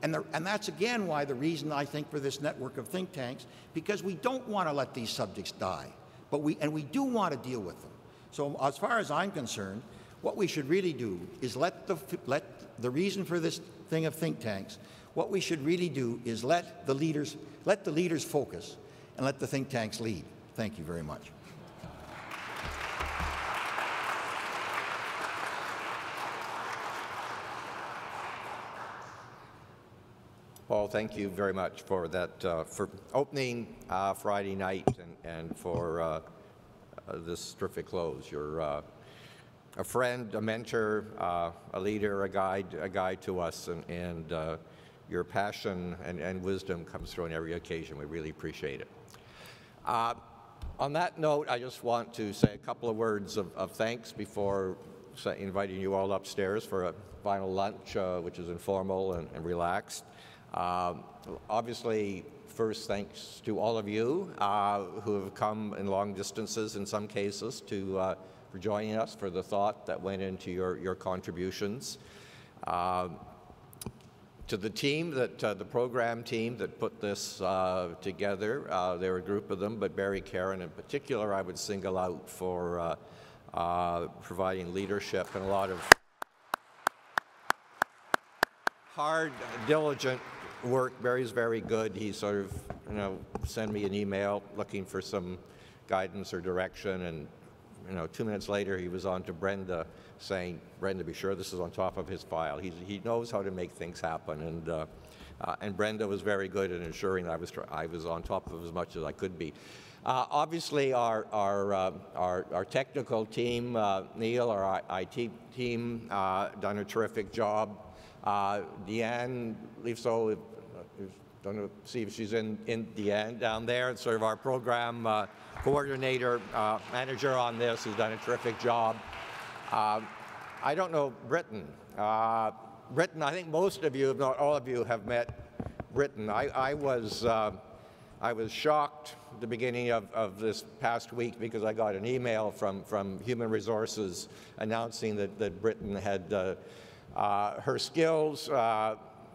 And that's, again, why the reason I think for this network of think tanks, because we don't want to let these subjects die, and we do want to deal with them. So as far as I'm concerned, what we should really do is let the reason for this thing of think tanks, what we should really do is let the leaders focus and let the think tanks lead. Thank you very much. Paul, thank you very much for that, for opening Friday night and for this terrific close. You're a friend, a mentor, a leader, a guide to us, and your passion and wisdom comes through on every occasion. We really appreciate it. On that note, I just want to say a couple of words of thanks before inviting you all upstairs for a final lunch, which is informal and relaxed. Obviously, first thanks to all of you who have come in long distances in some cases for joining us, for the thought that went into your contributions. To the team, the program team that put this together, there were a group of them, but Barry Karen in particular I would single out for providing leadership and a lot of hard, diligent work. Barry's very good. He sort of, you know, sent me an email looking for some guidance or direction, and, you know, 2 minutes later he was on to Brenda saying, Brenda, be sure this is on top of his file. He knows how to make things happen, and Brenda was very good in ensuring I was on top of as much as I could be. Obviously, our technical team, Neil, our IT team, done a terrific job. Deanne Leafso, don't know, see if she's in Deanne down there, sort of our program coordinator, manager on this, who's done a terrific job. I don't know Britton. Britton, I think most of you, if not all of you, have met Britton. I was shocked at the beginning of this past week because I got an email from Human Resources announcing that Britton had her skills,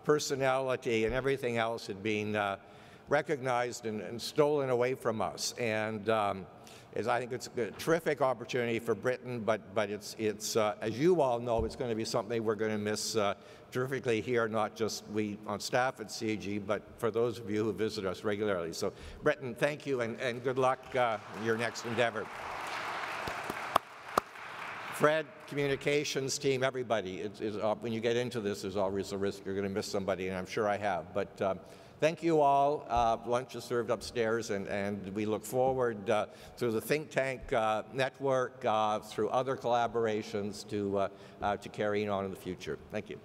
personality, and everything else had been recognized and stolen away from us. And I think it's a terrific opportunity for Britain, but it's as you all know, it's going to be something we're going to miss terrifically here, not just we on staff at CIGI, but for those of you who visit us regularly. So, Britain, thank you, and good luck in your next endeavor. Fred, communications team, everybody, when you get into this, there's always a risk you're going to miss somebody, and I'm sure I have. But thank you all. Lunch is served upstairs, and we look forward through the think tank network, through other collaborations to carrying on in the future. Thank you.